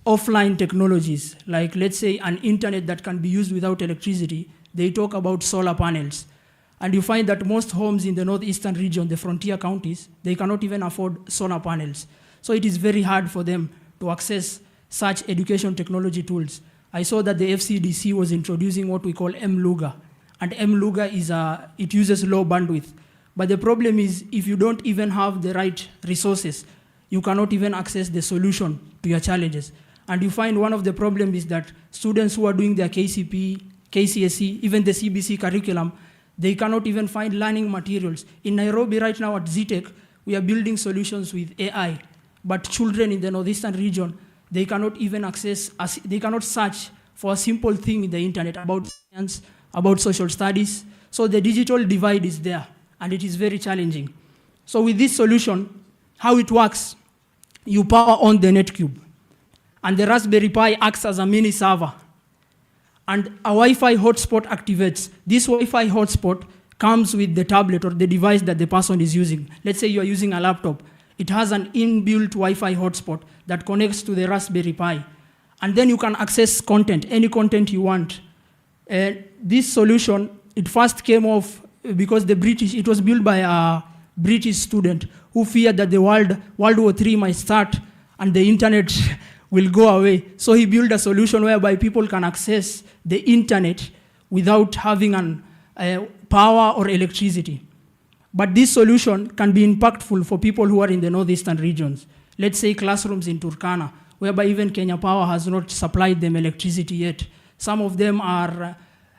offline technologies, like let's say an internet that can be used without electricity, they talk about solar panels. And you find that most homes in the northeastern region, the frontier counties, they cannot even afford solar panels. So it is very hard for them to access such education technology tools. I saw that the FCDC was introducing what we call MLUGA. And MLUGA it uses low bandwidth. But the problem is, if you don't even have the right resources, you cannot even access the solution to your challenges. And you find one of the problems is that students who are doing their KCP, KCSE, even the CBC curriculum, they cannot even find learning materials. In Nairobi right now at ZTech, we are building solutions with AI. But children in the northeastern region, they cannot even they cannot search for a simple thing in the internet about science, about social studies. So the digital divide is there, and it is very challenging. So with this solution, how it works, you power on the NetCube, and the Raspberry Pi acts as a mini server, and a Wi-Fi hotspot activates. This Wi-Fi hotspot comes with the tablet or the device that the person is using. Let's say you are using a laptop. It has an inbuilt Wi-Fi hotspot that connects to the Raspberry Pi. And then you can access content, any content you want. This solution, it first came off because it was built by a British student who feared that the World War III might start and the internet will go away. So he built a solution whereby people can access the internet without having power or electricity. But this solution can be impactful for people who are in the northeastern regions. Let's say classrooms in Turkana, whereby even Kenya Power has not supplied them electricity yet. Some of them are,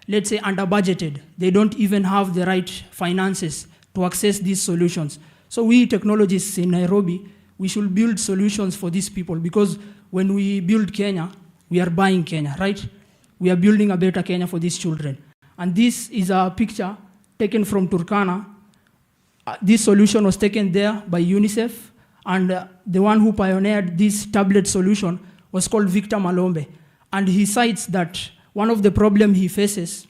let's say, under-budgeted. They don't even have the right finances to access these solutions. So we technologists in Nairobi, we should build solutions for these people, because when we build Kenya, we are buying Kenya, right? We are building a better Kenya for these children. And this is a picture taken from Turkana. This solution was taken there by UNICEF, and the one who pioneered this tablet solution was called Victor Malombe. And he cites that one of the problems he faces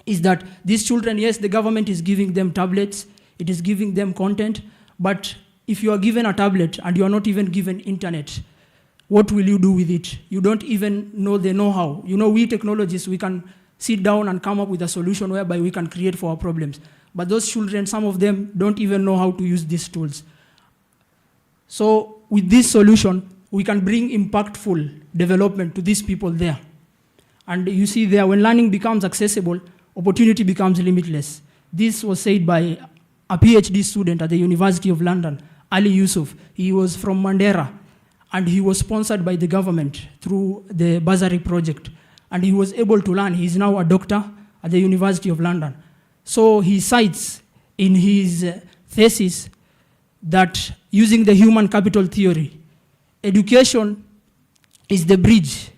is that these children, yes, the government is giving them tablets, it is giving them content, but if you are given a tablet and you are not even given internet, what will you do with it? You don't even know the know-how. You know, we technologists, we can sit down and come up with a solution whereby we can create for our problems. But those children, some of them don't even know how to use these tools. So with this solution, we can bring impactful development to these people there. And you see there, when learning becomes accessible, opportunity becomes limitless. This was said by a PhD student at the University of London, Ali Yusuf. He was from Mandera, and he was sponsored by the government through the bursary project. And he was able to learn. He's now a doctor at the University of London. So he cites in his thesis that using the human capital theory, education is the bridge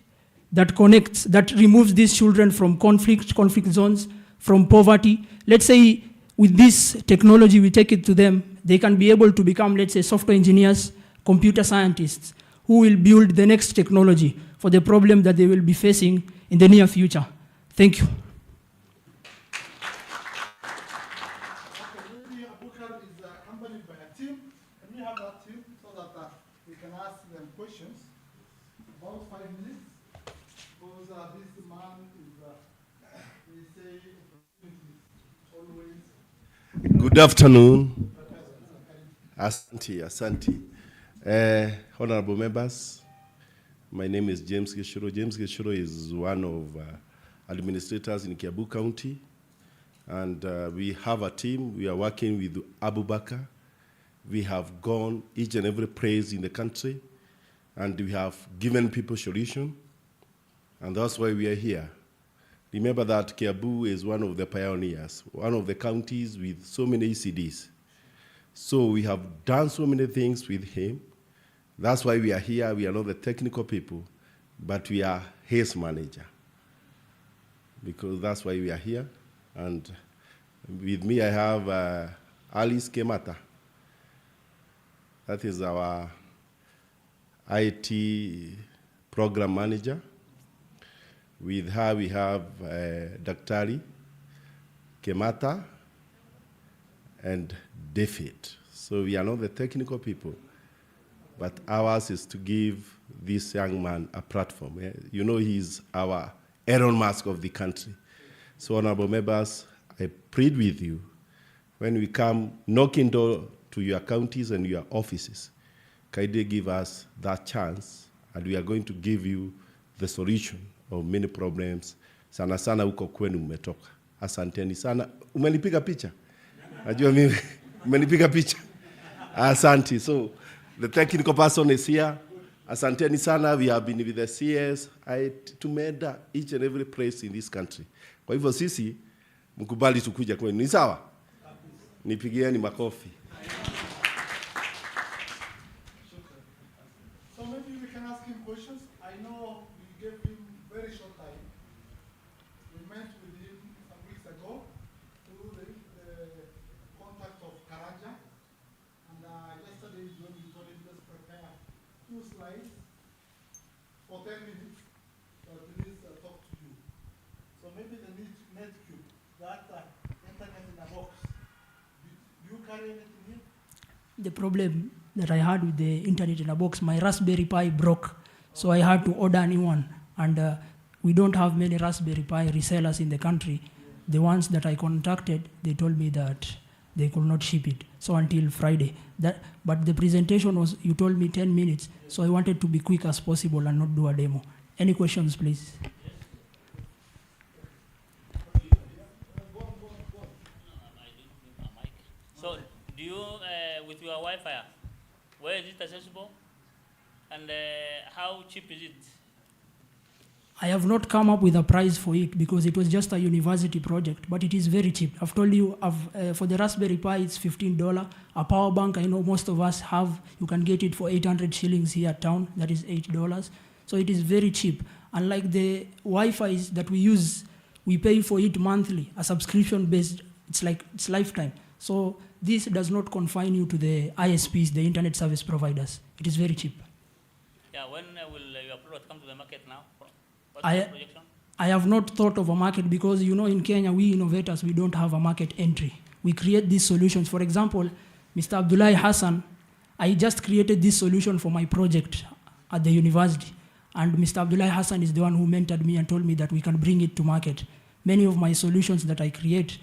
that connects, that removes these children from conflict zones, from poverty. Let's say with this technology, we take it to them, they can be able to become, let's say, software engineers, computer scientists, who will build the next technology for the problem that they will be facing in the near future. Thank you. Okay, maybe Abubakar is accompanied by a team. Can we have that team so that we can ask them questions? About 5 minutes. Because this man is, we say, always. Good afternoon. Asante. Honorable members, my name is James Gishuro. James Gishuro is one of administrators in Kiambu County. And we have a team. We are working with Abubakar. We have gone each and every place in the country, and we have given people solution. And that's why we are here. Remember that Kiambu is one of the pioneers, one of the counties with so many ECDs. So we have done so many things with him. That's why we are here. We are not the technical people, but we are his manager. Because that's why we are here. And with me, I have Alice Kemata. That is our IT program manager. With her, we have Daktari Kemata and David. So we are not the technical people, but ours is to give this young man a platform. You know, he's our Elon Musk of the country. So, honorable members, I plead with you, when we come knocking door to your counties and your offices, kindly give us that chance, and we are going to give you the solution of many problems. Sana sana huko kwenu umetoka. Asanteni sana. Umenipiga picha? Najua mimi umenipiga picha. Asante. So the technical person is here. Asanteni sana. We have been with the CS. Tumeenda each and every place in this country. Kwa hivyo sisi mkubali tukuja kwenu. Ni sawa? Nipigieni makofi. So maybe we can ask him questions. I know we gave him very short time. We met with him some weeks ago through the contact of Karaja. And yesterday when we told him just prepare 2 slides for 10 minutes to at least talk to you. So maybe the net cube, that internet in a box. Do you carry anything here? The problem that I had with the internet in a box, my Raspberry Pi broke, so I had to order a new one. And we don't have many Raspberry Pi resellers in the country. The ones that I contacted, they told me that they could not ship it, so until Friday. But the presentation was, you told me 10 minutes, so I wanted to be quick as possible and not do a demo. Any questions, please? So, do you, with your Wi-Fi, where is it accessible? And how cheap is it? I have not come up with a price for it because it was just a university project, but it is very cheap. I've told you, for the Raspberry Pi, it's $15. A power bank, I know most of us have, you can get it for 800 shillings here at town, that is $8. So it is very cheap. Unlike the Wi-Fi's that we use, we pay for it monthly, a subscription based, it's lifetime. So this does not confine you to the ISPs, the internet service providers. It is very cheap. Yeah, when will your product come to the market now? I have not thought of a market because, you know, in Kenya, we innovators, we don't have a market entry. We create these solutions. For example, Mr. Abdullahi Hassan, I just created this solution for my project at the university. And Mr. Abdullah Hassan is the one who mentored me and told me that we can bring it to market. Many of my solutions that I create,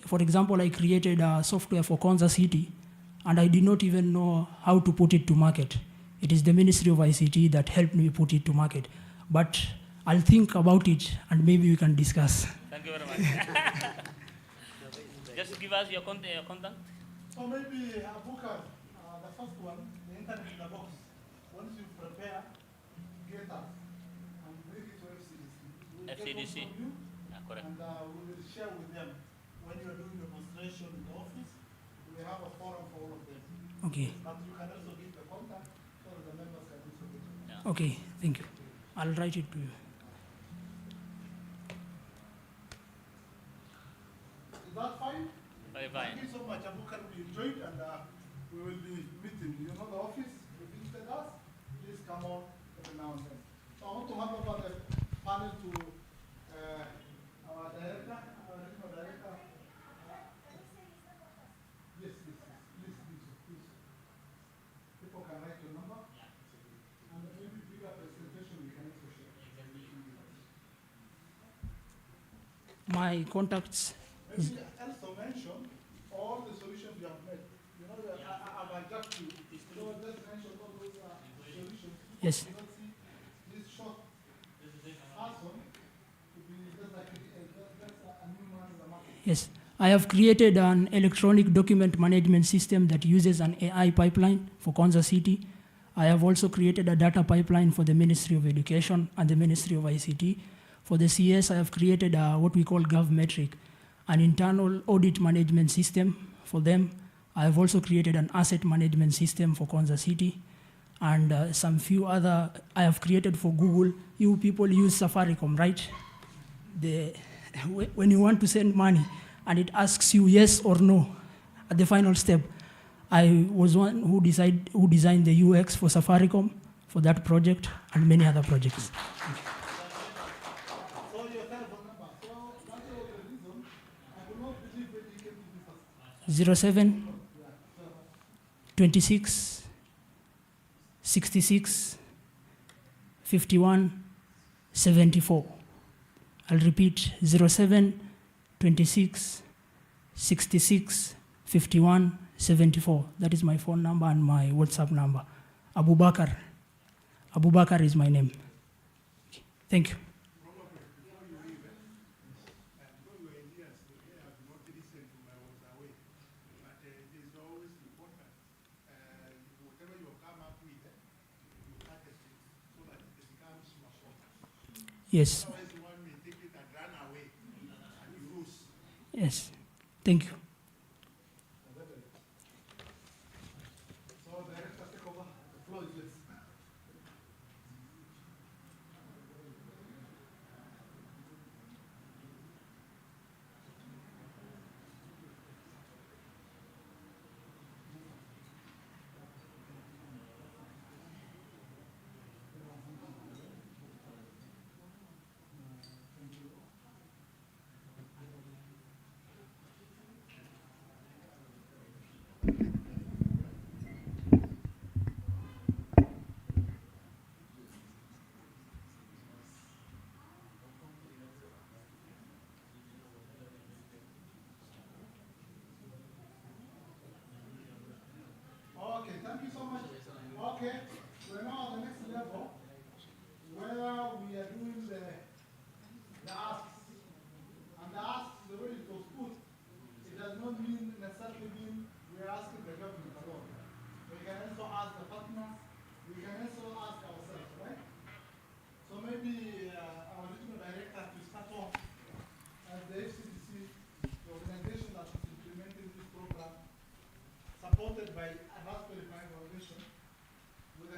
for example, I created a software for Konza City, and I did not even know how to put it to market. It is the Ministry of ICT that helped me put it to market. But I'll think about it, and maybe we can discuss. Thank you very much. Just give us your contact. So maybe Abukar, the first one, the internet in the box. Once you prepare, get us and bring it to FCDC. We'll FCDC? get one from you, Correct. and we will share with them. When you are doing the demonstration in the office, we have a forum for all of them. Okay. But you can also give the contact so that the members can also get it. Yeah. Okay, thank you. I'll write it to you. Is that fine? Very fine. Thank you so much, Abukar. We enjoyed, and we will be meeting. You know the office, you visited us. Please come on every now and then. So I want to hand over the panel to our director, our regional director. Yes, please. People can write your number. And maybe bigger presentation we can also share. My contacts. Maybe also mention all the solutions you have made. You know, I've adjusted you. So just mention all those solutions. Yes. You don't see this short person to be just like a new man in the market. Yes, I have created an electronic document management system that uses an AI pipeline for Konza City. I have also created a data pipeline for the Ministry of Education and the Ministry of ICT. For the CS, I have created what we call GovMetric, an internal audit management system for them. I have also created an asset management system for Konza City, and some few other I have created for Google. You people use Safaricom, right? When you want to send money and it asks you yes or no at the final step, I was one who designed the UX for Safaricom for that project and many other projects. So your telephone number. So that's all the reason. I will not believe when you came to this. 07 26 66 51 74. I'll repeat 07 26 66 51 74. That is my phone number and my WhatsApp number. Abubakar. Abubakar is my name. Thank you. Yes. Yes. Thank you. So director, take over. The floor is yours. Okay, thank you so much. Okay, we're now at the next level where we are doing the asks. And the asks, the way it was put, it does not necessarily mean we're asking the government alone. We can also ask the partners, we can also ask ourselves, right? So maybe our regional director to start off as the FCDC, the organization that is implementing this program, supported by a Raspberry Pi Foundation, with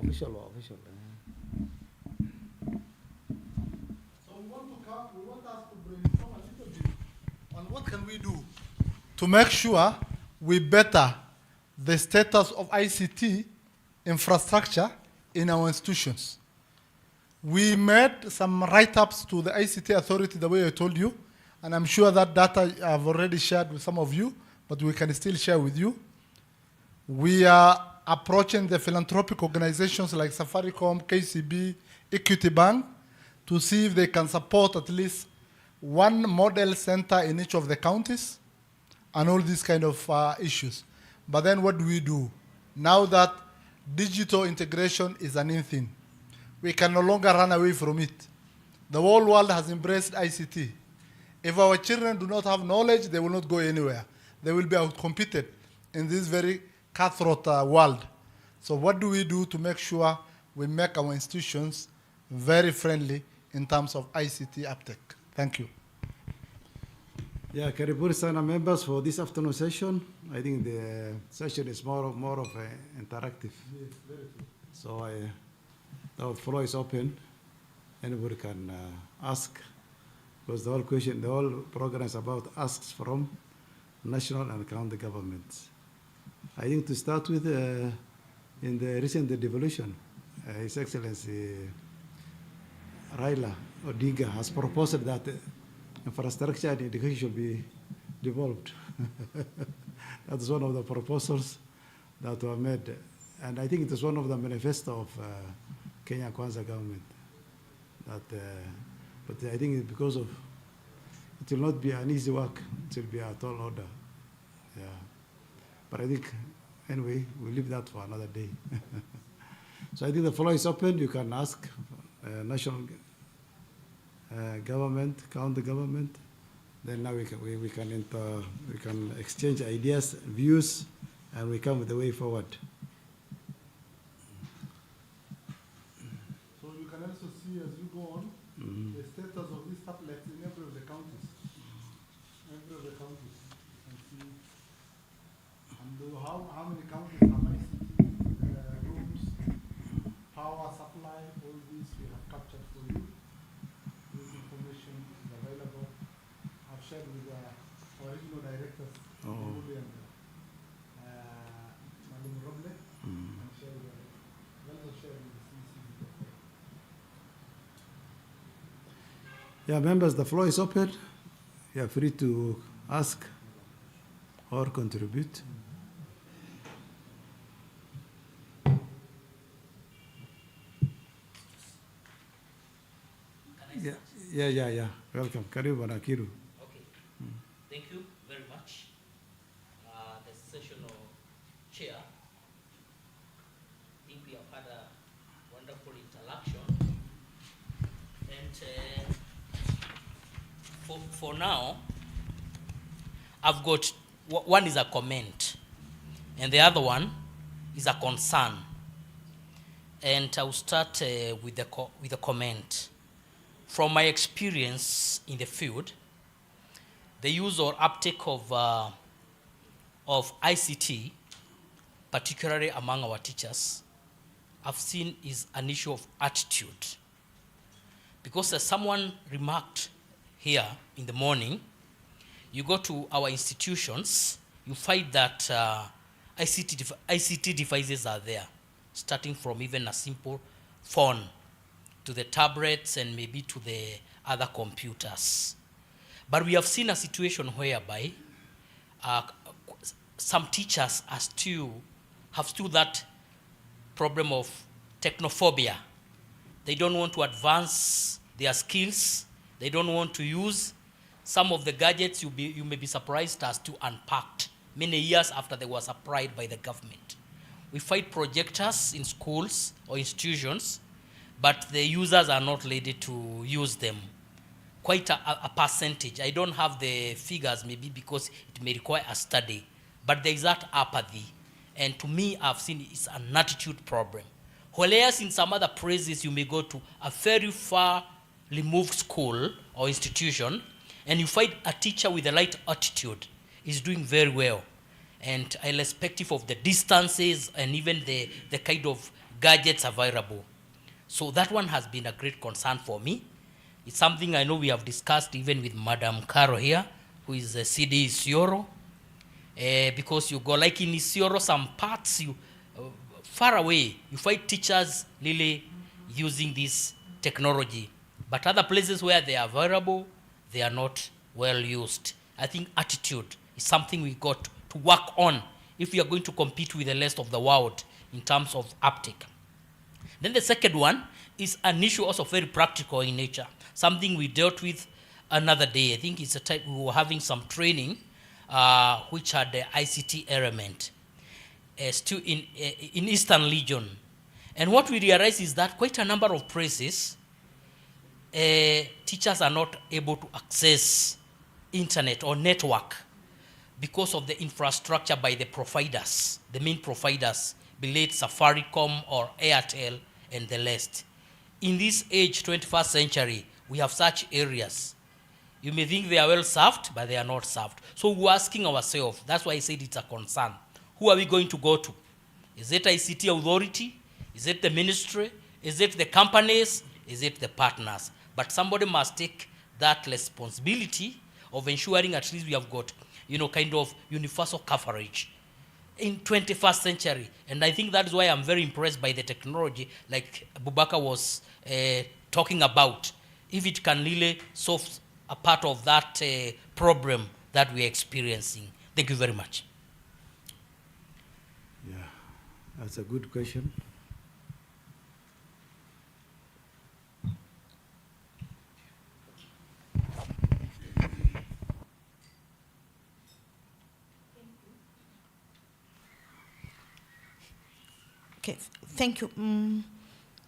official. So we want us to brainstorm a little bit on what can we do to make sure we better the status of ICT infrastructure in our institutions. We made some write-ups to the ICT authority the way I told you, and I'm sure that data I've already shared with some of you, but we can still share with you. We are approaching the philanthropic organizations like Safaricom, KCB, Equity Bank to see if they can support at least one model center in each of the counties and all these kind of issues. But then what do we do? Now that digital integration is an in thing, we can no longer run away from it. The whole world has embraced ICT. If our children do not have knowledge, they will not go anywhere. They will be outcompeted in this very cutthroat world. So what do we do to make sure we make our institutions very friendly in terms of ICT uptake? Thank you. Yeah, Karibuni sana members for this afternoon session. I think the session is more of interactive. Yes, very true. So the floor is open. Anybody can ask, because the whole program is about asks from national and county governments. I think to start with, in the recent devolution, His Excellency Raila Odinga has proposed that infrastructure and education should be devolved. That's one of the proposals that were made. And I think it is one of the manifesto of Kenya Kwanza government. That, but I think because of, it will not be an easy work, it will be a tall order. Yeah. But I think, anyway, we'll leave that for another day. So I think the floor is open. You can ask national government, county government. Then now we can exchange ideas, views, and we come with the way forward. So you can also see as you go on the status of these tablets in every of the counties. Every of the counties. You can see and how many counties have ICT rooms, power supply, all these we have captured for you. This information is available. I've shared with our regional directors, Malum Roble, and shared with also shared with the CCB. Yeah, members, the floor is open. You are free to ask or contribute. Yeah. Welcome. Karibu Bwana Kiru. Okay. Thank you very much. The sessional chair, I think we have had a wonderful interaction. And for now, I've got, one is a comment, and the other one is a concern. And I'll start with the comment. From my experience in the field, the use or uptake of ICT, particularly among our teachers, I've seen is an issue of attitude. Because as someone remarked here in the morning, you go to our institutions, you find that ICT devices are there, starting from even a simple phone to the tablets and maybe to the other computers. But we have seen a situation whereby some teachers have still that problem of technophobia. They don't want to advance their skills. They don't want to use some of the gadgets you may be surprised as to unpacked many years after they were supplied by the government. We find projectors in schools or institutions, but the users are not ready to use them. Quite a percentage. I don't have the figures, maybe because it may require a study, but there is that apathy. And to me, I've seen it's an attitude problem. Whereas in some other places, you may go to a very far removed school or institution, and you find a teacher with the right attitude is doing very well. And irrespective of the distances and even the kind of gadgets available. So that one has been a great concern for me. It's something I know we have discussed even with Madam Caro here, who is a CD Isioro, because you go like in Isioro, some parts far away, you find teachers really using this technology. But other places where they are available, they are not well used. I think attitude is something we got to work on if we are going to compete with the rest of the world in terms of uptake. Then the second one is an issue also very practical in nature, something we dealt with another day. I think it's a type we were having some training which had the ICT element still in Eastern Region. And what we realized is that quite a number of places, teachers are not able to access internet or network because of the infrastructure by the providers, the main providers, be it Safaricom or Airtel and the rest. In this age, 21st century, we have such areas. You may think they are well served, but they are not served. So we're asking ourselves, that's why I said it's a concern. Who are we going to go to? Is it ICT authority? Is it the ministry? Is it the companies? Is it the partners? But somebody must take that responsibility of ensuring at least we have got, kind of universal coverage in 21st century. And I think that is why I'm very impressed by the technology, like Bubaka was talking about, if it can really solve a part of that problem that we're experiencing. Thank you very much. Yeah, that's a good question. Okay, thank you.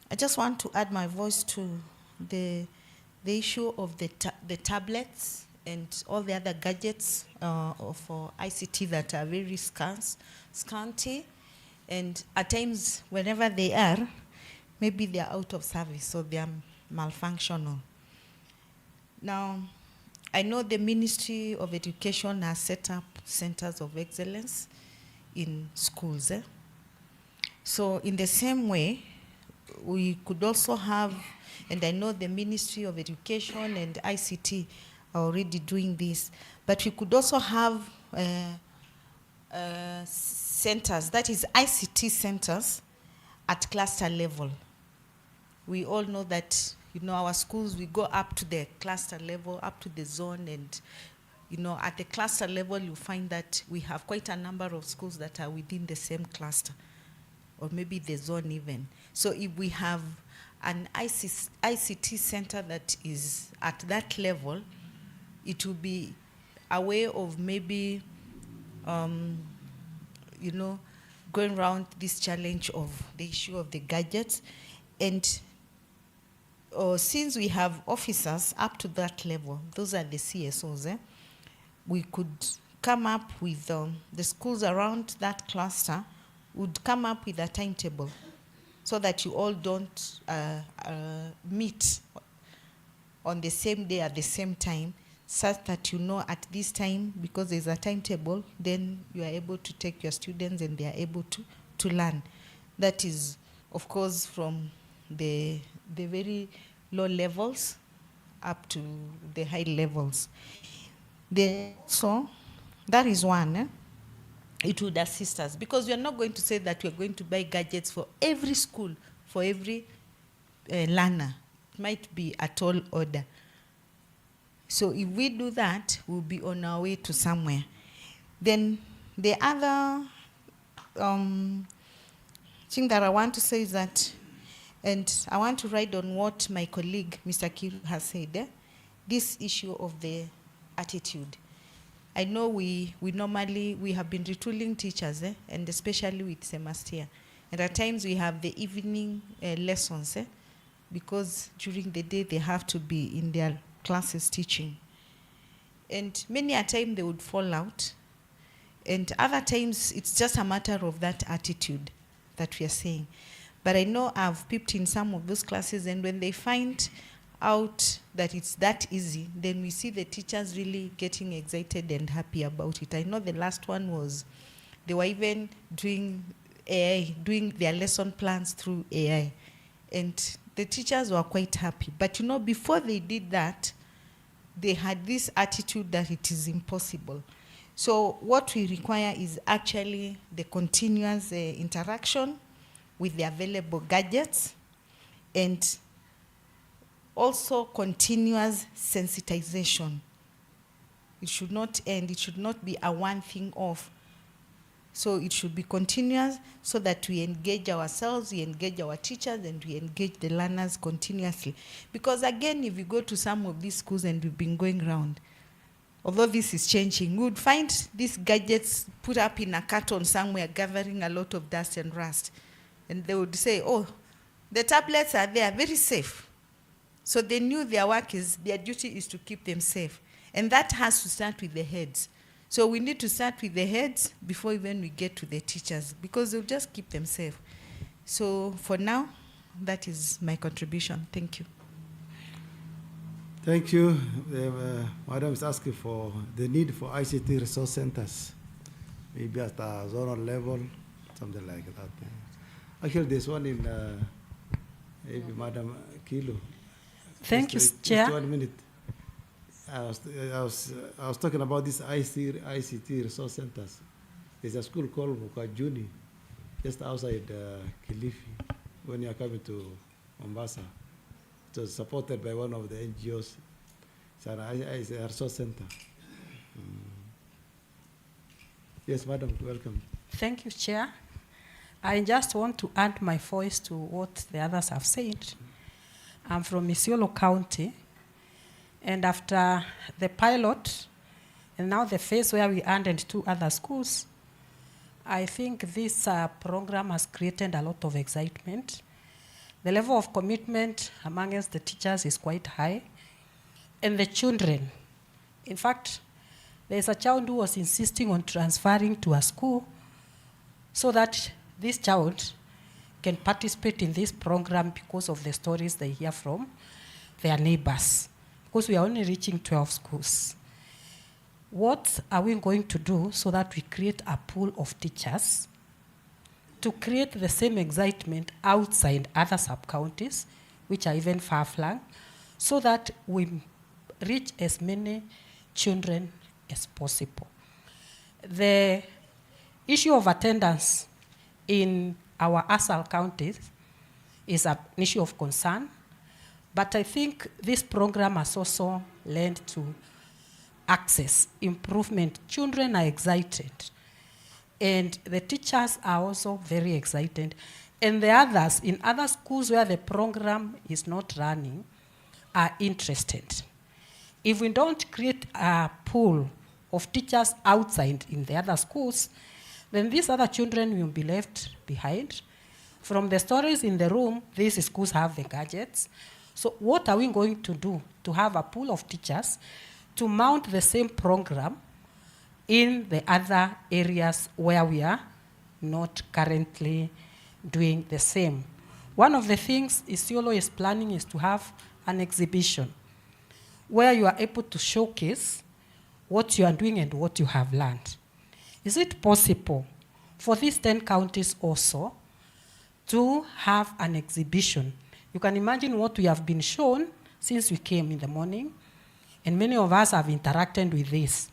I just want to add my voice to the issue of the tablets and all the other gadgets for ICT that are very scanty, and at times, whenever they are, maybe they are out of service, so they are malfunctional. Now, I know the Ministry of Education has set up centers of excellence in schools. So in the same way, we could also have, and I know the Ministry of Education and ICT are already doing this, but we could also have centers, that is ICT centers at cluster level. We all know that, our schools, we go up to the cluster level, up to the zone, and, at the cluster level, you find that we have quite a number of schools that are within the same cluster, or maybe the zone even. So if we have an ICT center that is at that level, it will be a way of maybe, going around this challenge of the issue of the gadgets. And since we have officers up to that level, those are the CSOs, we could come up with the schools around that cluster would come up with a timetable so that you all don't meet on the same day at the same time, such that at this time, because there's a timetable, then you are able to take your students and they are able to learn. That is, of course, from the very low levels up to the high levels. So that is one. It would assist us, because we are not going to say that we are going to buy gadgets for every school, for every learner. It might be a tall order. So if we do that, we'll be on our way to somewhere. Then the other thing that I want to say is that, and I want to ride on what my colleague, Mr. Kiru, has said, this issue of the attitude. I know we have been retooling teachers, and especially with semester. And at times we have the evening lessons, because during the day they have to be in their classes teaching. And many a time they would fall out. And other times it's just a matter of that attitude that we are saying. But I know I've peeped in some of those classes, and when they find out that it's that easy, then we see the teachers really getting excited and happy about it. I know the last one was, they were even doing AI, doing their lesson plans through AI. And the teachers were quite happy. But you know, before they did that, they had this attitude that it is impossible. So what we require is actually the continuous interaction with the available gadgets, and also continuous sensitization. It should not end. It should not be a one thing off. So it should be continuous so that we engage ourselves, we engage our teachers, and we engage the learners continuously. Because again, if you go to some of these schools, and we've been going around, although this is changing, we would find these gadgets put up in a carton somewhere, gathering a lot of dust and rust. And they would say, oh, the tablets are there, very safe. So they knew their duty is to keep them safe. And that has to start with the heads. So we need to start with the heads before even we get to the teachers, because they'll just keep them safe. So for now, that is my contribution. Thank you. Thank you. Madam is asking for the need for ICT resource centers, maybe at a zonal level, something like that. Actually, there's one in maybe Madam Kilo. Thank you, Chair. Just 1 minute. I was talking about these ICT resource centers. There's a school called Mukajuni, just outside Kilifi, when you're coming to Mombasa. It was supported by one of the NGOs. It's a resource center. Yes, madam, welcome. Thank you, Chair. I just want to add my voice to what the others have said. I'm from Isiolo County, and after the pilot, and now the phase where we added 2 other schools, I think this program has created a lot of excitement. The level of commitment amongst the teachers is quite high, and the children. In fact, there's a child who was insisting on transferring to a school so that this child can participate in this program because of the stories they hear from their neighbors, because we are only reaching 12 schools. What are we going to do so that we create a pool of teachers to create the same excitement outside other sub-counties, which are even far-flung, so that we reach as many children as possible? The issue of attendance in our ASAL counties is an issue of concern, but I think this program has also led to access improvement. Children are excited, and the teachers are also very excited. And the others, in other schools where the program is not running, are interested. If we don't create a pool of teachers outside in the other schools, then these other children will be left behind. From the stories in the room, these schools have the gadgets. So what are we going to do to have a pool of teachers to mount the same program in the other areas where we are not currently doing the same? One of the things Isiolo is planning is to have an exhibition where you are able to showcase what you are doing and what you have learned. Is it possible for these 10 counties also to have an exhibition? You can imagine what we have been shown since we came in the morning, and many of us have interacted with this.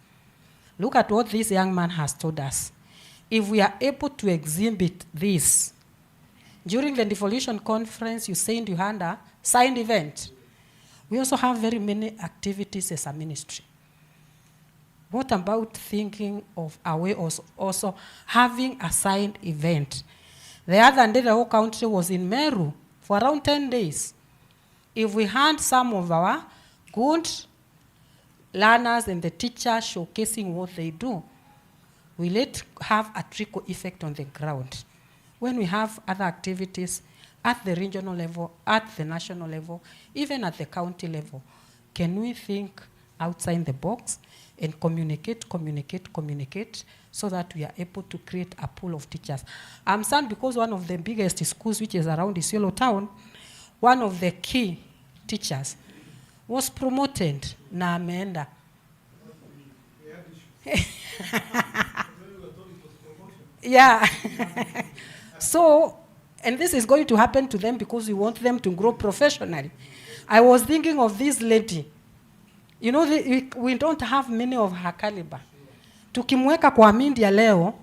Look at what this young man has told us. If we are able to exhibit this, during the devolution conference, you said you had a signed event. We also have very many activities as a ministry. What about thinking of a way also having a signed event? The other day, the whole country was in Meru for around 10 days. If we had some of our good learners and the teachers showcasing what they do, will it have a trickle effect on the ground? When we have other activities at the regional level, at the national level, even at the county level, can we think outside the box and communicate, so that we are able to create a pool of teachers? I'm sad because one of the biggest schools, which is around Isiolo town, one of the key teachers was promoted na ameenda. Yeah. So, and this is going to happen to them because we want them to grow professionally. I was thinking of this lady. You know, we don't have many of her caliber. Tukimweka kwa Mindia leo,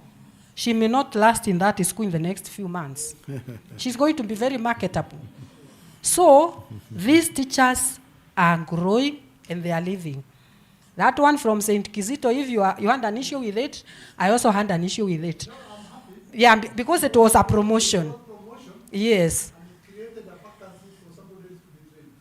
she may not last in that school in the next few months. She's going to be very marketable. So, these teachers are growing and they are living. That one from St. Kizito, if you had an issue with it, I also had an issue with it. Yeah, because it was a promotion. Yes.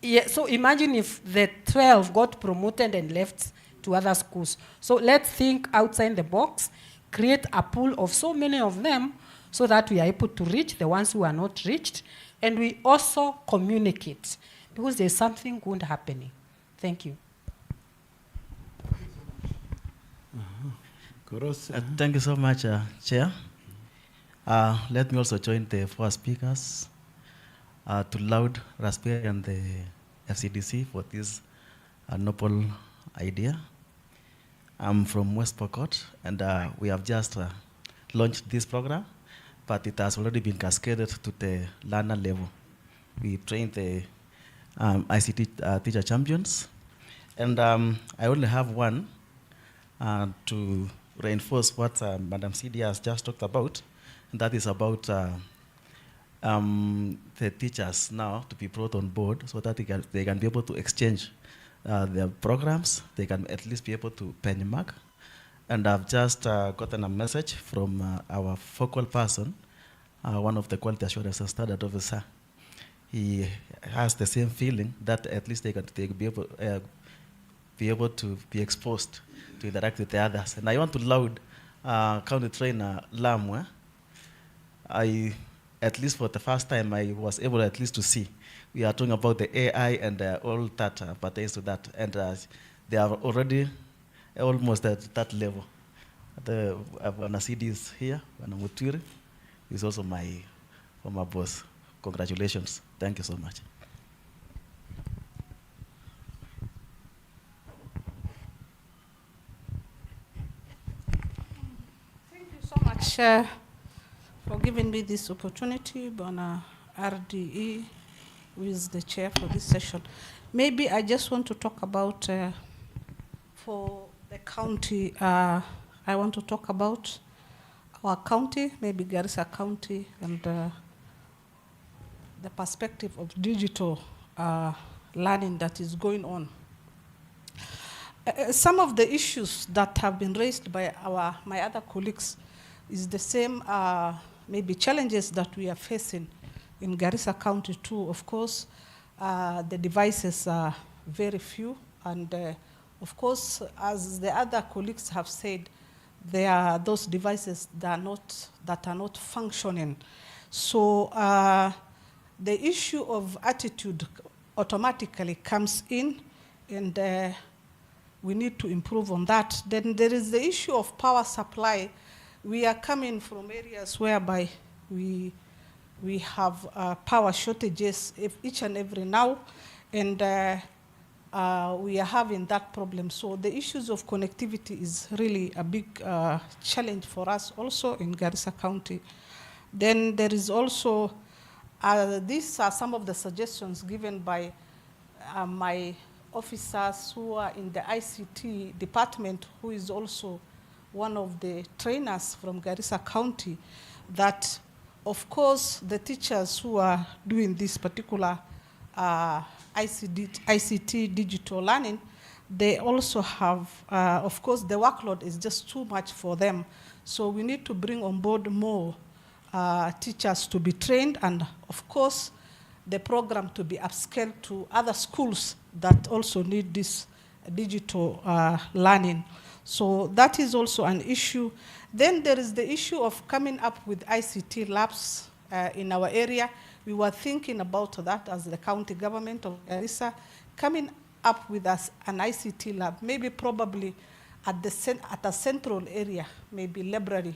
Yeah, so imagine if the 12 got promoted and left to other schools. So let's think outside the box, create a pool of so many of them so that we are able to reach the ones who are not reached, and we also communicate because there's something good happening. Thank you. Thank you so much, Chair. Let me also join the four speakers to laud Raspberry and the FCDC for this noble idea. I'm from West Pokot, and we have just launched this program, but it has already been cascaded to the learner level. We trained the ICT teacher champions, and I only have one to reinforce what Madam CD has just talked about, and that is about the teachers now to be brought on board so that they can be able to exchange their programs. They can at least be able to benchmark. And I've just gotten a message from our focal person, one of the quality assurance and standard officer. He has the same feeling that at least they can be able to be exposed to interact with the others. And I want to laud county trainer Lamwe. At least for the first time, I was able at least to see. We are talking about the AI and all that pertains to that. And they are already almost at that level. When I see this here, when I'm with Turi, he's also my former boss. Congratulations. Thank you so much. Thank you so much for giving me this opportunity, Bona RDE, who is the chair for this session. Maybe I just want to talk about, for the county, I want to talk about our county, maybe Garissa County, and the perspective of digital learning that is going on. Some of the issues that have been raised by my other colleagues is the same maybe challenges that we are facing in Garissa County too. Of course, the devices are very few, and of course, as the other colleagues have said, there are those devices that are not functioning. So the issue of attitude automatically comes in, and we need to improve on that. Then there is the issue of power supply. We are coming from areas whereby we have power shortages each and every now, and we are having that problem. So the issues of connectivity is really a big challenge for us also in Garissa County. Then there is also, these are some of the suggestions given by my officers who are in the ICT department, who is also one of the trainers from Garissa County, that of course the teachers who are doing this particular ICT digital learning, they also have, of course the workload is just too much for them. So we need to bring on board more teachers to be trained, and of course the program to be upscaled to other schools that also need this digital learning. So that is also an issue. Then there is the issue of coming up with ICT labs in our area. We were thinking about that as the county government of Garissa, coming up with an ICT lab, maybe probably at a central area, maybe library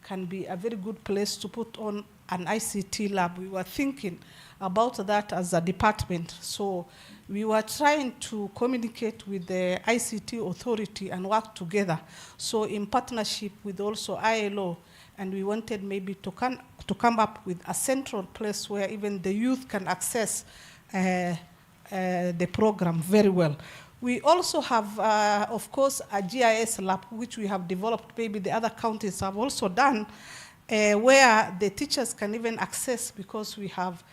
can be a very good place to put on an ICT lab. We were thinking about that as a department. So we were trying to communicate with the ICT authority and work together. So in partnership with also ILO, and we wanted maybe to come up with a central place where even the youth can access the program very well. We also have, of course, a GIS lab, which we have developed, maybe the other counties have also done, where the teachers can even access, because we have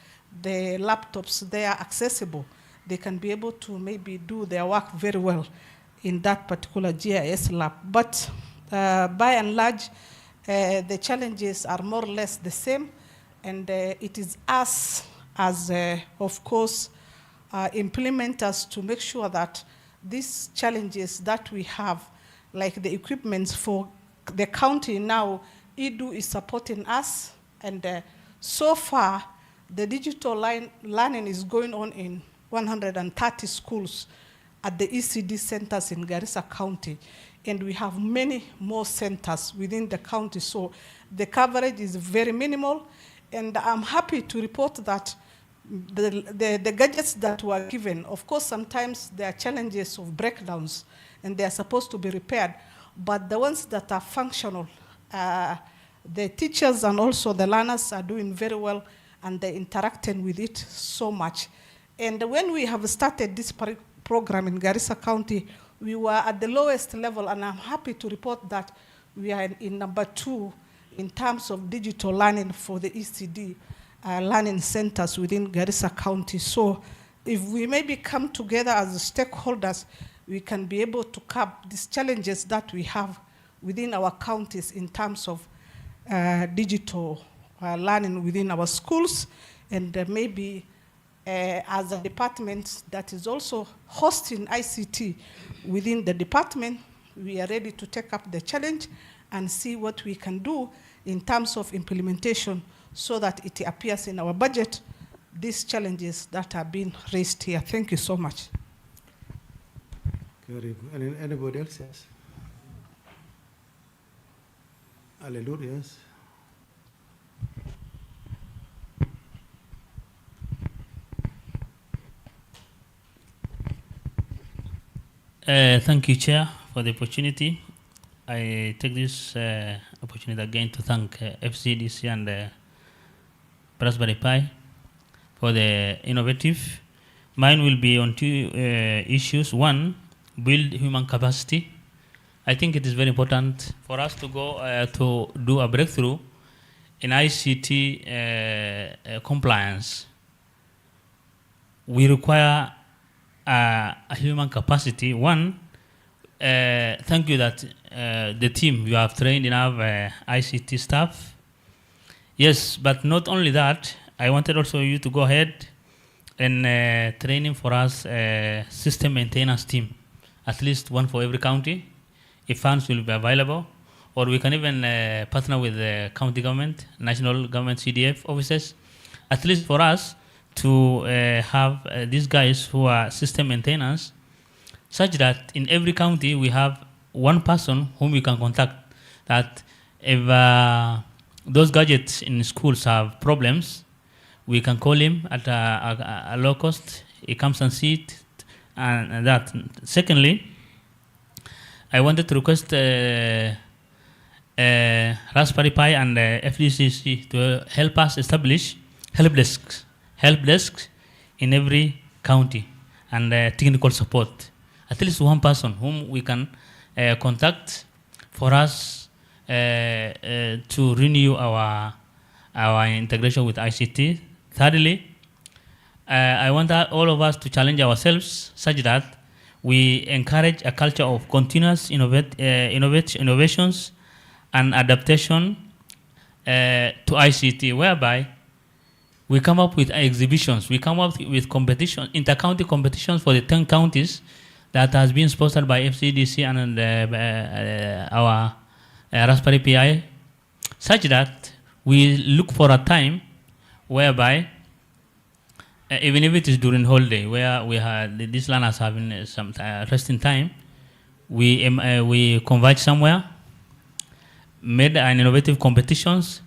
the laptops there accessible. They can be able to maybe do their work very well in that particular GIS lab. But by and large, the challenges are more or less the same, and it is us as, of course, implementers to make sure that these challenges that we have, like the equipments for the county now, EDU is supporting us, and so far, the digital learning is going on in 130 schools at the ECD centers in Garissa County, and we have many more centers within the county, so the coverage is very minimal, and I'm happy to report that the gadgets that were given, of course, sometimes there are challenges of breakdowns, and they are supposed to be repaired, but the ones that are functional, the teachers and also the learners are doing very well, and they're interacting with it so much. And when we have started this program in Garissa County, we were at the lowest level, and I'm happy to report that we are in number 2 in terms of digital learning for the ECD learning centers within Garissa County. So if we maybe come together as stakeholders, we can be able to curb these challenges that we have within our counties in terms of digital learning within our schools, and maybe as a department that is also hosting ICT within the department, we are ready to take up the challenge and see what we can do in terms of implementation so that it appears in our budget, these challenges that are being raised here. Thank you so much. Anybody else? Yes. Hallelujah. Yes. Thank you, Chair, for the opportunity. I take this opportunity again to thank FCDC and Raspberry Pi for the innovative. Mine will be on 2 issues. One, build human capacity. I think it is very important for us to go to do a breakthrough in ICT compliance. We require a human capacity. One, thank you that the team, you have trained enough ICT staff. Yes, but not only that, I wanted also you to go ahead and training for us system maintenance team, at least one for every county, if funds will be available, or we can even partner with the county government, national government CDF offices, at least for us to have these guys who are system maintenance, such that in every county we have one person whom we can contact, that if those gadgets in schools have problems, we can call him at a low cost, he comes and see it, and that. Secondly, I wanted to request Raspberry Pi and FCDC to help us establish help desks in every county, and technical support. At least one person whom we can contact for us to renew our integration with ICT. Thirdly, I want all of us to challenge ourselves such that we encourage a culture of continuous innovations and adaptation to ICT, whereby we come up with exhibitions, we come up with competition, inter-county competitions for the 10 counties that has been sponsored by FCDC and our Raspberry Pi, such that we look for a time whereby, even if it is during holiday, where we have these learners having some resting time, we converge somewhere, made an innovative competitions,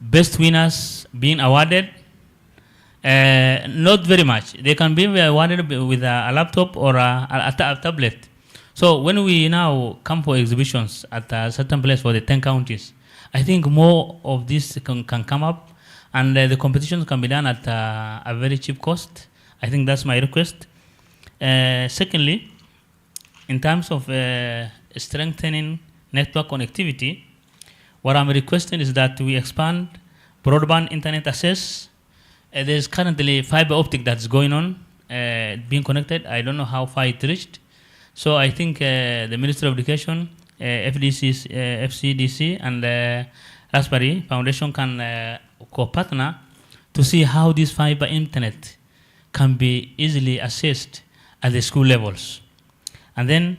best winners being awarded. Not very much. They can be awarded with a laptop or a tablet. So when we now come for exhibitions at a certain place for the 10 counties, I think more of this can come up, and the competitions can be done at a very cheap cost. I think that's my request. Secondly, in terms of strengthening network connectivity, what I'm requesting is that we expand broadband internet access. There's currently fiber optic that's going on, being connected. I don't know how far it reached. So I think the Ministry of Education, FCDC, and Raspberry Foundation can co-partner to see how this fiber internet can be easily accessed at the school levels. And then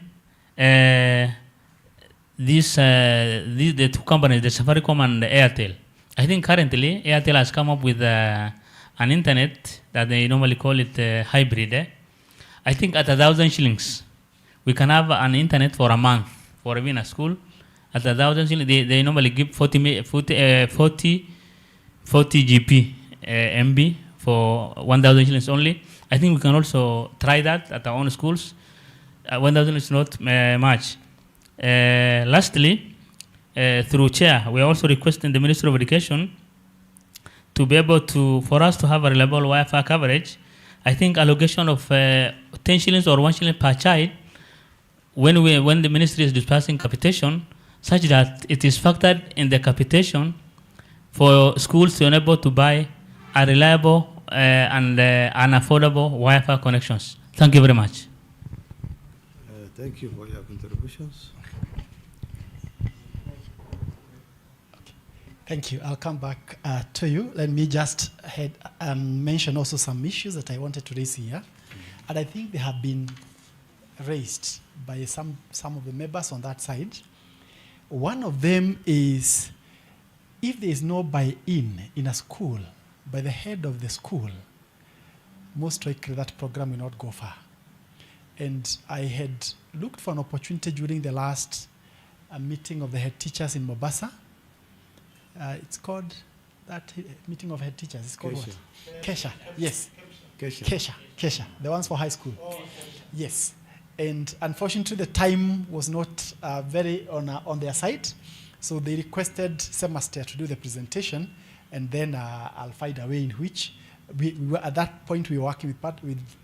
the two companies, the Safaricom and the Airtel. I think currently Airtel has come up with an internet that they normally call it hybrid. I think at 1,000 shillings, we can have an internet for a month for even a school. At 1,000 shillings, they normally give 40 GP MB for 1,000 shillings only. I think we can also try that at our own schools. 1,000 is not much. Lastly, through chair, we are also requesting the Ministry of Education to be able to, for us to have a reliable Wi-Fi coverage. I think allocation of 10 shillings or 1 shilling per child when the ministry is dispersing capitation, such that it is factored in the capitation for schools to enable to buy a reliable and affordable Wi-Fi connections. Thank you very much. Thank you for your contributions. Thank you. I'll come back to you. Let me just mention also some issues that I wanted to raise here. And I think they have been raised by some of the members on that side. One of them is, if there is no buy-in in a school by the head of the school, most likely that program will not go far. And I had looked for an opportunity during the last meeting of the head teachers in Mombasa. It's called, that meeting of head teachers, it's called what? Kesha. Yes. Kesha. The ones for high school. Oh, okay. Yes. And unfortunately, the time was not very on their side. So they requested Semester to do the presentation, and then I'll find a way in which we were, at that point, we were working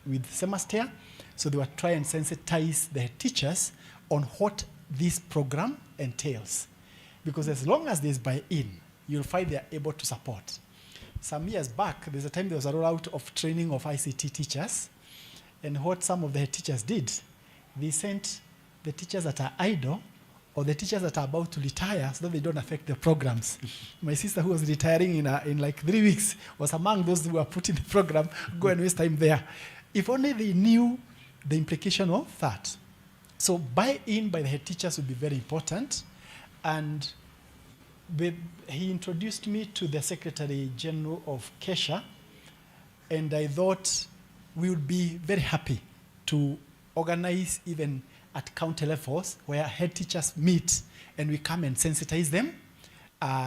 with Semester. So they were trying and sensitize the teachers on what this program entails. Because as long as there's buy-in, you'll find they're able to support. Some years back, there's a time there was a rollout of training of ICT teachers. And what some of the teachers did, they sent the teachers that are idle or the teachers that are about to retire so that they don't affect the programs. My sister, who was retiring in like 3 weeks, was among those who were put in the program, go and waste time there. If only they knew the implication of that. So buy-in by the head teachers would be very important. And he introduced me to the Secretary General of Kesha, and I thought we would be very happy to organize even at county levels where head teachers meet and we come and sensitize them,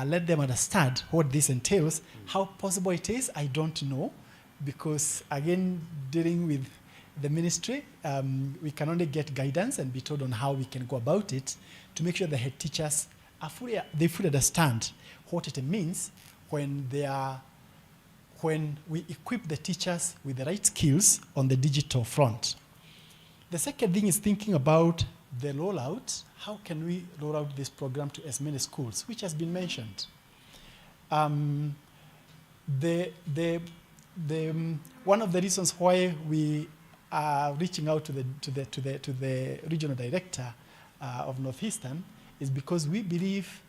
let them understand what this entails. How possible it is, I don't know, because again, dealing with the ministry, we can only get guidance and be told on how we can go about it to make sure the head teachers fully understand what it means when we equip the teachers with the right skills on the digital front. The second thing is thinking about the rollout. How can we roll out this program to as many schools, which has been mentioned? One of the reasons why we are reaching out to the regional director of Northeastern is because we believe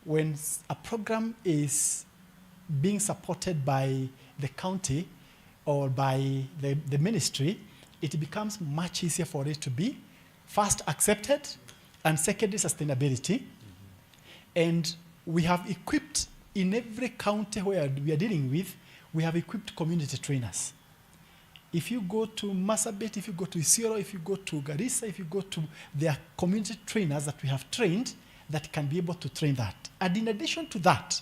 when a program is being supported by the county or by the ministry, it becomes much easier for it to be first accepted and secondly sustainability. And we have equipped in every county where we are dealing with, we have equipped community trainers. If you go to Marsabit, if you go to Isiolo, if you go to Garissa, if you go to, there are community trainers that we have trained that can be able to train that. And in addition to that,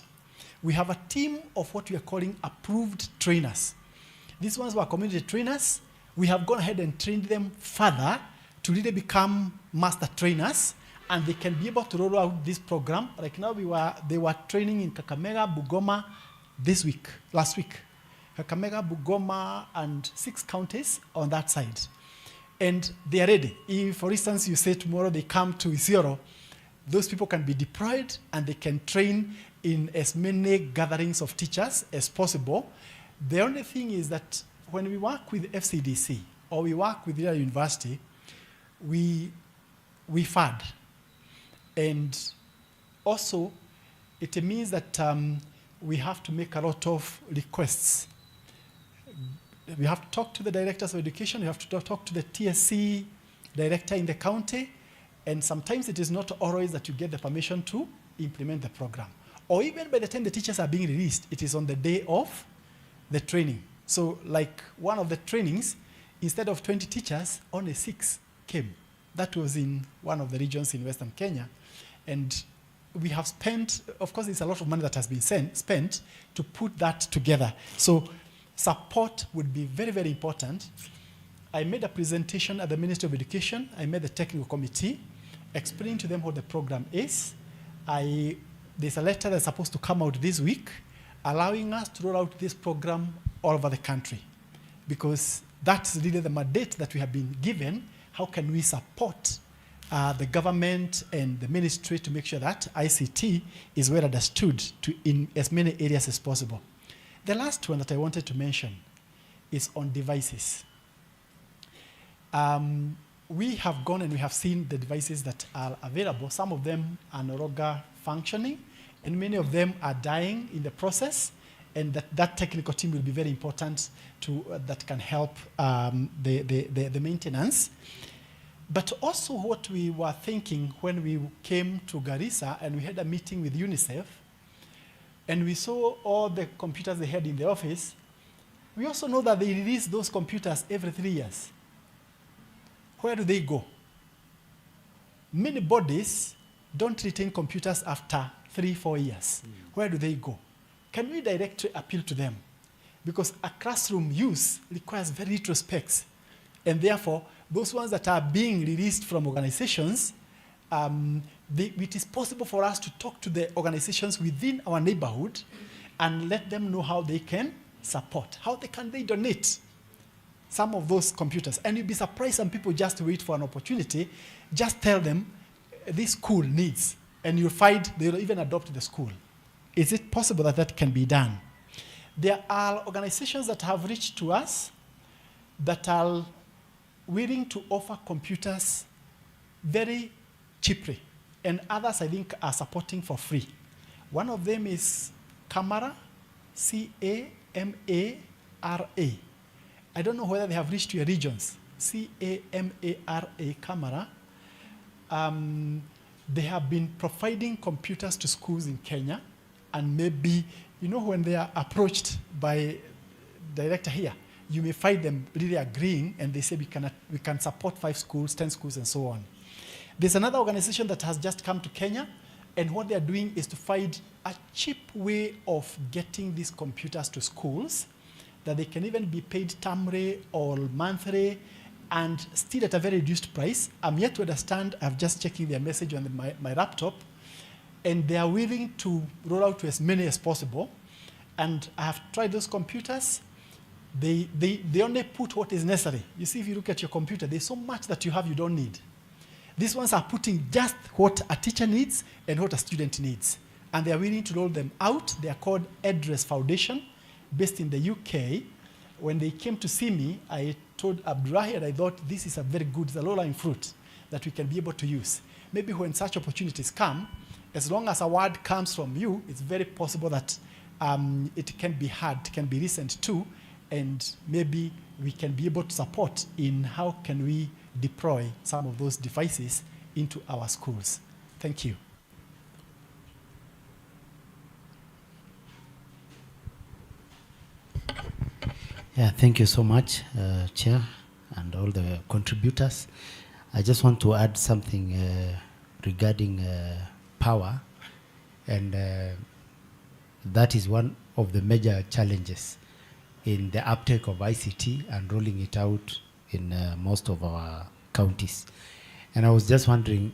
we have a team of what we are calling approved trainers. These ones were community trainers. We have gone ahead and trained them further to really become master trainers and they can be able to roll out this program. Like now they were training in Kakamega, Bungoma last week. Kakamega, Bungoma, and 6 counties on that side. And they are ready. If, for instance, you say tomorrow they come to Isiolo, those people can be deployed and they can train in as many gatherings of teachers as possible. The only thing is that when we work with FCDC or we work with the university, we fund. And also, it means that we have to make a lot of requests. We have to talk to the directors of education, we have to talk to the TSC director in the county, and sometimes it is not always that you get the permission to implement the program. Or even by the time the teachers are being released, it is on the day of the training. So like one of the trainings, instead of 20 teachers, only 6 came. That was in one of the regions in Western Kenya. And we have spent, of course, there's a lot of money that has been spent to put that together. So support would be very, very important. I made a presentation at the Ministry of Education. I made the technical committee, explaining to them what the program is. There's a letter that's supposed to come out this week, allowing us to roll out this program all over the country. Because that's really the mandate that we have been given. How can we support the government and the ministry to make sure that ICT is well understood in as many areas as possible? The last one that I wanted to mention is on devices. We have gone and we have seen the devices that are available. Some of them are no longer functioning, and many of them are dying in the process, and that technical team will be very important that can help the maintenance. But also what we were thinking when we came to Garissa and we had a meeting with UNICEF, and we saw all the computers they had in the office, we also know that they release those computers every 3 years. Where do they go? Many bodies don't retain computers after 3-4 years. Where do they go? Can we directly appeal to them? Because a classroom use requires very little specs. And therefore, those ones that are being released from organizations, it is possible for us to talk to the organizations within our neighborhood and let them know how they can support, how they donate some of those computers. And you'll be surprised some people just wait for an opportunity, just tell them this school needs, and you'll find they'll even adopt the school. Is it possible that that can be done? There are organizations that have reached to us that are willing to offer computers very cheaply, and others I think are supporting for free. One of them is Camara, C-A-M-A-R-A. I don't know whether they have reached your regions. C-A-M-A-R-A, Camara. They have been providing computers to schools in Kenya, and maybe, when they are approached by director here, you may find them really agreeing, and they say we can support 5 schools, 10 schools, and so on. There's another organization that has just come to Kenya, and what they're doing is to find a cheap way of getting these computers to schools, that they can even be paid termly or monthly, and still at a very reduced price. I'm yet to understand, I'm just checking their message on my laptop, and they are willing to roll out to as many as possible. And I have tried those computers. They only put what is necessary. You see, if you look at your computer, there's so much that you don't need. These ones are putting just what a teacher needs and what a student needs. And they are willing to roll them out. They are called Address Foundation, based in the UK. When they came to see me, I told Abdurahi, and I thought this is a very good, low-lying fruit that we can be able to use. Maybe when such opportunities come, as long as a word comes from you, it's very possible that it can be heard, can be listened to, and maybe we can be able to support in how can we deploy some of those devices into our schools. Thank you. Yeah, thank you so much, Chair, and all the contributors. I just want to add something regarding power, and that is one of the major challenges in the uptake of ICT and rolling it out in most of our counties. And I was just wondering,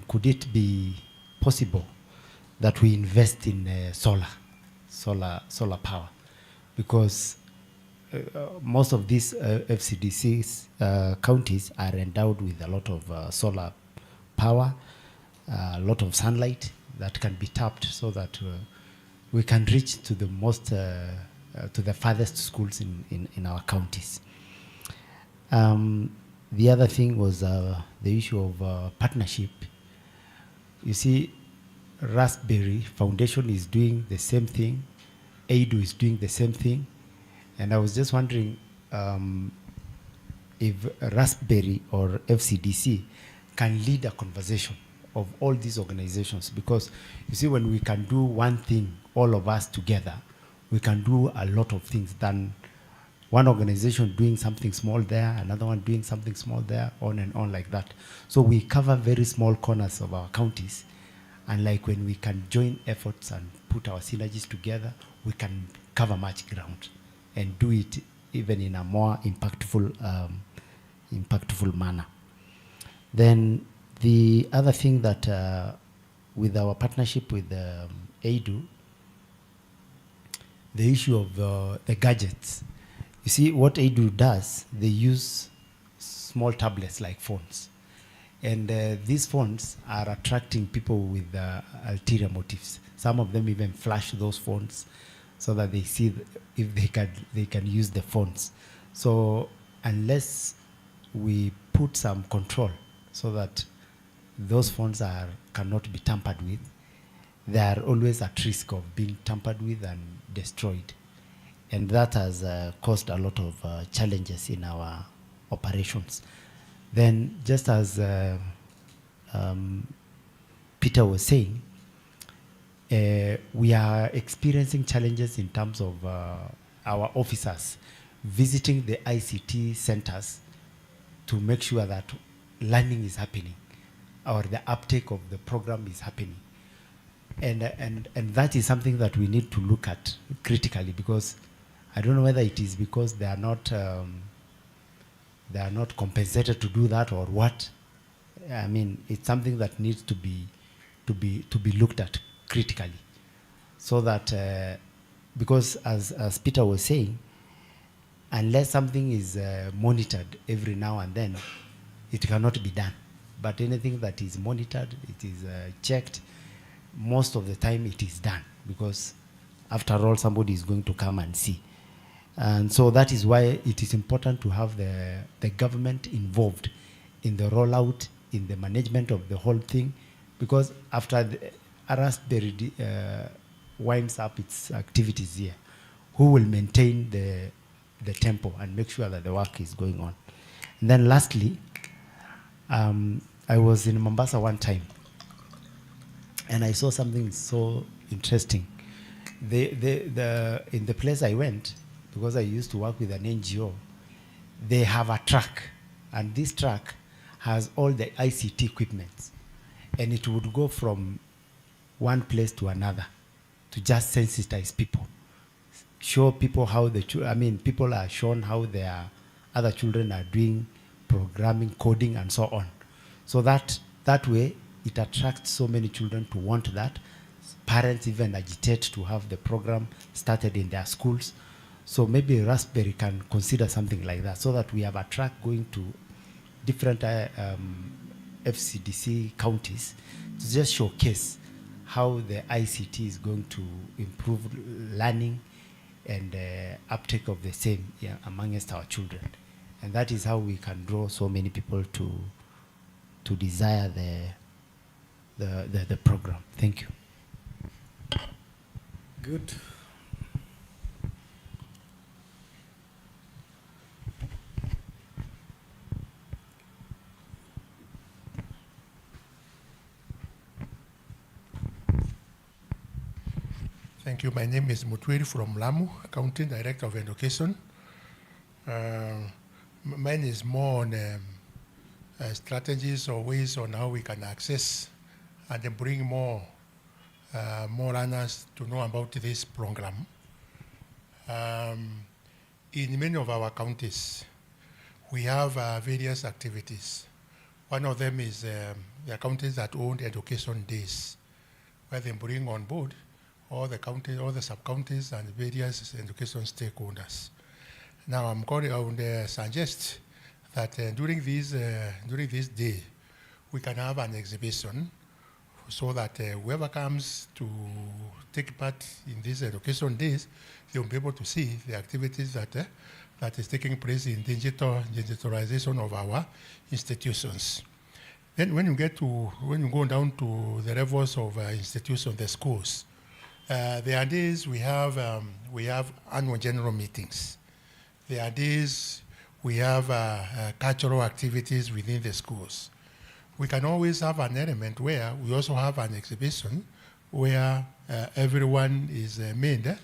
could it be possible that we invest in solar power? Because most of these FCDCs counties are endowed with a lot of solar power, a lot of sunlight that can be tapped so that we can reach to the most, to the farthest schools in our counties. The other thing was the issue of partnership. You see, Raspberry Foundation is doing the same thing, AIDU is doing the same thing, and I was just wondering if Raspberry or FCDC can lead a conversation of all these organizations, because you see, when we can do one thing, all of us together, we can do a lot of things than one organization doing something small there, another one doing something small there, on and on like that. So we cover very small corners of our counties, and like when we can join efforts and put our synergies together, we can cover much ground and do it even in a more impactful manner. Then the other thing that with our partnership with AIDU, the issue of the gadgets. You see, what AIDU does, they use small tablets like phones. And these phones are attracting people with ulterior motives. Some of them even flash those phones so that they see if they can use the phones. So unless we put some control so that those phones cannot be tampered with, they are always at risk of being tampered with and destroyed. And that has caused a lot of challenges in our operations. Then, just as Peter was saying, we are experiencing challenges in terms of our officers visiting the ICT centers to make sure that learning is happening or the uptake of the program is happening. And that is something that we need to look at critically, because I don't know whether it is because they are not compensated to do that or what. I mean, it's something that needs to be looked at critically, so that because as Peter was saying, unless something is monitored every now and then, it cannot be done. But anything that is monitored, it is checked, most of the time it is done, because after all, somebody is going to come and see. And so that is why it is important to have the government involved in the rollout, in the management of the whole thing, because after the Raspberry winds up its activities here, who will maintain the tempo and make sure that the work is going on? And then lastly, I was in Mombasa one time, and I saw something so interesting. In the place I went, because I used to work with an NGO, they have a truck, and this truck has all the ICT equipment, and it would go from one place to another to just sensitize people, show people how people are shown how their other children are doing programming, coding, and so on. So that way, it attracts so many children to want that. Parents even agitate to have the program started in their schools. So maybe Raspberry can consider something like that, so that we have a track going to different FCDC counties to just showcase how the ICT is going to improve learning and uptake of the same amongst our children. And that is how we can draw so many people to desire the program. Thank you. Good. Thank you. My name is Mutwiri from Lamu, Accounting Director of Education. Mine is more on strategies or ways on how we can access and then bring more learners to know about this program. In many of our counties, we have various activities. One of them is the counties that own education days, where they bring on board all the counties, all the sub-counties and various education stakeholders. Now I would suggest that during this day, we can have an exhibition so that whoever comes to take part in these education days, they will be able to see the activities that is taking place in digitalization of our institutions. Then when you go down to the levels of institutions, the schools, there are days we have annual general meetings. There are days we have cultural activities within the schools. We can always have an element where we also have an exhibition where everyone is made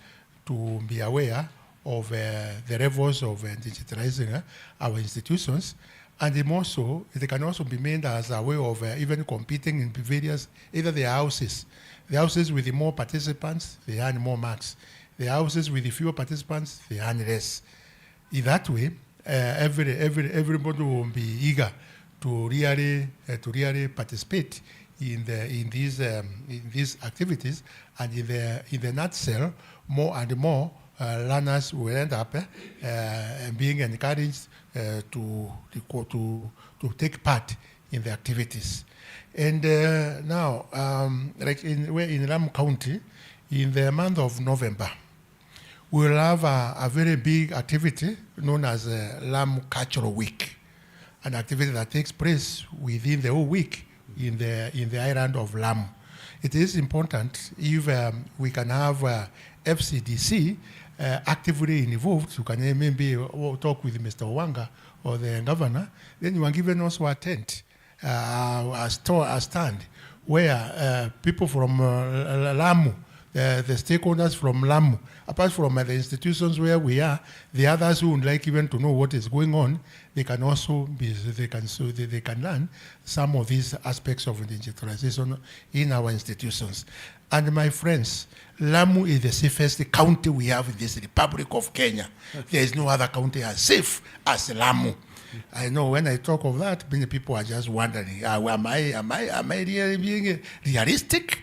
to be aware of the levels of digitalizing our institutions, and it can also be made as a way of even competing in various, either the houses with the more participants, they earn more marks. The houses with the fewer participants, they earn less. In that way, everybody will be eager to really participate in these activities, and in the nutshell, more and more learners will end up being encouraged to take part in the activities. And now, like in Lamu County, in the month of November, we'll have a very big activity known as Lamu Cultural Week, an activity that takes place within the whole week in the island of Lamu. It is important if we can have FCDC actively involved. You can maybe talk with Mr. Owanga or the governor. Then you are given also a tent, a stand where people from Lamu, the stakeholders from Lamu, apart from the institutions where we are, the others who would like even to know what is going on, they can also they can learn some of these aspects of digitalization in our institutions. And my friends, Lamu is the safest county we have in this Republic of Kenya. There is no other county as safe as Lamu. I know when I talk of that, many people are just wondering, am I really being realistic?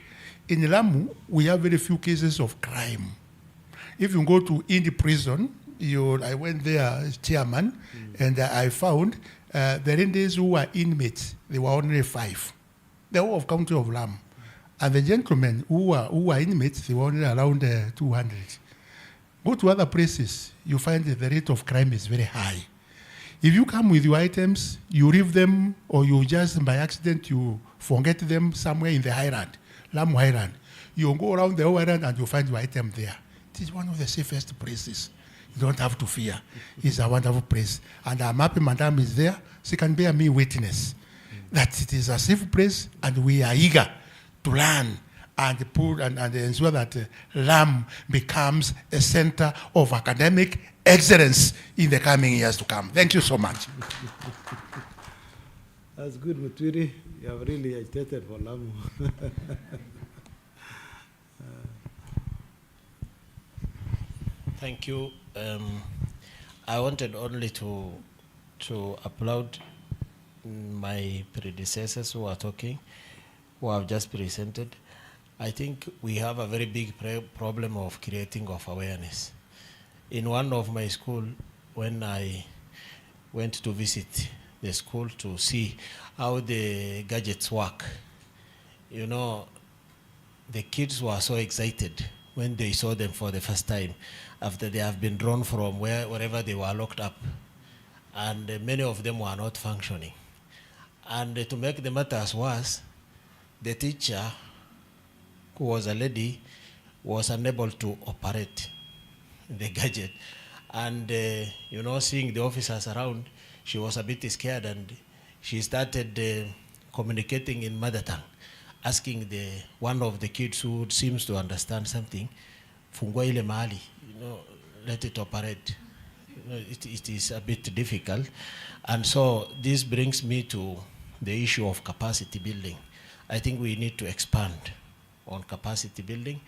In Lamu, we have very few cases of crime. If you go to Indi prison, I went there as chairman, and I found the Indis who were inmates, they were only 5. The whole of county of Lamu. And the gentlemen who were inmates, they were only around 200. Go to other places, you find that the rate of crime is very high. If you come with your items, you leave them, or you just by accident you forget them somewhere in the highland, Lamu Highland. You go around the whole island and you find your item there. It is one of the safest places. You don't have to fear. It's a wonderful place. And I'm happy Madam is there. She can bear me witness that it is a safe place, and we are eager to learn and ensure that Lamu becomes a center of academic excellence in the coming years to come. Thank you so much. That's good, Muturi. You have really agitated for Lamu. Thank you. I wanted only to applaud my predecessors who are talking, who have just presented. I think we have a very big problem of creating of awareness. In one of my school, when I went to visit the school to see how the gadgets work, you know, the kids were so excited when they saw them for the first time after they have been drawn from wherever they were locked up. And many of them were not functioning. And to make the matters worse, the teacher, who was a lady, was unable to operate the gadget. And, you know, seeing the officers around, she was a bit scared, and she started communicating in mother tongue, asking one of the kids who seems to understand something, fungua ile mahali, you know, let it operate. You know, it is a bit difficult. And so this brings me to the issue of capacity building. I think we need to expand on capacity building.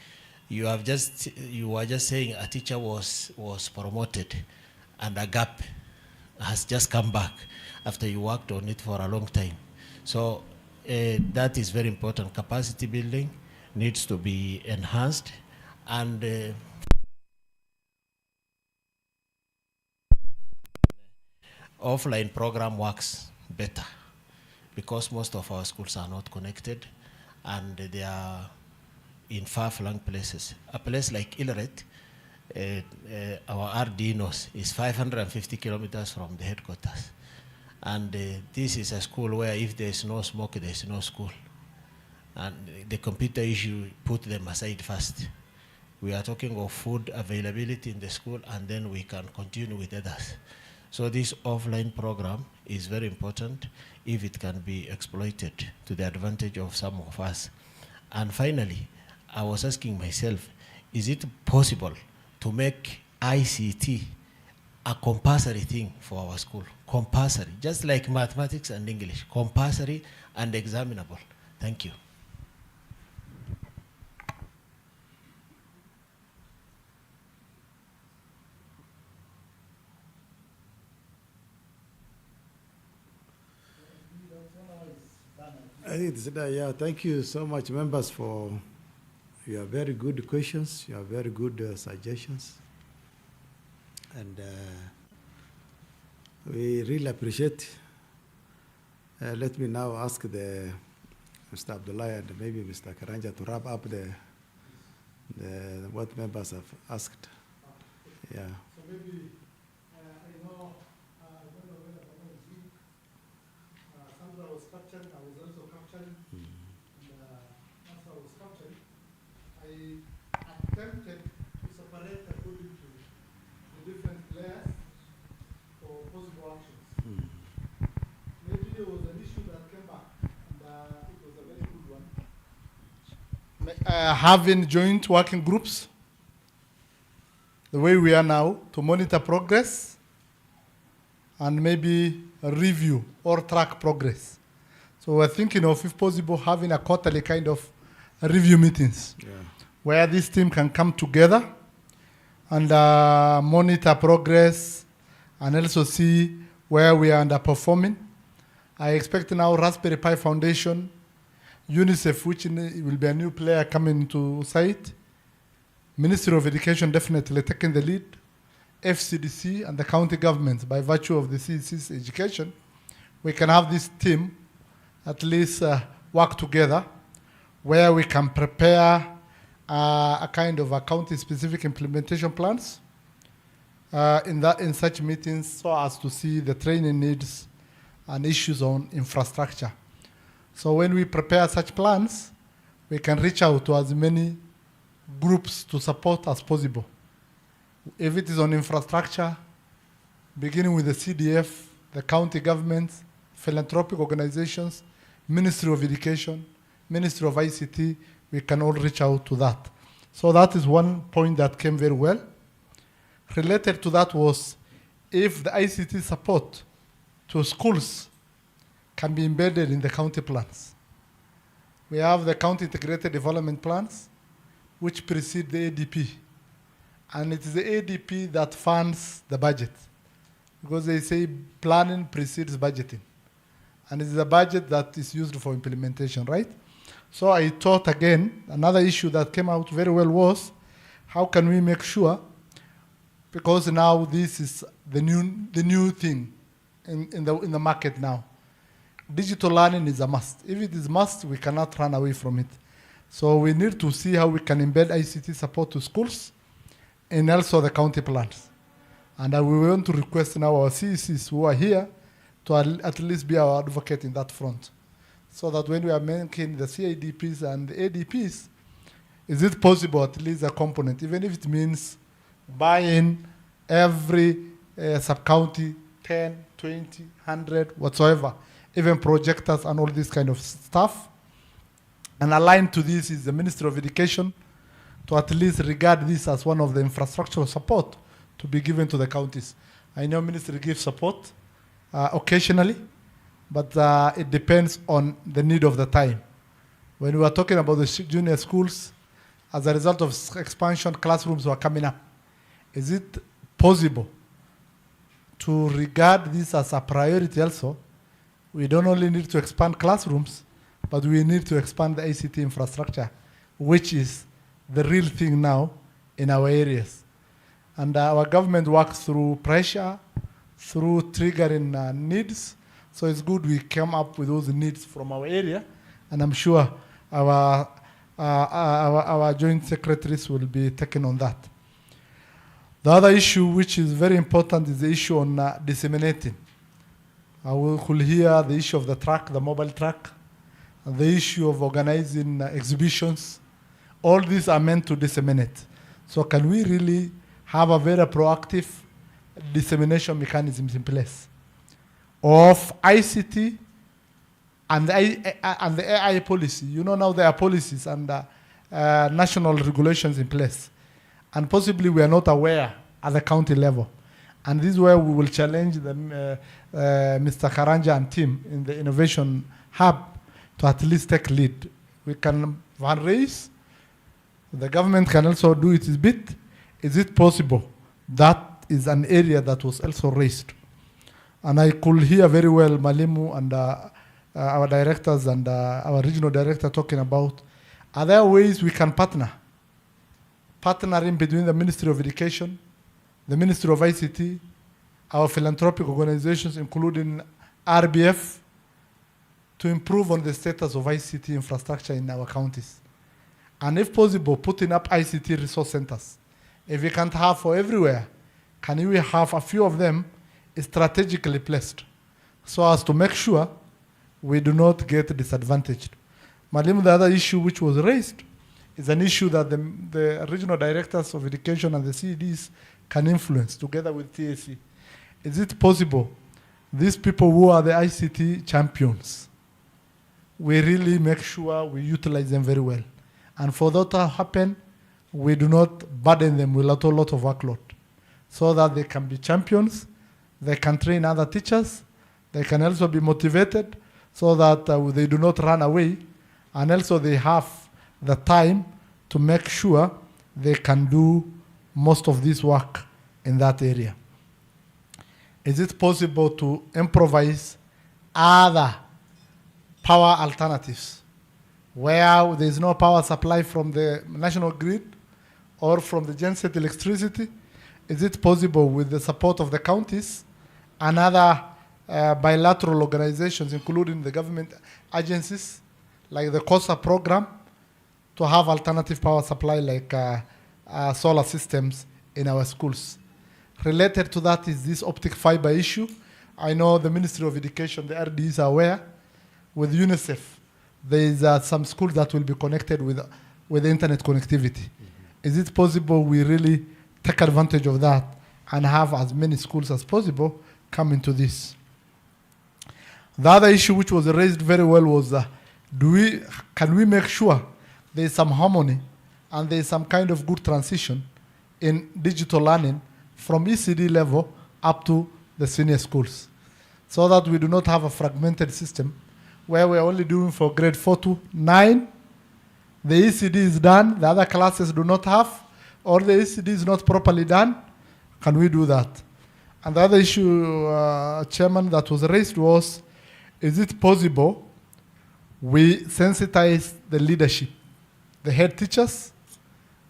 You were just saying a teacher was promoted, and a gap has just come back after you worked on it for a long time. So that is very important. Capacity building needs to be enhanced, and offline program works better because most of our schools are not connected and they are in far-flung places. A place like Ileret, our RD knows, is 550 kilometers from the headquarters. And this is a school where if there is no smoke, there is no school. And the computer issue, put them aside first. We are talking of food availability in the school, and then we can continue with others. So this offline program is very important if it can be exploited to the advantage of some of us. And finally, I was asking myself, is it possible to make ICT a compulsory thing for our school? Compulsory, just like mathematics and English, compulsory and examinable. Thank you. I think yeah, thank you so much, members, for your very good questions, your very good suggestions. And we really appreciate. Let me now ask Mr. Abdullah and maybe Mr. Karanja to wrap up what members have asked. Yeah. So maybe I know Sandra was capturing, I was also capturing, and as I was capturing, I attempted to separate according to the different players for possible actions. Maybe there was an issue that came back, and it was a very good one. Having joint working groups, the way we are now, to monitor progress and maybe review or track progress. So we're thinking of, if possible, having a quarterly kind of review meetings where this team can come together and monitor progress and also see where we are underperforming. I expect now Raspberry Pi Foundation, UNICEF, which will be a new player coming to site, Ministry of Education definitely taking the lead, FCDC and the county governments by virtue of the CEC's education, we can have this team at least work together where we can prepare a kind of a county-specific implementation plans in such meetings so as to see the training needs and issues on infrastructure. So when we prepare such plans, we can reach out to as many groups to support as possible. If it is on infrastructure, beginning with the CDF, the county governments, philanthropic organizations, Ministry of Education, Ministry of ICT, we can all reach out to that. So that is one point that came very well. Related to that was if the ICT support to schools can be embedded in the county plans. We have the county integrated development plans, which precede the ADP. And it is the ADP that funds the budget, because they say planning precedes budgeting. And it's the budget that is used for implementation, right? So I thought again, another issue that came out very well was, how can we make sure, because now this is the new thing in the market now. Digital learning is a must. If it is must, we cannot run away from it. So we need to see how we can embed ICT support to schools and also the county plans. And we want to request now our CECs who are here to at least be our advocate in that front. So that when we are making the CIDPs and the ADPs, is it possible at least a component, even if it means buying every sub-county 10, 20, 100, whatsoever, even projectors and all this kind of stuff. And aligned to this is the Ministry of Education to at least regard this as one of the infrastructural support to be given to the counties. I know Ministry gives support occasionally, but it depends on the need of the time. When we are talking about the junior schools, as a result of expansion, classrooms were coming up. Is it possible to regard this as a priority also we don't only need to expand classrooms, but we need to expand the ICT infrastructure, which is the real thing now in our areas. And our government works through pressure, through triggering needs. So it's good we come up with those needs from our area, and I'm sure our joint secretaries will be taking on that. The other issue which is very important is the issue on disseminating. We could hear the issue of the truck, the mobile truck, and the issue of organizing exhibitions. All these are meant to disseminate. So can we really have a very proactive dissemination mechanisms in place of ICT and the AI policy? You know, now there are policies and national regulations in place. And possibly we are not aware at the county level. And this is where we will challenge Mr. Karanja and team in the Innovation Hub to at least take lead. We can fundraise. The government can also do its bit. Is it possible? That is an area that was also raised. And I could hear very well Malimu and our directors and our regional director talking about, are there ways we can partnering between the Ministry of Education, the Ministry of ICT, our philanthropic organizations, including RPF, to improve on the status of ICT infrastructure in our counties. And if possible, putting up ICT resource centers. If we can't have for everywhere, can we have a few of them strategically placed so as to make sure we do not get disadvantaged? Malim, the other issue which was raised is an issue that the regional directors of education and the CEDs can influence together with TAC. Is it possible these people who are the ICT champions, we really make sure we utilize them very well? And for that to happen, we do not burden them with a lot of workload so that they can be champions, they can train other teachers, they can also be motivated so that they do not run away, and also they have the time to make sure they can do most of this work in that area. Is it possible to improvise other power alternatives where there is no power supply from the national grid or from the genset electricity? Is it possible with the support of the counties and other bilateral organizations, including the government agencies, like the COSA program, to have alternative power supply like solar systems in our schools? Related to that is this optic fiber issue. I know the Ministry of Education, the RD is aware. With UNICEF, there is some schools that will be connected with internet connectivity. Is it possible we really take advantage of that and have as many schools as possible come into this? The other issue which was raised very well was, can we make sure there is some harmony and there is some kind of good transition in digital learning from ECD level up to the senior schools, so that we do not have a fragmented system where we're only doing for grade 4 to 9. The ECD is done, the other classes do not have, or the ECD is not properly done. Can we do that? And the other issue, Chairman, that was raised was, is it possible we sensitize the leadership, the head teachers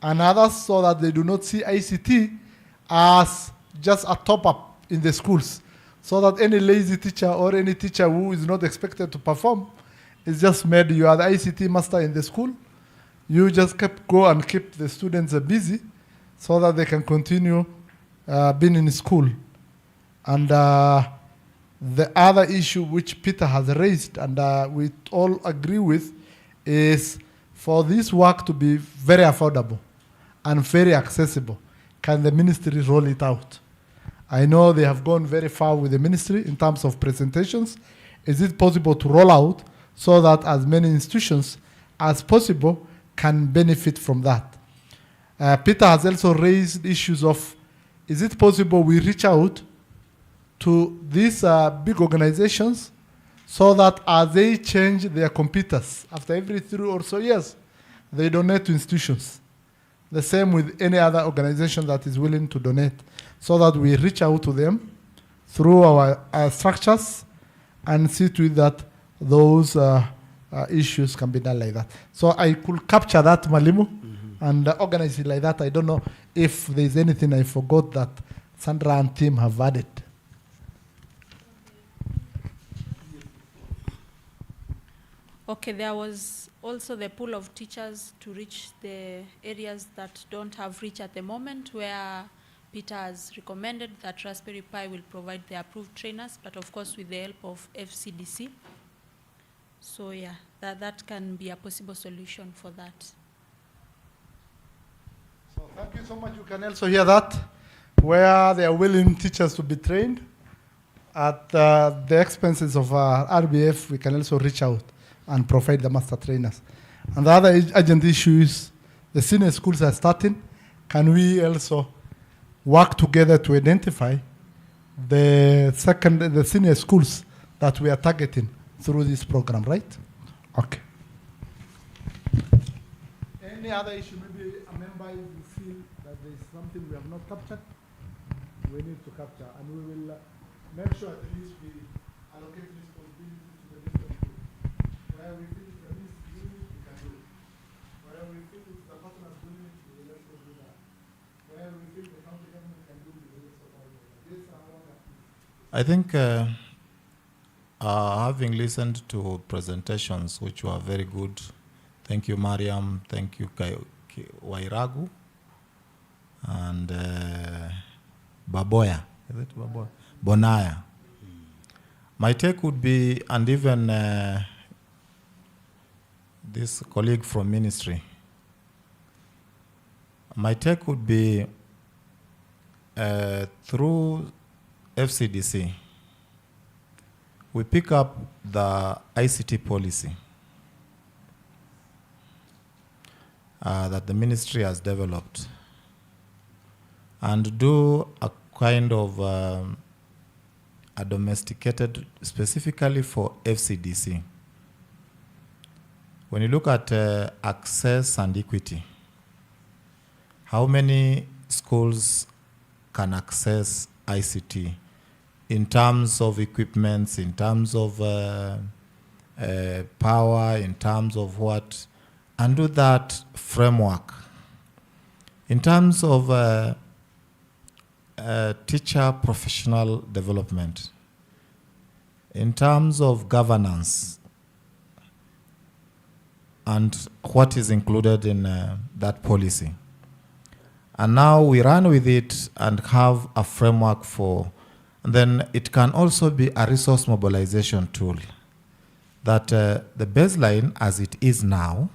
and others, so that they do not see ICT as just a top-up in the schools, so that any lazy teacher or any teacher who is not expected to perform is just made, you are the ICT master in the school, you just go and keep the students busy so that they can continue being in school. And the other issue which Peter has raised and we all agree with is for this work to be very affordable and very accessible. Can the ministry roll it out? I know they have gone very far with the ministry in terms of presentations. Is it possible to roll out so that as many institutions as possible can benefit from that? Peter has also raised issues of, is it possible we reach out to these big organizations so that as they change their computers after every 3 or so years, they donate to institutions? The same with any other organization that is willing to donate, so that we reach out to them through our structures and see to it that those issues can be done like that. So I could capture that, Malimu, and organize it like that. I don't know if there's anything I forgot that Sandra and team have added. Okay, there was also the pool of teachers to reach the areas that don't have reach at the moment, where Peter has recommended that Raspberry Pi will provide the approved trainers, but of course with the help of FCDC. So yeah, that can be a possible solution for that. So thank you so much. You can also hear that, where they are willing teachers to be trained at the expenses of RBF. We can also reach out and provide the master trainers. And the other urgent issue is the senior schools are starting. Can we also work together to identify the senior schools that we are targeting through this program, right? Okay. Any other issue, maybe a member will feel that there is something we have not captured, we need to capture, and we will make sure at least we allocate responsibility to the different groups. Where we feel it's the least unit, we can do it. Where we feel it's the partners doing it, we will also do that. Where we feel the county government can do it, we will also do it. This is our I think having listened to presentations which were very good, thank you, Mariam, thank you, Wairagu, and Baboya, is it Baboya? Bonaya. My take would be, and even this colleague from ministry, my take would be through FCDC, we pick up the ICT policy that the ministry has developed and do a kind of a domesticated specifically for FCDC. When you look at access and equity, how many schools can access ICT in terms of equipments, in terms of power, in terms of what, and do that framework. In terms of teacher professional development, in terms of governance, and what is included in that policy. And now we run with it and have a framework for, and then it can also be a resource mobilization tool that the baseline as it is now,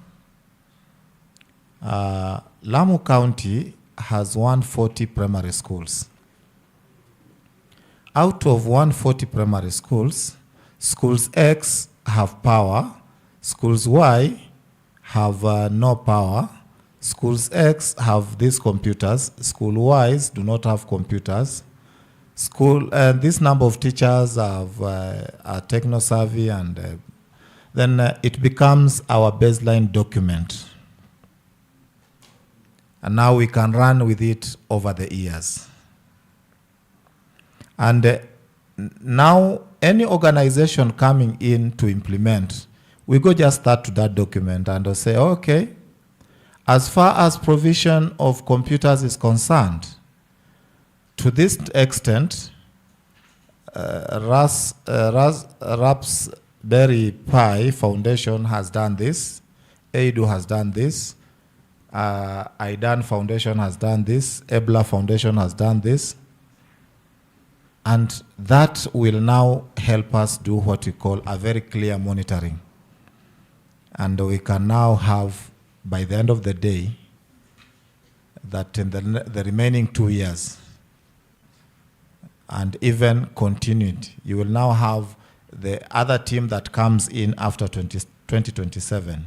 Lamu County has 140 primary schools. Out of 140 primary schools, schools X have power, schools Y have no power, schools X have these computers, school Y's do not have computers. This number of teachers have are techno-savvy, and then it becomes our baseline document. And now we can run with it over the years. And now any organization coming in to implement, we go just start to that document and say, okay, as far as provision of computers is concerned, to this extent, Raspberry Pi Foundation has done this, AIDU has done this, IDAN Foundation has done this, EBLA Foundation has done this, and that will now help us do what we call a very clear monitoring. And we can now have, by the end of the day, that in the remaining 2 years, and even continued, you will now have the other team that comes in after 2027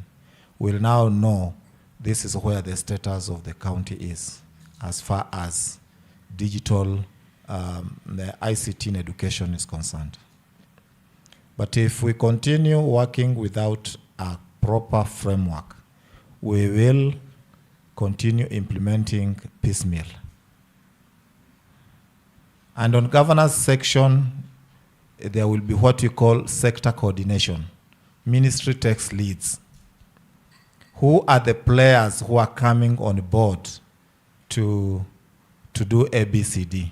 will now know this is where the status of the county is as far as digital, the ICT in education is concerned. But if we continue working without a proper framework, we will continue implementing piecemeal. And on governance section, there will be what we call sector coordination. Ministry takes leads. Who are the players who are coming on board to do ABCD?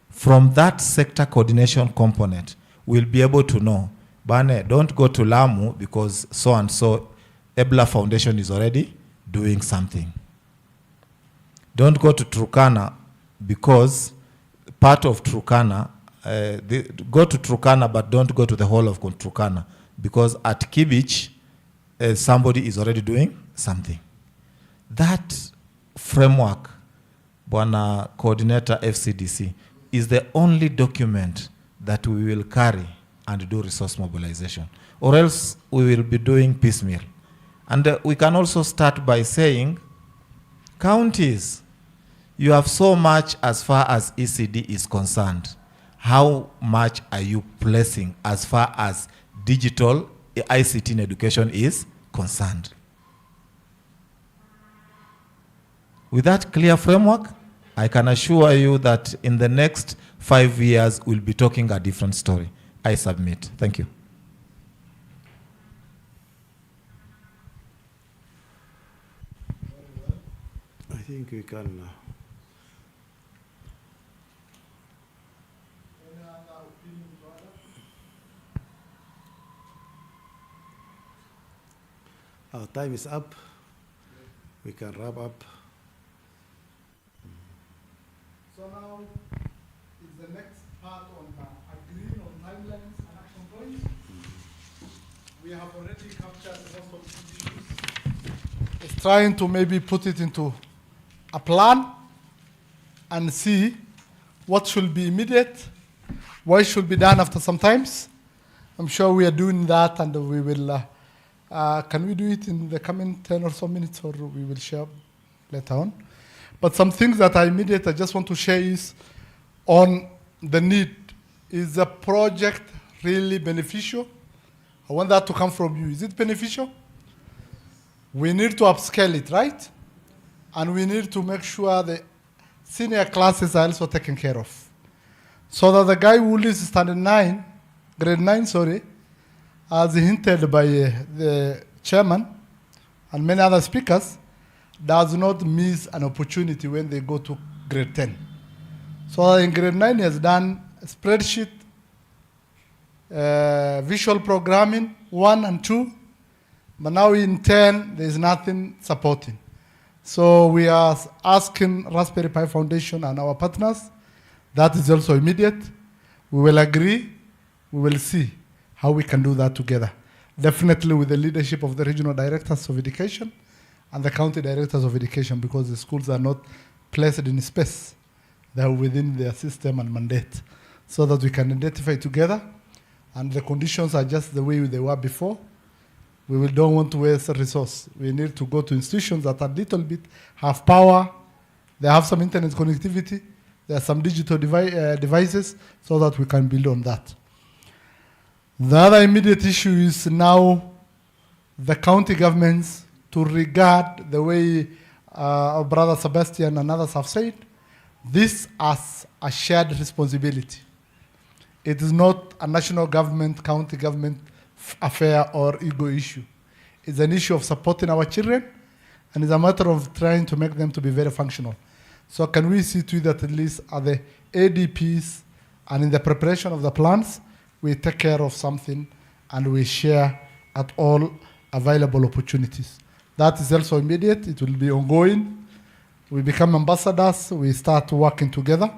From that sector coordination component, we'll be able to know, Bane, don't go to Lamu because so and so Ebla Foundation is already doing something. Don't go to Turkana because part of Turkana, go to Turkana but don't go to the whole of Turkana because at Kibich, somebody is already doing something. That framework, Bwana Coordinator FCDC, is the only document that we will carry and do resource mobilization. Or else we will be doing piecemeal. And we can also start by saying, counties, you have so much as far as ECD is concerned. How much are you placing as far as digital ICT in education is concerned? With that clear framework, I can assure you that in the next 5 years, we'll be talking a different story. I submit. Thank you. I think we can. Our time is up. We can wrap up. So now is the next part on agreeing on timelines and action points. We have already captured most of these issues. It's trying to maybe put it into a plan and see what should be immediate, what should be done after some times. I'm sure we are doing that, and we will. Can we do it in the coming 10 or so minutes, or we will share later on? But some things that are immediate I just want to share is on the need. Is the project really beneficial? I want that to come from you. Is it beneficial? We need to upscale it, right? And we need to make sure the senior classes are also taken care of. So that the guy who is standard 9, grade 9, sorry, as hinted by the chairman and many other speakers, does not miss an opportunity when they go to grade 10. So in grade 9 he has done spreadsheet, visual programming 1 and 2, but now in 10 there is nothing supporting. So we are asking Raspberry Pi Foundation and our partners, that is also immediate. We will agree, we will see how we can do that together. Definitely with the leadership of the regional directors of education and the county directors of education, because the schools are not placed in space. They are within their system and mandate, so that we can identify together, and the conditions are just the way they were before. We don't want to waste a resource. We need to go to institutions that are little bit have power, they have some internet connectivity, there are some digital devices, so that we can build on that. The other immediate issue is now the county governments to regard the way our brother Sebastian and others have said, this as a shared responsibility. It is not a national government, county government affair or ego issue. It's an issue of supporting our children, and it's a matter of trying to make them to be very functional. So can we see to it that at least at the ADPs and in the preparation of the plans, we take care of something and we share at all available opportunities. That is also immediate. It will be ongoing. We become ambassadors. We start working together.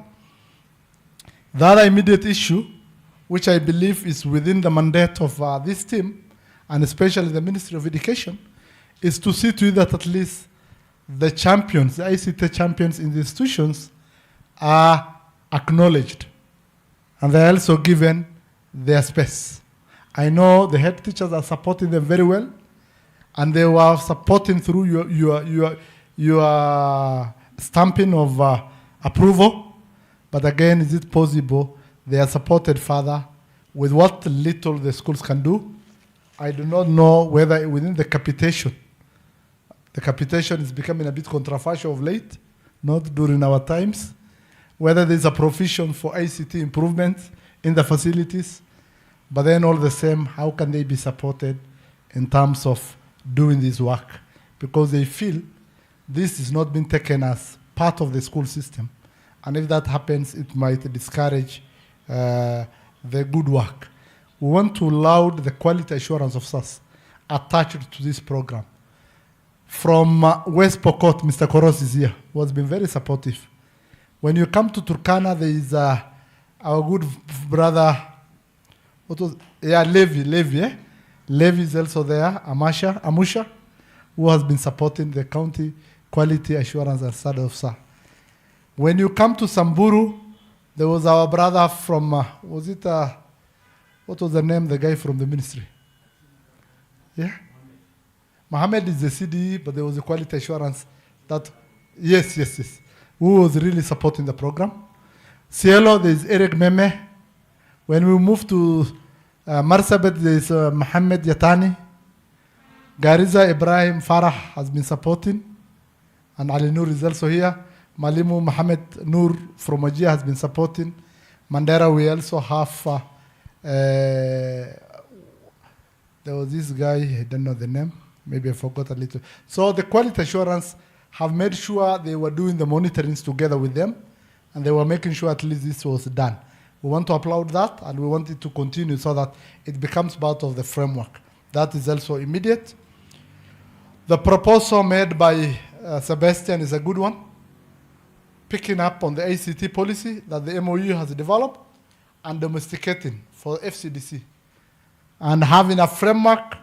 The other immediate issue, which I believe is within the mandate of this team, and especially the Ministry of Education, is to see to it that at least the champions, the ICT champions in the institutions are acknowledged. And they're also given their space. I know the head teachers are supporting them very well, and they were supporting through your stamping of approval. But again, is it possible they are supported further with what little the schools can do? I do not know whether within the capitation is becoming a bit controversial of late, not during our times, whether there's a provision for ICT improvements in the facilities. But then all the same, how can they be supported in terms of doing this work? Because they feel this is not being taken as part of the school system. And if that happens, it might discourage the good work. We want to laud the quality assurance officers attached to this program. From West Pokot, Mr. Koros is here, who has been very supportive. When you come to Turkana, there is our good brother, Levi, eh? Levi is also there, Amusha, who has been supporting the county quality assurance and standard officer. When you come to Samburu, there was our brother from, what was the name, the guy from the ministry? Yeah? Mohammed is the CDE, but there was a quality assurance that, yes, who was really supporting the program. Cielo, there is Eric Meme. When we move to Marsabit, there is Mohammed Yatani. Gariza Ibrahim Farah has been supporting, and Ali Noor is also here. Malimu Mohammed Noor from Wajir has been supporting. Mandera, we also have, there was this guy, I don't know the name, maybe I forgot a little. So the quality assurance have made sure they were doing the monitorings together with them, and they were making sure at least this was done. We want to applaud that, and we want it to continue so that it becomes part of the framework. That is also immediate. The proposal made by Sebastian is a good one, picking up on the ACT policy that the MOU has developed and domesticating for FCDC, and having a framework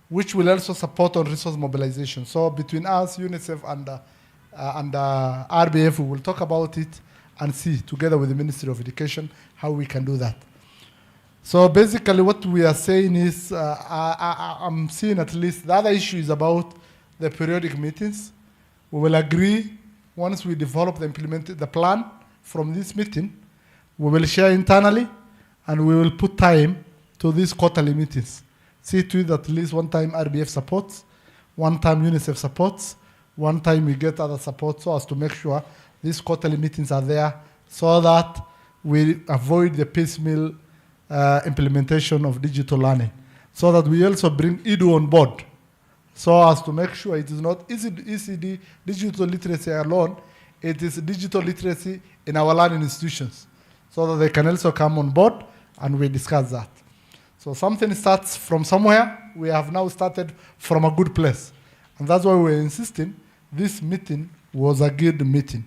which will also support on resource mobilization. So between us, UNICEF, and RPF, we will talk about it and see, together with the Ministry of Education, how we can do that. So basically what we are saying is, I'm seeing at least, the other issue is about the periodic meetings. We will agree, once we develop the plan from this meeting, we will share internally, and we will put time to these quarterly meetings. See to it that at least one time RBF supports, one time UNICEF supports, one time we get other support, so as to make sure these quarterly meetings are there, so that we avoid the piecemeal implementation of digital learning, so that we also bring EDU on board, so as to make sure it is not ECD, digital literacy alone, it is digital literacy in our learning institutions, so that they can also come on board, and we discuss that. So something starts from somewhere. We have now started from a good place. And that's why we're insisting this meeting was a good meeting.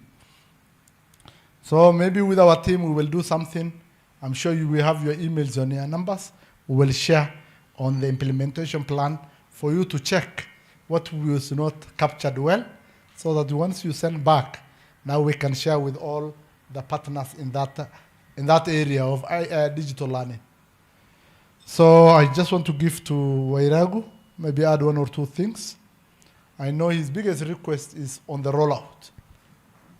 So maybe with our team, we will do something. I'm sure you will have your emails on your numbers. We will share on the implementation plan for you to check what was not captured well, so that once you send back, now we can share with all the partners in that area of digital learning. So I just want to give to Wairagu, maybe add one or two things. I know his biggest request is on the rollout.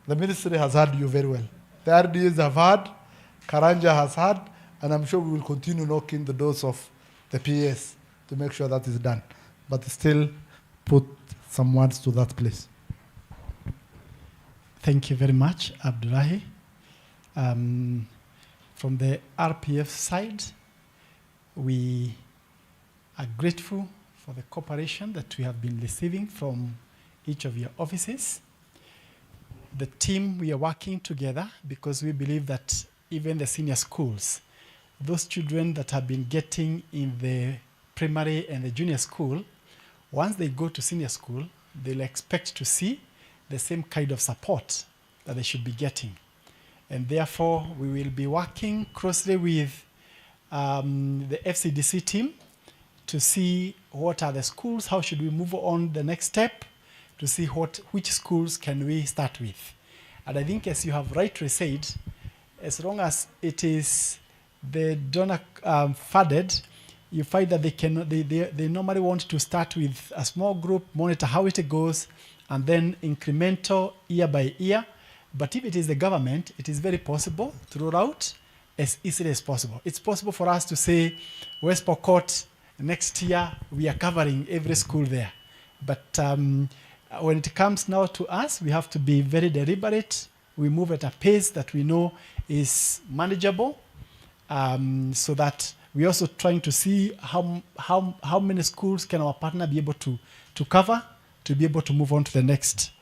The ministry has heard you very well. The RDAs have heard, Karanja has heard, and I'm sure we will continue knocking the doors of the PS to make sure that is done. But still put some words to that place. Thank you very much, Abdullahi. From the RPF side, we are grateful for the cooperation that we have been receiving from each of your offices. The team, we are working together because we believe that even the senior schools, those children that have been getting in the primary and the junior school, once they go to senior school, they'll expect to see the same kind of support that they should be getting. And therefore, we will be working closely with the FCDC team to see what are the schools, how should we move on the next step, to see which schools can we start with. And I think, as you have rightly said, as long as it is the donor funded, you find that they normally want to start with a small group, monitor how it goes, and then incremental year by year. But if it is the government, it is very possible to roll out as easily as possible. It's possible for us to say, West Pokot, next year we are covering every school there. But when it comes now to us, we have to be very deliberate. We move at a pace that we know is manageable, so that We're also trying to see how many schools can our partner be able to cover to be able to move on to the next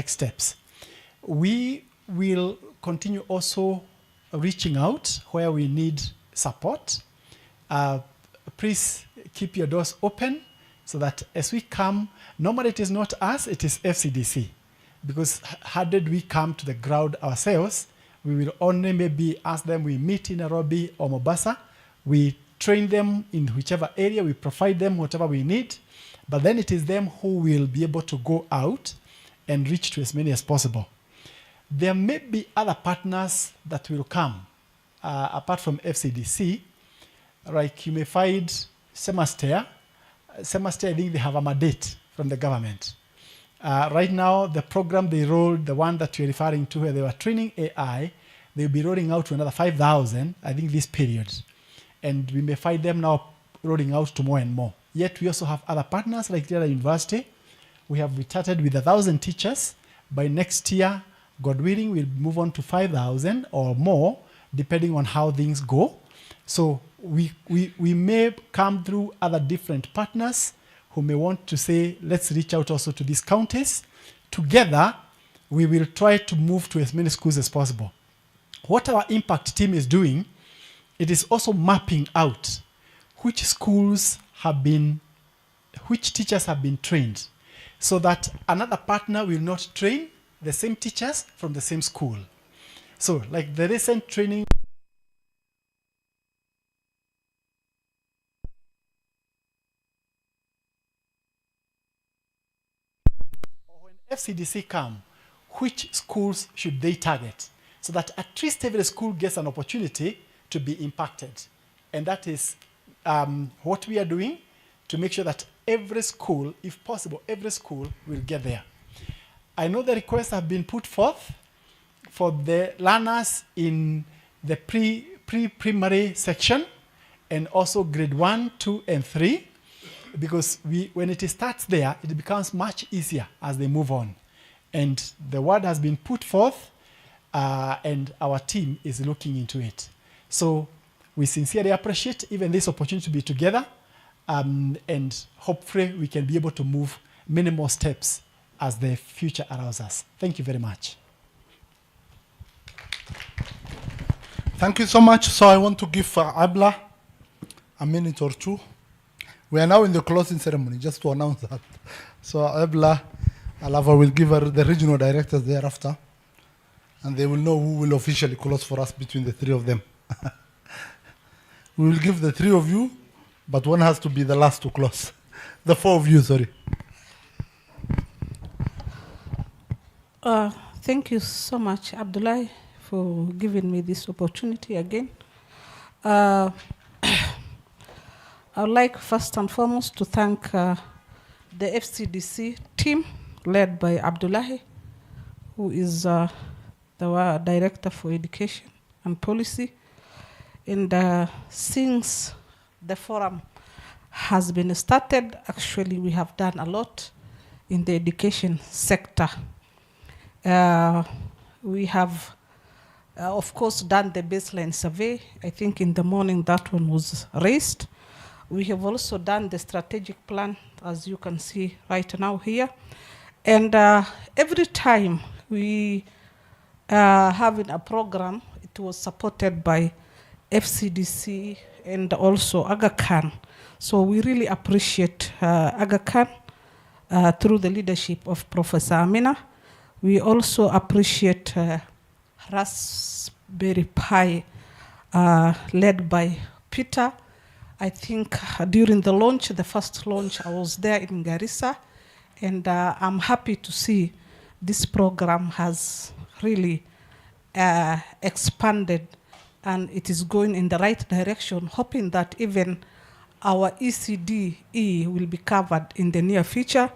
steps. We will continue also reaching out where we need support. Please keep your doors open so that as we come, normally it is not us, it is FCDC. Because how did we come to the ground ourselves, we will only maybe ask them, we meet in Nairobi or Mombasa, we train them in whichever area, we provide them whatever we need, but then it is them who will be able to go out and reach to as many as possible. There may be other partners that will come, apart from FCDC, like you may find Semester. Semester, I think they have a mandate from the government. Right now, the program they rolled, the one that you're referring to, where they were training AI, they'll be rolling out to another 5,000, I think, this period. And we may find them now rolling out to more and more. Yet we also have other partners like the other university. We started with 1,000 teachers. By next year, God willing, we'll move on to 5,000 or more, depending on how things go. So we may come through other different partners who may want to say, let's reach out also to these counties. Together, we will try to move to as many schools as possible. What our impact team is doing, it is also mapping out which schools have been, which teachers have been trained, so that another partner will not train the same teachers from the same school. So like the recent training FCDC come, which schools should they target? So that at least every school gets an opportunity to be impacted. And that is what we are doing to make sure that every school, if possible, every school will get there. I know the requests have been put forth for the learners in the pre-primary section and also grade 1, 2, and 3. Because when it starts there, it becomes much easier as they move on. And the word has been put forth, and our team is looking into it. So we sincerely appreciate even this opportunity to be together, and hopefully we can be able to move many more steps as the future allows us. Thank you very much. Thank you so much. So I want to give Abla a minute or two. We are now in the closing ceremony, just to announce that. So Abla Alava will give her the regional directors thereafter, and they will know who will officially close for us between the three of them. We will give the three of you, but one has to be the last to close. The four of you, sorry. Thank you so much, Abdullah, for giving me this opportunity again. I would like first and foremost to thank the FCDC team led by Abdullahi, who is the Director for Education and Policy. And since the forum has been started, actually we have done a lot in the education sector. We have, of course, done the baseline survey. I think in the morning that one was raised. We have also done the strategic plan, as you can see right now here. And every time we having a program, it was supported by FCDC and also Aga Khan. So we really appreciate Aga Khan through the leadership of Professor Amina. We also appreciate Raspberry Pi led by Peter. I think during the launch, the first launch, I was there in Garissa, and I'm happy to see this program has really expanded, and it is going in the right direction, hoping that even our ECDE will be covered in the near future,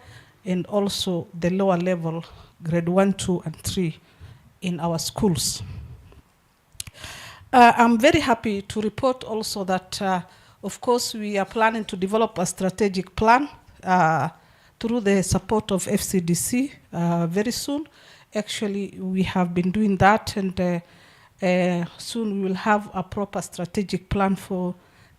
and also the lower level, grade 1, 2, and 3 in our schools. I'm very happy to report also that of course, we are planning to develop a strategic plan through the support of FCDC very soon. Actually, we have been doing that, and soon we will have a proper strategic plan for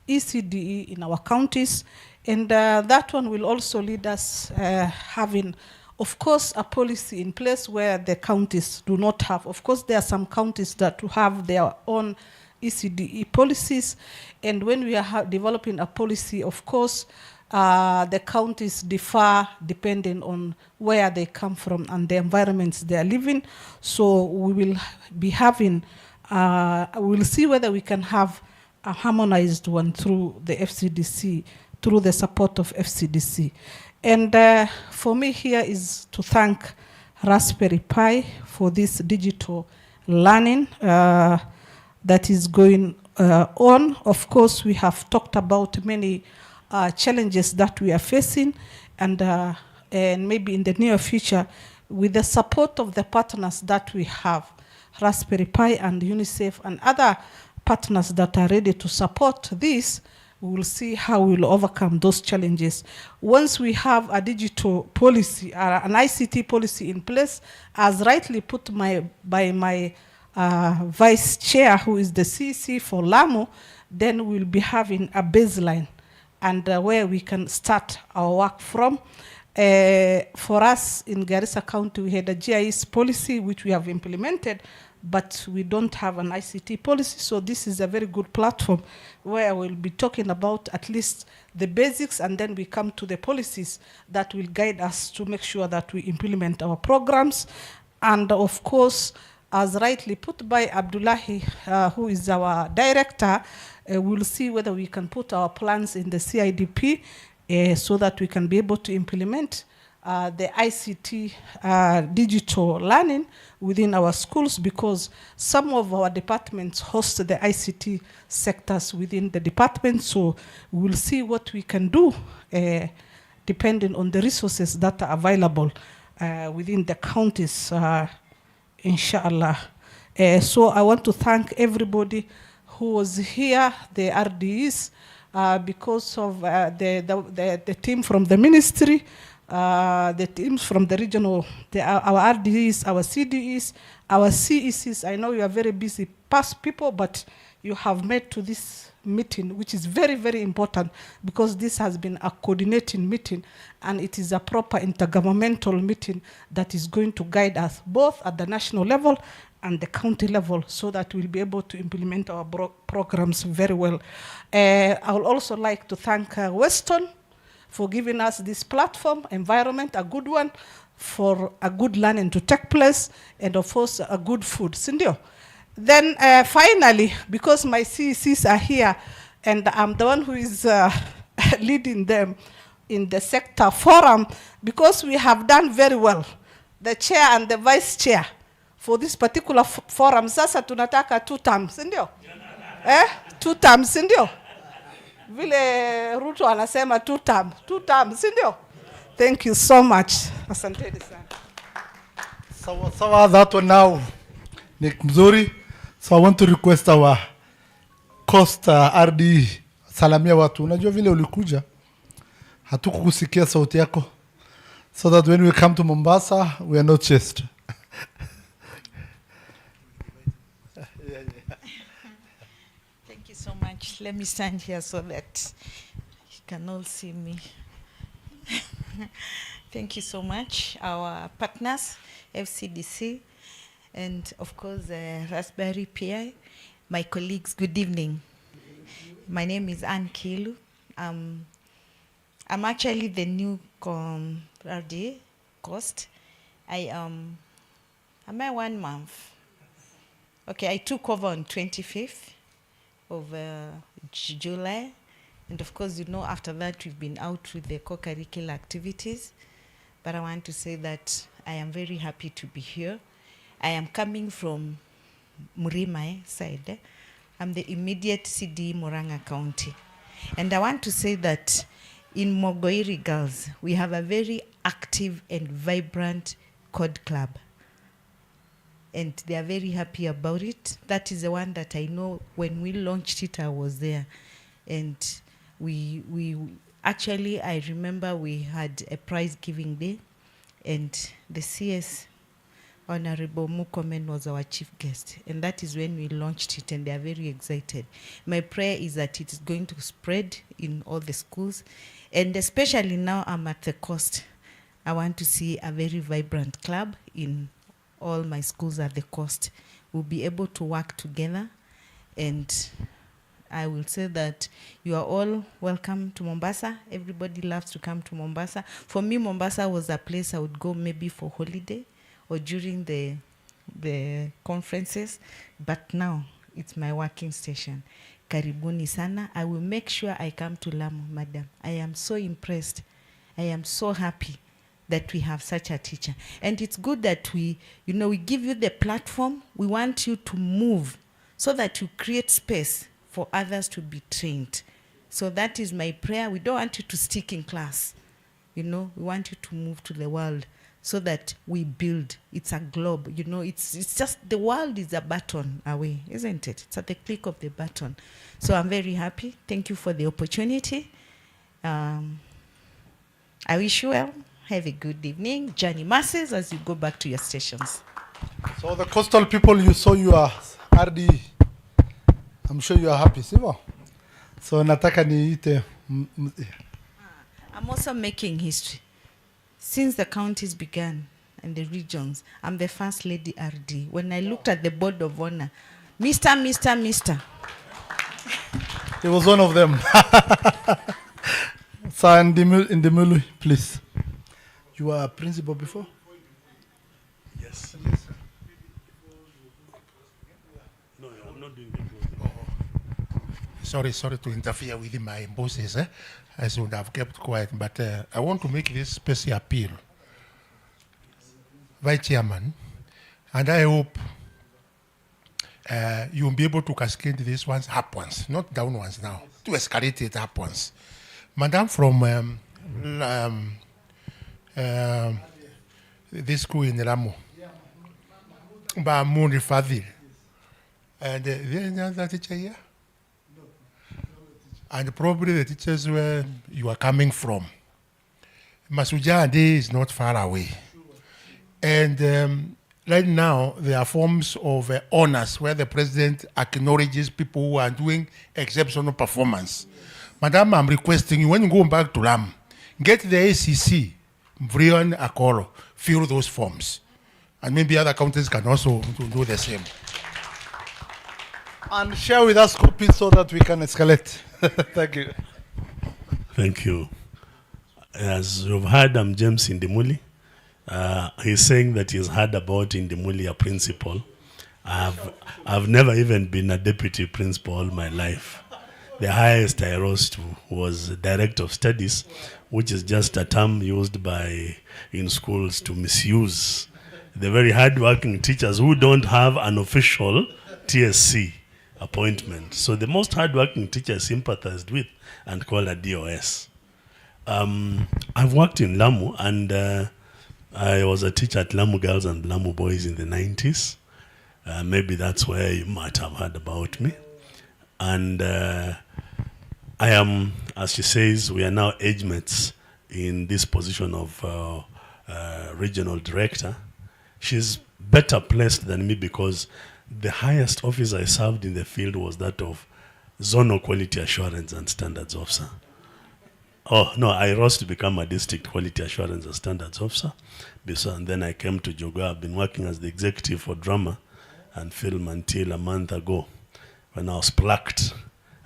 ECDE in our counties. And that one will also lead us having, of course, a policy in place where the counties do not have. Of course, there are some counties that have their own ECDE policies. And when we are developing a policy, of course, the counties differ depending on where they come from and the environments they are living. So we will be having, we'll see whether we can have a harmonized one through the FCDC, through the support of FCDC. And for me here is to thank Raspberry Pi for this digital learning that is going on. Of course, we have talked about many challenges that we are facing, and maybe in the near future, with the support of the partners that we have, Raspberry Pi and UNICEF and other partners that are ready to support this, we will see how we will overcome those challenges. Once we have a digital policy, an ICT policy in place, as rightly put by my vice chair, who is the CC for Lamu, then we'll be having a baseline and where we can start our work from. For us in Garissa County, we had a GIS policy which we have implemented, but we don't have an ICT policy, so this is a very good platform where we'll be talking about at least the basics, and then we come to the policies that will guide us to make sure that we implement our programs. And of course, as rightly put by Abdullahi, who is our director, we'll see whether we can put our plans in the CIDP so that we can be able to implement the ICT digital learning within our schools, because some of our departments host the ICT sectors within the department. So we'll see what we can do depending on the resources that are available within the counties, inshallah. So I want to thank everybody who was here, the RDEs, because of the team from the ministry, the teams from the regional, our RDEs, our CDEs, our CECs. I know you are very busy past people, but you have made to this meeting, which is very, very important, because this has been a coordinating meeting, and it is a proper intergovernmental meeting that is going to guide us both at the national level and the county level, so that we'll be able to implement our programs very well. I would also like to thank Weston for giving us this platform, environment, a good one, for a good learning to take place, and of course, a good food. Sindio? Then finally, because my CECs are here, and I'm the one who is leading them in the sector forum, because we have done very well, the chair and the vice chair, for this particular forum. Sasa tunataka 2 terms, sindio? 2 terms, sindio? Vile Ruto anasema 2 terms, sindio? Thank you so much. Asanteni sana. Sawa, that one now, Nick Mzuri. So I want to request our cost RD, salamia watu. Unajua vile ulikuja, hatukukusikia sauti yako, so that when we come to Mombasa, we are not chased. Thank you so much. Let me stand here so that you can all see me. Thank you so much. Our partners, FCDC, and of course, Raspberry Pi. My colleagues, good evening. My name is Ann Kilu. I'm actually the new RD cost. I'm at 1 month. Okay, I took over on 25th of July. And of course, you know, after that, we've been out with the co-curricular activities. But I want to say that I am very happy to be here. I am coming from Murima side. I'm the immediate CD Murang'a County. And I want to say that in Mogoiri Girls, we have a very active and vibrant code club. And they are very happy about it. That is the one that I know when we launched it, I was there. And we actually, I remember we had a prize giving day, and the CS Honorable Mukomen was our chief guest, and that is when we launched it, and they are very excited. My prayer is that it is going to spread in all the schools, and especially now I'm at the coast. I want to see a very vibrant club in all my schools at the coast. We'll be able to work together, and I will say that you are all welcome to Mombasa. Everybody loves to come to Mombasa. For me, Mombasa was a place I would go maybe for holiday or during the conferences, but now it's my working station. Karibuni sana. I will make sure I come to Lamu, madam. I am so impressed. I am so happy that we have such a teacher. And it's good that we give you the platform. We want you to move so that you create space for others to be trained. So that is my prayer. We don't want you to stick in class. We want you to move to the world so that we build. It's a globe. It's just the world is a button away, isn't it? It's at the click of the button. So I'm very happy. Thank you for the opportunity. I wish you well. Have a good evening. Journey masses as you go back to your stations. So the coastal people, you saw your RD. I'm sure you are happy, Siva. So nataka niite. I'm also making history. Since the counties began and the regions, I'm the first lady RD. When I looked at the board of honor, Mr. He was one of them. So in the Mulu, please. You were a principal before? Yes. No, I'm not doing the Sorry to interfere with my bosses. I should have kept quiet, but I want to make this special appeal. Vice Chairman, and I hope you'll be able to cascade these ones upwards, not down ones now, to escalate it upwards. Madam from this school in Ramu, Bamuri Fadil, and there's another teacher here? And probably the teachers where you are coming from. Masuja Day is not far away. And right now, there are forms of honors where the president acknowledges people who are doing exceptional performance. Madam, I'm requesting you, when you go back to LAM, get the ACC, Brian Akoro, fill those forms. And maybe other counties can also do the same. And share with us copies so that we can escalate. Thank you. Thank you. As you've heard, I'm James Indimuli. He's saying that he's heard about Indimuli, a principal. I've never even been a deputy principal all my life. The highest I rose to was director of studies, which is just a term used in schools to misuse the very hard-working teachers who don't have an official TSC appointment. So the most hard-working teacher I sympathized with and called a DOS. I've worked in Lamu, and I was a teacher at Lamu Girls and Lamu Boys in the 90s. Maybe that's where you might have heard about me. And I am, as she says, we are now age mates in this position of regional director. She's better placed than me because the highest office I served in the field was that of Zonal Quality Assurance and Standards Officer. Oh, no, I rose to become a District Quality Assurance and Standards Officer. And then I came to Jogo. I've been working as the executive for drama and film until a month ago when I was plucked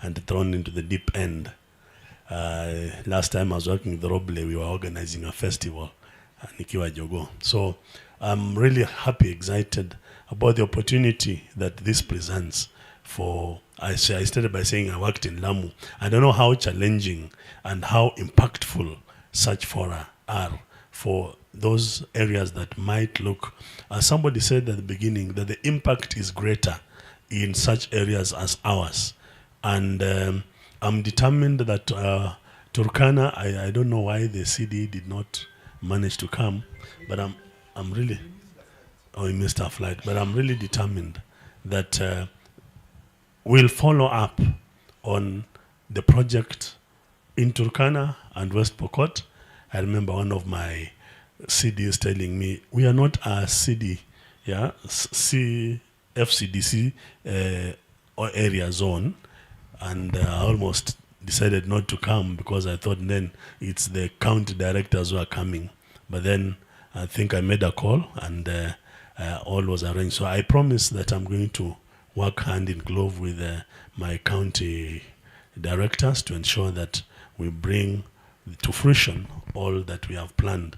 and thrown into the deep end. Last time I was working with Roble, we were organizing a festival, Nikiwa Jogo. So I'm really happy, excited about the opportunity that this presents for, I started by saying I worked in Lamu. I don't know how challenging and how impactful such fora are for those areas that might look, as somebody said at the beginning, that the impact is greater in such areas as ours. And I'm determined that Turkana, I don't know why the CD did not manage to come, but I'm really, we missed our flight, but I'm really determined that we'll follow up on the project in Turkana and West Pokot. I remember one of my CDs telling me, we are not a CD yeah, see FCDC or area zone, and I almost decided not to come because I thought then it's the county directors who are coming. But then I think I made a call and all was arranged. So I promise that I'm going to work hand in glove with my county directors to ensure that we bring to fruition all that we have planned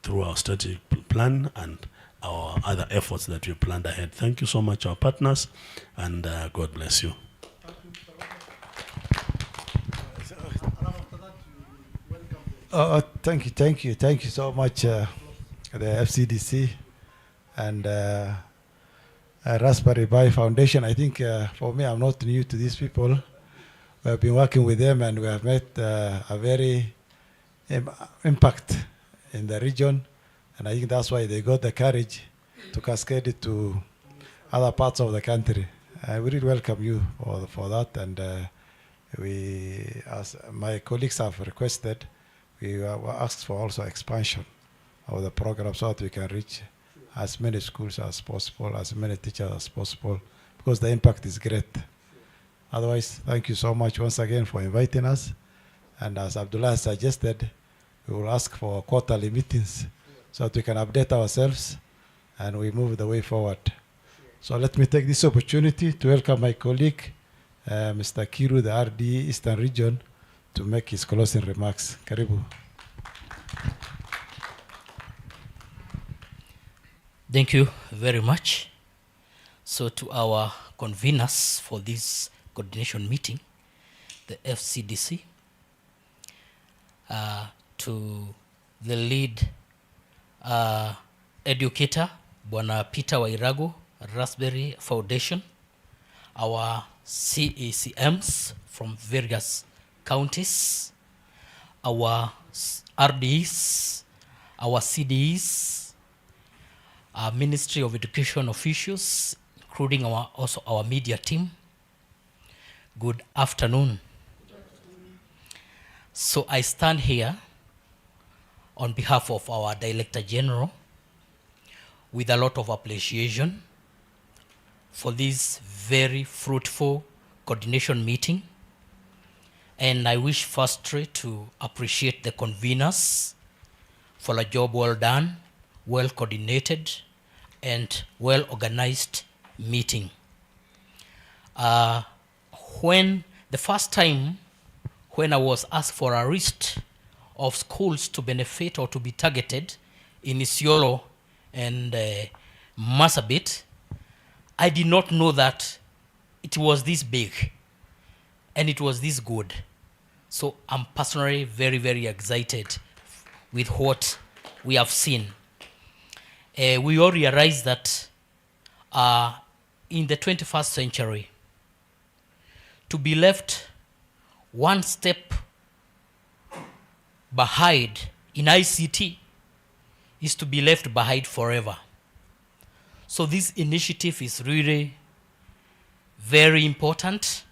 through our strategic plan and our other efforts that we planned ahead. Thank you so much, our partners, and God bless you. Thank you so much, the FCDC and Raspberry Pi Foundation. I think for me, I'm not new to these people. We have been working with them, and we have made a very impact in the region, and I think that's why they got the courage to cascade it to other parts of the country. We really welcome you for that, and we, as my colleagues have requested, we asked for also expansion of the program so that we can reach as many schools as possible, as many teachers as possible, because the impact is great. Otherwise, thank you so much once again for inviting us. And as Abdullah suggested, we will ask for quarterly meetings so that we can update ourselves and we move the way forward. So let me take this opportunity to welcome my colleague, Mr. Kiru, the RD Eastern Region, to make his closing remarks. Karibu. Thank you very much. So to our conveners for this coordination meeting, the FCDC, to the lead educator, Bwana Peter Wairagu, Raspberry Foundation, our CECMs from various counties, our RDs, our CDs, our Ministry of Education officials, including also our media team. Good afternoon. So I stand here on behalf of our Director General with a lot of appreciation for this very fruitful coordination meeting. And I wish firstly to appreciate the conveners for a job well done, well coordinated, and well organized meeting. When the first time when I was asked for a list of schools to benefit or to be targeted in Isiolo and Marsabit, I did not know that it was this big and it was this good. So I'm personally very, very excited with what we have seen. We all realize that in the 21st century, to be left one step behind in ICT is to be left behind forever. So this initiative is really very important.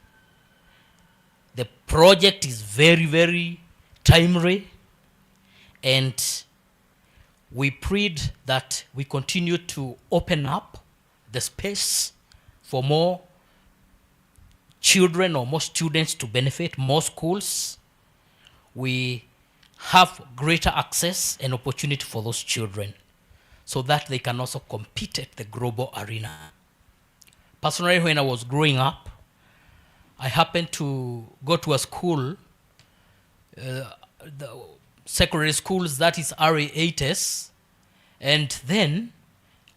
The project is very, very timely, and we prayed that we continue to open up the space for more children or more students to benefit, more schools. We have greater access and opportunity for those children so that they can also compete at the global arena. Personally, when I was growing up, I happened to go to a school, the secondary schools, that is RA8s, and then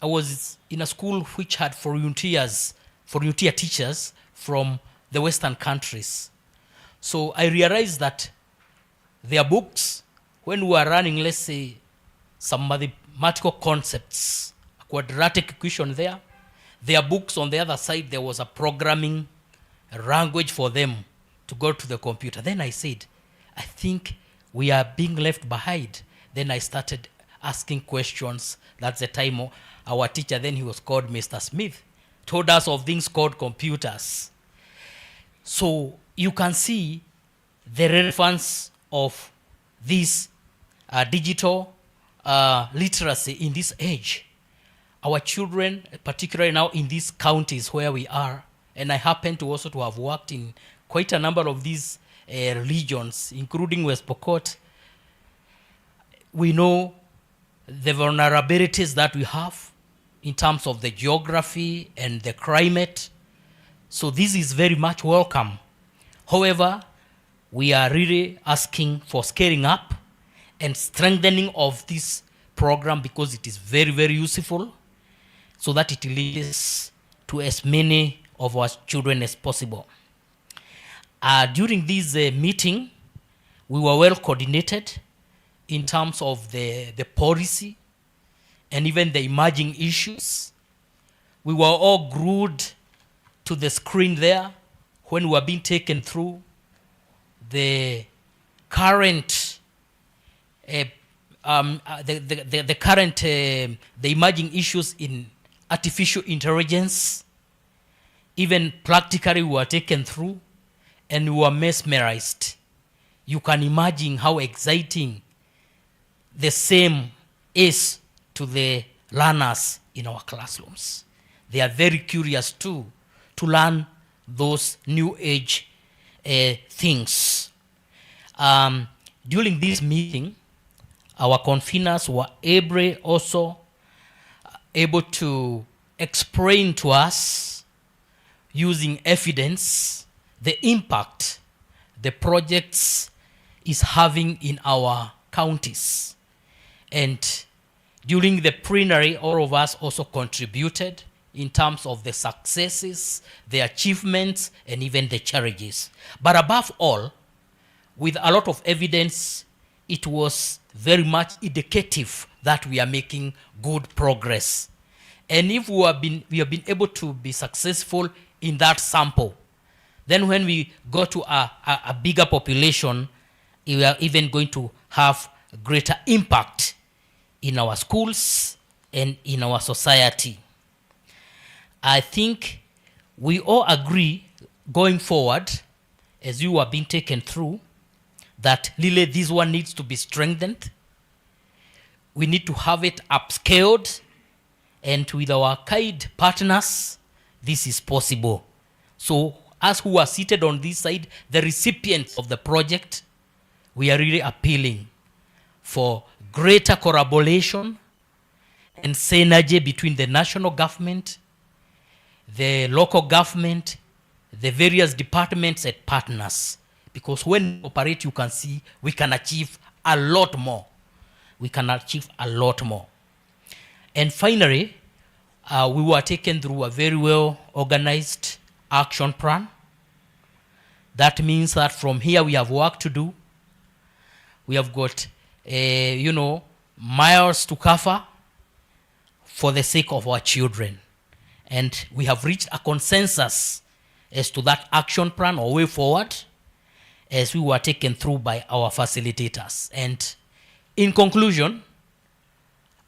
I was in a school which had volunteer teachers from the Western countries. So I realized that their books, when we were running, let's say, some mathematical concepts, a quadratic equation there, their books on the other side, there was a programming language for them to go to the computer. Then I said, I think we are being left behind. Then I started asking questions. That's the time our teacher, then he was called Mr. Smith, told us of things called computers. So you can see the relevance of this digital literacy in this age. our children, particularly now in these counties where we are, and I happen to also to have worked in quite a number of these regions, including West Pokot, we know the vulnerabilities that we have in terms of the geography and the climate. So this is very much welcome. However, we are really asking for scaling up and strengthening of this program because it is very, very useful so that it leads to as many of our children as possible. During this meeting, we were well coordinated in terms of the policy and even the emerging issues. We were all glued to the screen there when we were being taken through the current the emerging issues in artificial intelligence. Even practically we were taken through and we were mesmerized. You can imagine how exciting the same is to the learners in our classrooms. They are very curious too to learn those new age things. During this meeting, our conveners were able to explain to us using evidence the impact the projects is having in our counties. And during the plenary, all of us also contributed in terms of the successes, the achievements, and even the challenges. But above all, with a lot of evidence, it was very much indicative that we are making good progress. And if we have been able to be successful in that sample, then when we go to a bigger population, we are even going to have greater impact in our schools and in our society. I think we all agree going forward, as you are being taken through, that really this one needs to be strengthened. We need to have it upscaled, and with our kind partners, this is possible. So us who are seated on this side, the recipients of the project, we are really appealing for greater collaboration and synergy between the national government, the local government, the various departments and partners. Because when we operate, you can see we can achieve a lot more. We can achieve a lot more. And finally, we were taken through a very well organized action plan. That means that from here we have work to do. We have got, miles to cover for the sake of our children. And we have reached a consensus as to that action plan or way forward as we were taken through by our facilitators. And in conclusion,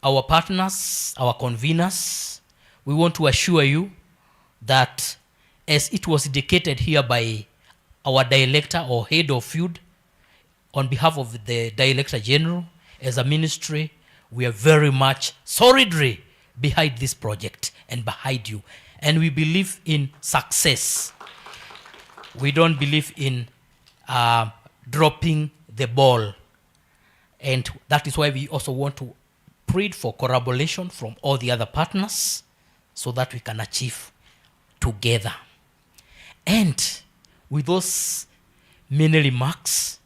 our partners, our conveners, we want to assure you that as it was indicated here by our director or head of field, on behalf of the Director General, as a ministry, we are very much solidly behind this project and behind you. And we believe in success. We don't believe in dropping the ball. And that is why we also want to plead for collaboration from all the other partners so that we can achieve together. And with those many remarks,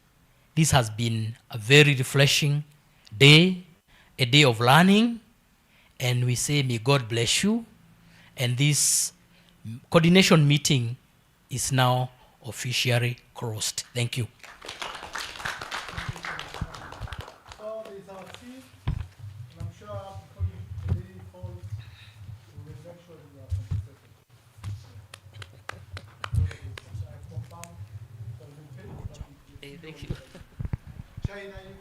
this has been a very refreshing day, a day of learning, and we say, may God bless you. And this coordination meeting is now officially closed. Thank you. So it's our team, and I'm sure before the day falls, we will make sure that you are compensated. I confirm that we will pay you. Thank you. China, you